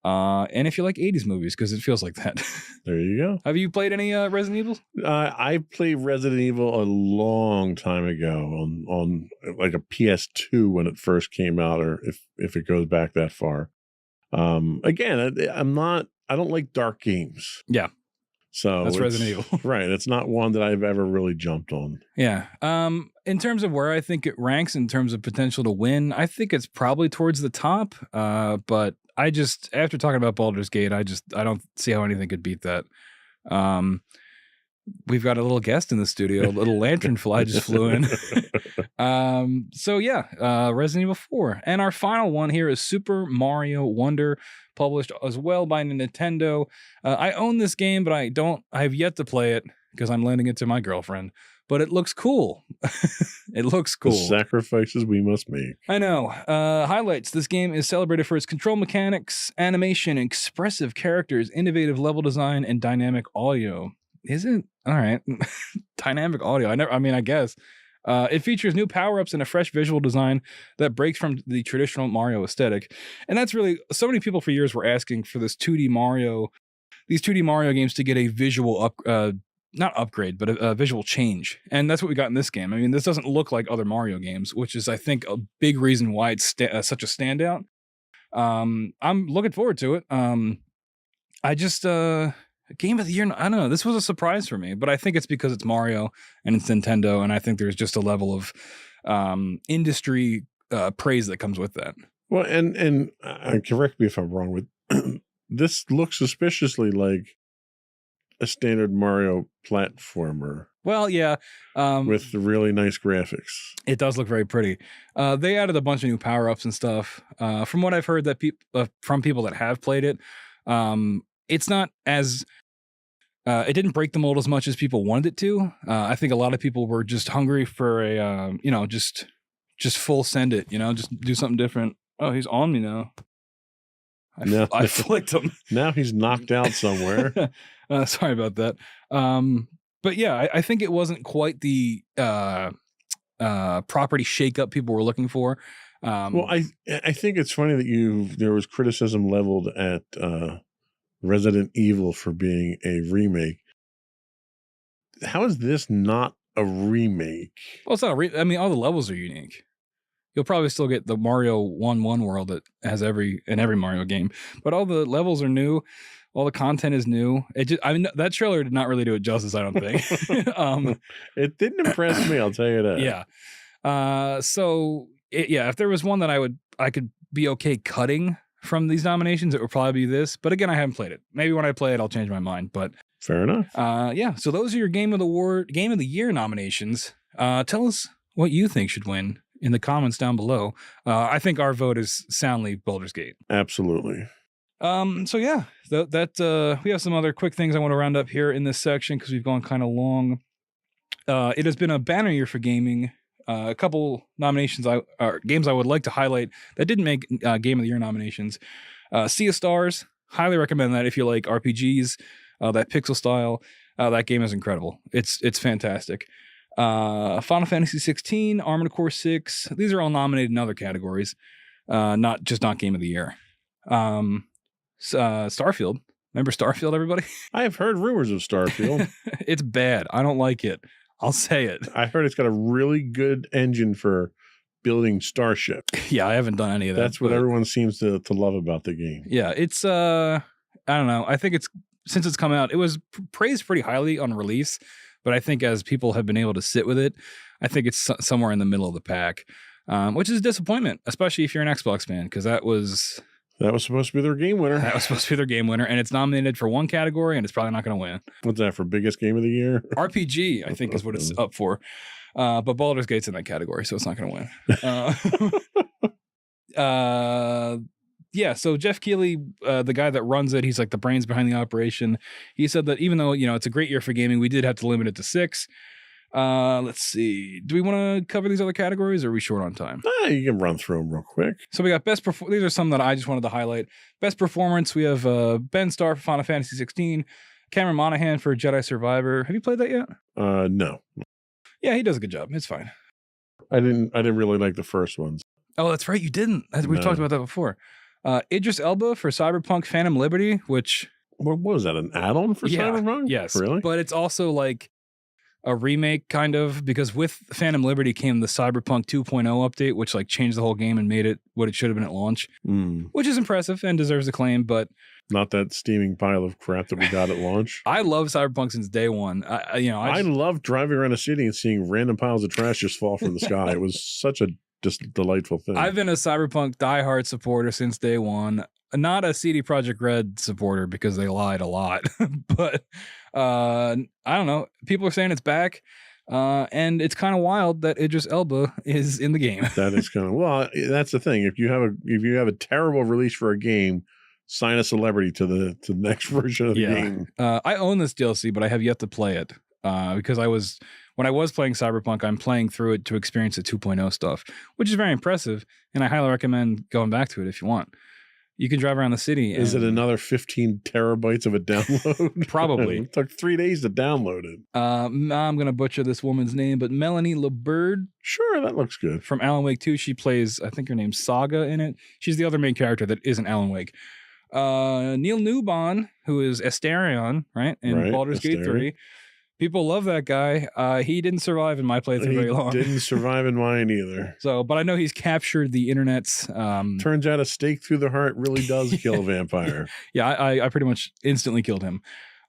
And if you like 80s movies, because it feels like that. There you go. Have you played any Resident Evil? I played Resident Evil a long time ago on like a PS2 when it first came out, or if it goes back that far. Again, I don't like dark games. Yeah. So That's Resident Evil. Right. It's not one that I've ever really jumped on. Yeah. In terms of where I think it ranks in terms of potential to win, I think it's probably towards the top. But I just, after talking about Baldur's Gate, I don't see how anything could beat that. we've got a little guest in the studio. A little lanternfly just flew in. So yeah, Resident Evil 4. And our final one here is Super Mario Wonder, published as well by Nintendo. I own this game, but I have yet to play it because I'm lending it to my girlfriend. But it looks cool. It looks cool. The sacrifices we must make. I know. Highlights. This game is celebrated for its control mechanics, animation, expressive characters, innovative level design, and dynamic audio. Is it? All right. Dynamic audio. I guess. It features new power-ups and a fresh visual design that breaks from the traditional Mario aesthetic. And that's really, so many people for years were asking for these 2D Mario games to get a visual not upgrade, but a visual change. And that's what we got in this game. I mean, this doesn't look like other Mario games, which is, I think, a big reason why it's such a standout. I'm looking forward to it. Game of the year, I don't know. This was a surprise for me, but I think it's because it's Mario and it's Nintendo, and I think there's just a level of industry praise that comes with that. Well, and correct me if I'm wrong, with this looks suspiciously like a standard Mario platformer. Well, yeah. With really nice graphics. It does look very pretty. They added a bunch of new power-ups and stuff. From what I've heard from people that have played it, it's not as... it didn't break the mold as much as people wanted it to. I think a lot of people were just hungry for a, just full send it, just do something different. Oh, he's on me now. I flicked him. Now he's knocked out somewhere. Sorry about that. But yeah, I think it wasn't quite the property shakeup people were looking for. Well, I think it's funny that there was criticism leveled at Resident Evil for being a remake. How is this not a remake? Well, it's not I mean, all the levels are unique. You'll probably still get the Mario 1-1 world that has in every Mario game, but all the levels are new. All the content is new. That trailer did not really do it justice, I don't think. It didn't impress me, I'll tell you that. Yeah. If there was one that I could be okay cutting from these nominations, it would probably be this. But again, I haven't played it. Maybe when I play it, I'll change my mind. But fair enough. Yeah. So those are your Game of the Year nominations. Tell us what you think should win in the comments down below. I think our vote is soundly Baldur's Gate. Absolutely. So yeah, we have some other quick things I want to round up here in this section because we've gone kind of long. It has been a banner year for gaming. A couple nominations, games I would like to highlight that didn't make Game of the Year nominations. Sea of Stars, highly recommend that if you like RPGs, that pixel style. That game is incredible. It's fantastic. Final Fantasy 16, Armored Core 6. These are all nominated in other categories, not Game of the Year. Starfield. Remember Starfield, everybody? I have heard rumors of Starfield. It's bad. I don't like it. I'll say it. I heard it's got a really good engine for building Starship. Yeah, I haven't done any of that. That's what everyone seems to love about the game. Yeah, it's I don't know. I think since it's come out, it was praised pretty highly on release, but I think as people have been able to sit with it, I think it's somewhere in the middle of the pack, which is a disappointment, especially if you're an Xbox fan, because that was supposed to be their game winner. That was supposed to be their game winner, and it's nominated for one category, and it's probably not going to win. What's that for? Biggest game of the year? RPG, I think, is what it's up for. But Baldur's Gate's in that category, so it's not going to win. Yeah, so Jeff Keighley, the guy that runs it, he's like the brains behind the operation. He said that even though, it's a great year for gaming, we did have to limit it to 6. Let's see. Do we want to cover these other categories, or are we short on time? You can run through them real quick. So we got these are some that I just wanted to highlight. Best performance, we have Ben Starr for Final Fantasy 16, Cameron Monaghan for Jedi Survivor. Have you played that yet? No. Yeah, he does a good job. It's fine. I didn't really like the first ones. Oh, that's right. You didn't. We've talked about that before. Idris Elba for Cyberpunk Phantom Liberty, which... What was that, an add-on for Cyberpunk? Yes. Really? But it's also like a remake, kind of, because with Phantom Liberty came the Cyberpunk 2.0 update, which like changed the whole game and made it what it should have been at launch, which is impressive and deserves acclaim, but... Not that steaming pile of crap that we got at launch. I love Cyberpunk since day one. I love driving around a city and seeing random piles of trash just fall from the sky. It was such a just delightful thing. I've been a Cyberpunk diehard supporter since day one. Not a CD Projekt Red supporter because they lied a lot, but I don't know. People are saying it's back. And it's kind of wild that Idris Elba is in the game. That is kind of, well, that's the thing. If you have a terrible release for a game, sign a celebrity to the next version of the game. I own this DLC, but I have yet to play it. Because when I was playing Cyberpunk, I'm playing through it to experience the 2.0 stuff, which is very impressive. And I highly recommend going back to it if you want. You can drive around the city. Is it another 15 terabytes of a download? Probably. It took 3 days to download it. I'm going to butcher this woman's name, but Melanie LeBird. Sure, that looks good. From Alan Wake 2, she plays, I think her name's Saga in it. She's the other main character that isn't Alan Wake. Neil Newbon, who is Asterion, right? In Baldur's Gate 3. People love that guy. He didn't survive in my playthrough very long. Didn't survive in mine either. So, but I know he's captured the internet's. Turns out a stake through the heart really does kill a vampire. Yeah, I pretty much instantly killed him.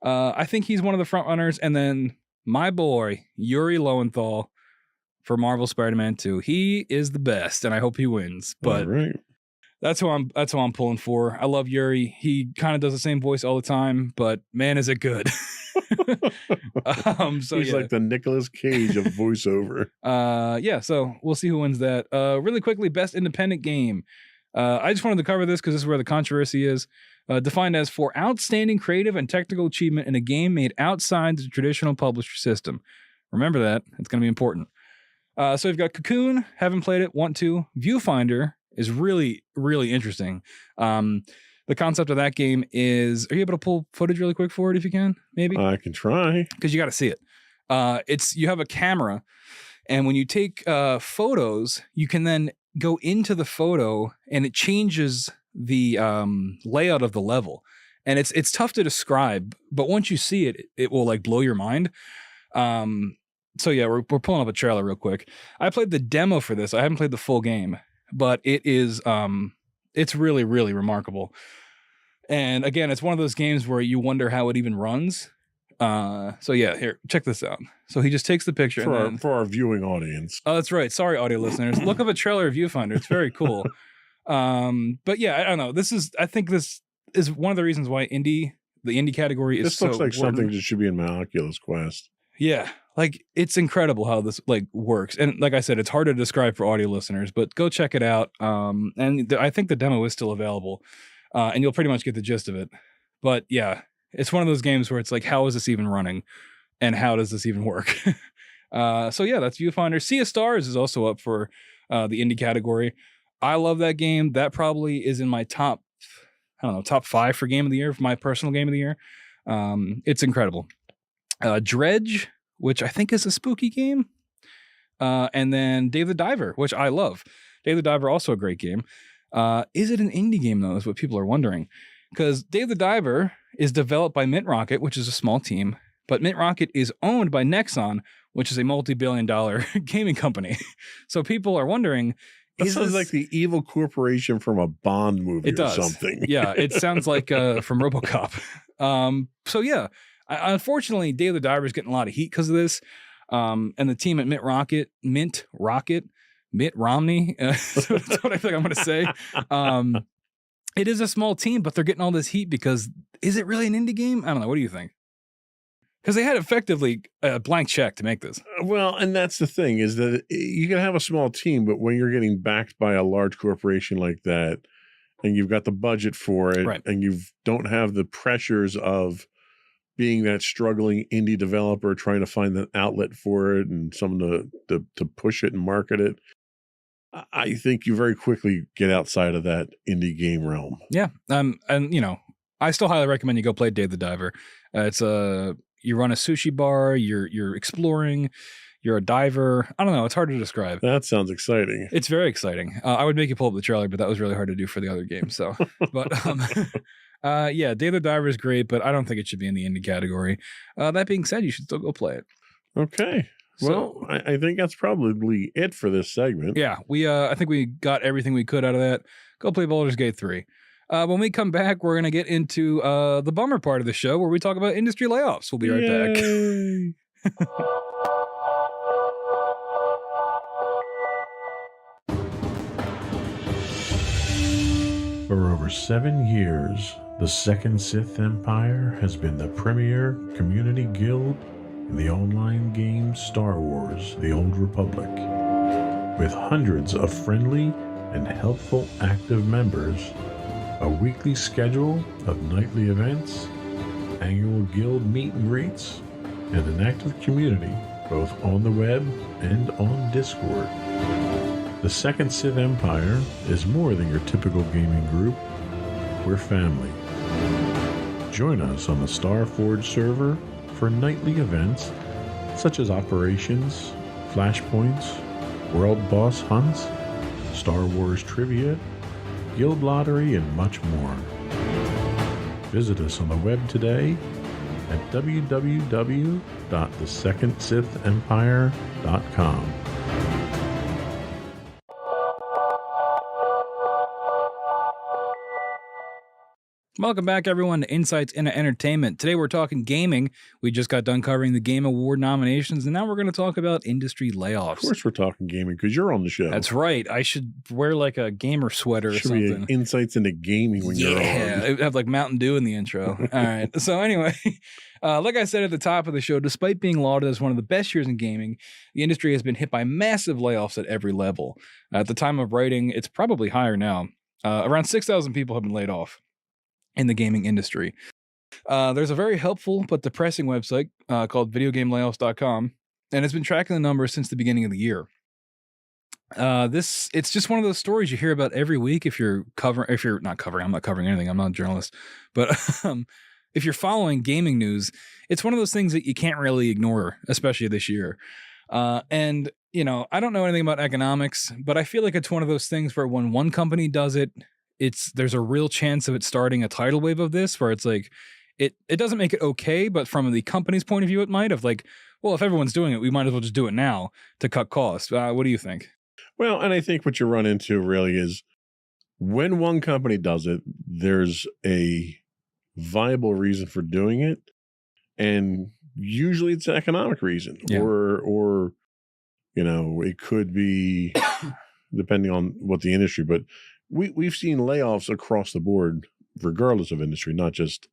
I think he's one of the front runners, and then my boy Yuri Lowenthal for Marvel Spider-Man 2. He is the best, and I hope he wins. But that's who I'm pulling for. I love Yuri. He kind of does the same voice all the time, but man, is it good. So he's like the Nicolas Cage of voiceover. So we'll see who wins that. Really quickly, best independent game. I just wanted to cover this because this is where the controversy is. Defined as for outstanding creative and technical achievement in a game made outside the traditional publisher system. Remember that. It's going to be important. So we've got Cocoon. Haven't played it. Want to. Viewfinder is really, really interesting. The concept of that game is, are you able to pull footage really quick for it if you can? Maybe? I can try. Because you got to see it. You have a camera, and when you take photos, you can then go into the photo, and it changes the layout of the level. And it's tough to describe, but once you see it, it will like blow your mind. So yeah, we're pulling up a trailer real quick. I played the demo for this. I haven't played the full game, but it is it's really, really remarkable. And again, it's one of those games where you wonder how it even runs. So yeah, here, check this out. So he just takes the picture for our viewing audience. Oh, that's right. Sorry, audio listeners. Look up a trailer of Viewfinder. It's very cool. But yeah, I don't know. I think this is one of the reasons why the indie category is so This looks like important. something that should be in my Oculus Quest. Yeah, like it's incredible how this like works. And like I said, it's hard to describe for audio listeners, but go check it out. And I think the demo is still available. And you'll pretty much get the gist of it. But yeah, it's one of those games where it's like, how is this even running? And how does this even work? So yeah, that's Viewfinder. Sea of Stars is also up for the indie category. I love that game. That probably is in my top 5 for game of the year, for my personal game of the year. It's incredible. Dredge, which I think is a spooky game. And then Dave the Diver, which I love. Dave the Diver, also a great game. Is it an indie game, though, is what people are wondering. Because Dave the Diver is developed by Mint Rocket, which is a small team. But Mint Rocket is owned by Nexon, which is a multi-billion-dollar gaming company. So people are wondering, That sounds like the evil corporation from a Bond movie or something. Yeah, it sounds like from RoboCop. So yeah, unfortunately, Dave the Diver is getting a lot of heat because of this. And the team at Mitt Romney, that's what I think I'm going to say. It is a small team, but they're getting all this heat because is it really an indie game? I don't know. What do you think? Because they had effectively a blank check to make this. Well, and that's the thing is that you can have a small team, but when you're getting backed by a large corporation like that, and you've got the budget for it, right, and you don't have the pressures of being that struggling indie developer trying to find an outlet for it and someone to push it and market it, I think you very quickly get outside of that indie game realm. Yeah. And you know, I still highly recommend you go play Dave the Diver. You run a sushi bar, you're exploring, you're a diver. I don't know. It's hard to describe. That sounds exciting. It's very exciting. I would make you pull up the trailer, but that was really hard to do for the other game. So, but yeah, Dave the Diver is great, but I don't think it should be in the indie category. That being said, you should still go play it. Okay. Well, I think that's probably it for this segment. Yeah, I think we got everything we could out of that. Go play Baldur's Gate 3. When we come back, we're going to get into the bummer part of the show where we talk about industry layoffs. We'll be right back. For over 7 years, The Second Sith Empire has been the premier community guild in the online game Star Wars: The Old Republic. With hundreds of friendly and helpful active members, a weekly schedule of nightly events, annual guild meet and greets, and an active community both on the web and on Discord. The Second Sith Empire is more than your typical gaming group. We're family. Join us on the Starforge server for nightly events such as operations, flashpoints, world boss hunts, Star Wars trivia, guild lottery, and much more. Visit us on the web today at www.thesecondsithempire.com. Welcome back, everyone, to Insights into Entertainment. Today we're talking gaming. We just got done covering the Game Award nominations, and now we're going to talk about industry layoffs. Of course we're talking gaming because you're on the show. That's right. I should wear like a gamer sweater or Should something. be Insights into Gaming when you're on. Yeah, have like Mountain Dew in the intro. All right. So anyway, like I said at the top of the show, despite being lauded as one of the best years in gaming, the industry has been hit by massive layoffs at every level. At the time of writing, it's probably higher now. Around 6,000 people have been laid off in the gaming industry. There's a very helpful but depressing website called videogamelayoffs.com, and it's been tracking the numbers since the beginning of the year. It's just one of those stories you hear about every week if you're not covering anything, I'm not a journalist, but if you're following gaming news, it's one of those things that you can't really ignore, especially this year. And you know, I don't know anything about economics, but I feel like it's one of those things where when one company does it, there's a real chance of it starting a tidal wave of this, where it's like it doesn't make it okay, but from the company's point of view, it might have like, well, if everyone's doing it, we might as well just do it now to cut costs. What do you think? Well, and I think what you run into really is when one company does it, there's a viable reason for doing it, and usually it's an economic reason, or you know, it could be depending on what the industry, but we've seen layoffs across the board, regardless of industry, not just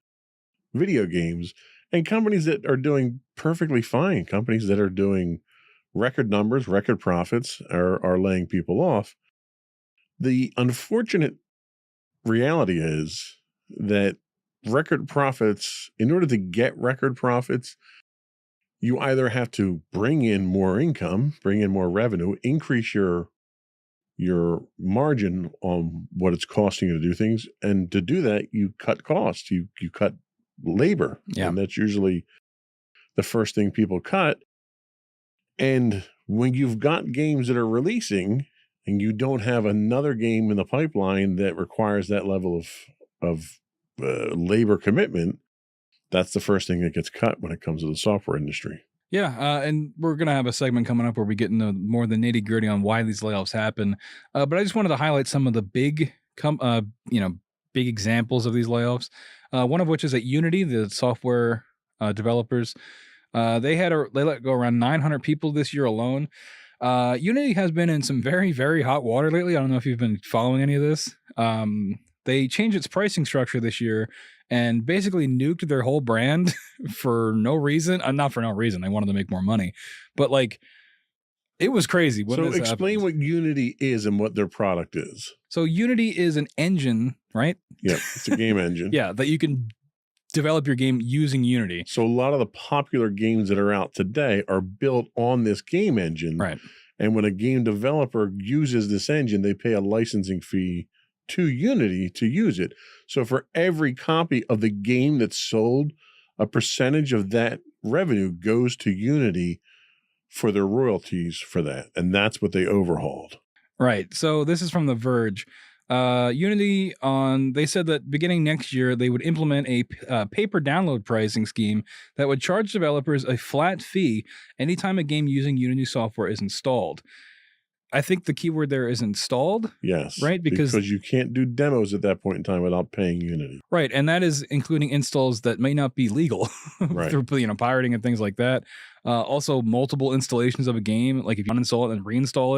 video games, and companies that are doing perfectly fine, companies that are doing record numbers, record profits are laying people off. The unfortunate reality is that record profits, in order to get record profits, you either have to bring in more income, bring in more revenue, increase your margin on what it's costing you to do things. And to do that, you cut costs, you cut labor. Yeah. And that's usually the first thing people cut. And when you've got games that are releasing and you don't have another game in the pipeline that requires that level of labor commitment, that's the first thing that gets cut when it comes to the software industry. Yeah, and we're going to have a segment coming up where we get into more the nitty gritty on why these layoffs happen. But I just wanted to highlight some of the big examples of these layoffs. One of which is at Unity, the software developers. They let go around 900 people this year alone. Unity has been in some very, very hot water lately. I don't know if you've been following any of this. They changed its pricing structure this year and basically nuked their whole brand for no reason. Not for no reason. They wanted to make more money. But like, it was crazy. So explain what Unity is and what their product is. So Unity is an engine, right? Yeah, it's a game engine. Yeah, that you can develop your game using Unity. So a lot of the popular games that are out today are built on this game engine. Right. And when a game developer uses this engine, they pay a licensing fee to Unity to use it. So for every copy of the game that's sold, a percentage of that revenue goes to Unity for their royalties for that. And that's what they overhauled. Right. So this is from The Verge. Unity they said that beginning next year, they would implement a pay-per download pricing scheme that would charge developers a flat fee anytime a game using Unity software is installed. I think the keyword there is installed. Yes. Right? Because you can't do demos at that point in time without paying Unity. Right. And that is including installs that may not be legal Right. through pirating and things like that. Also, multiple installations of a game, like if you uninstall it and reinstall it.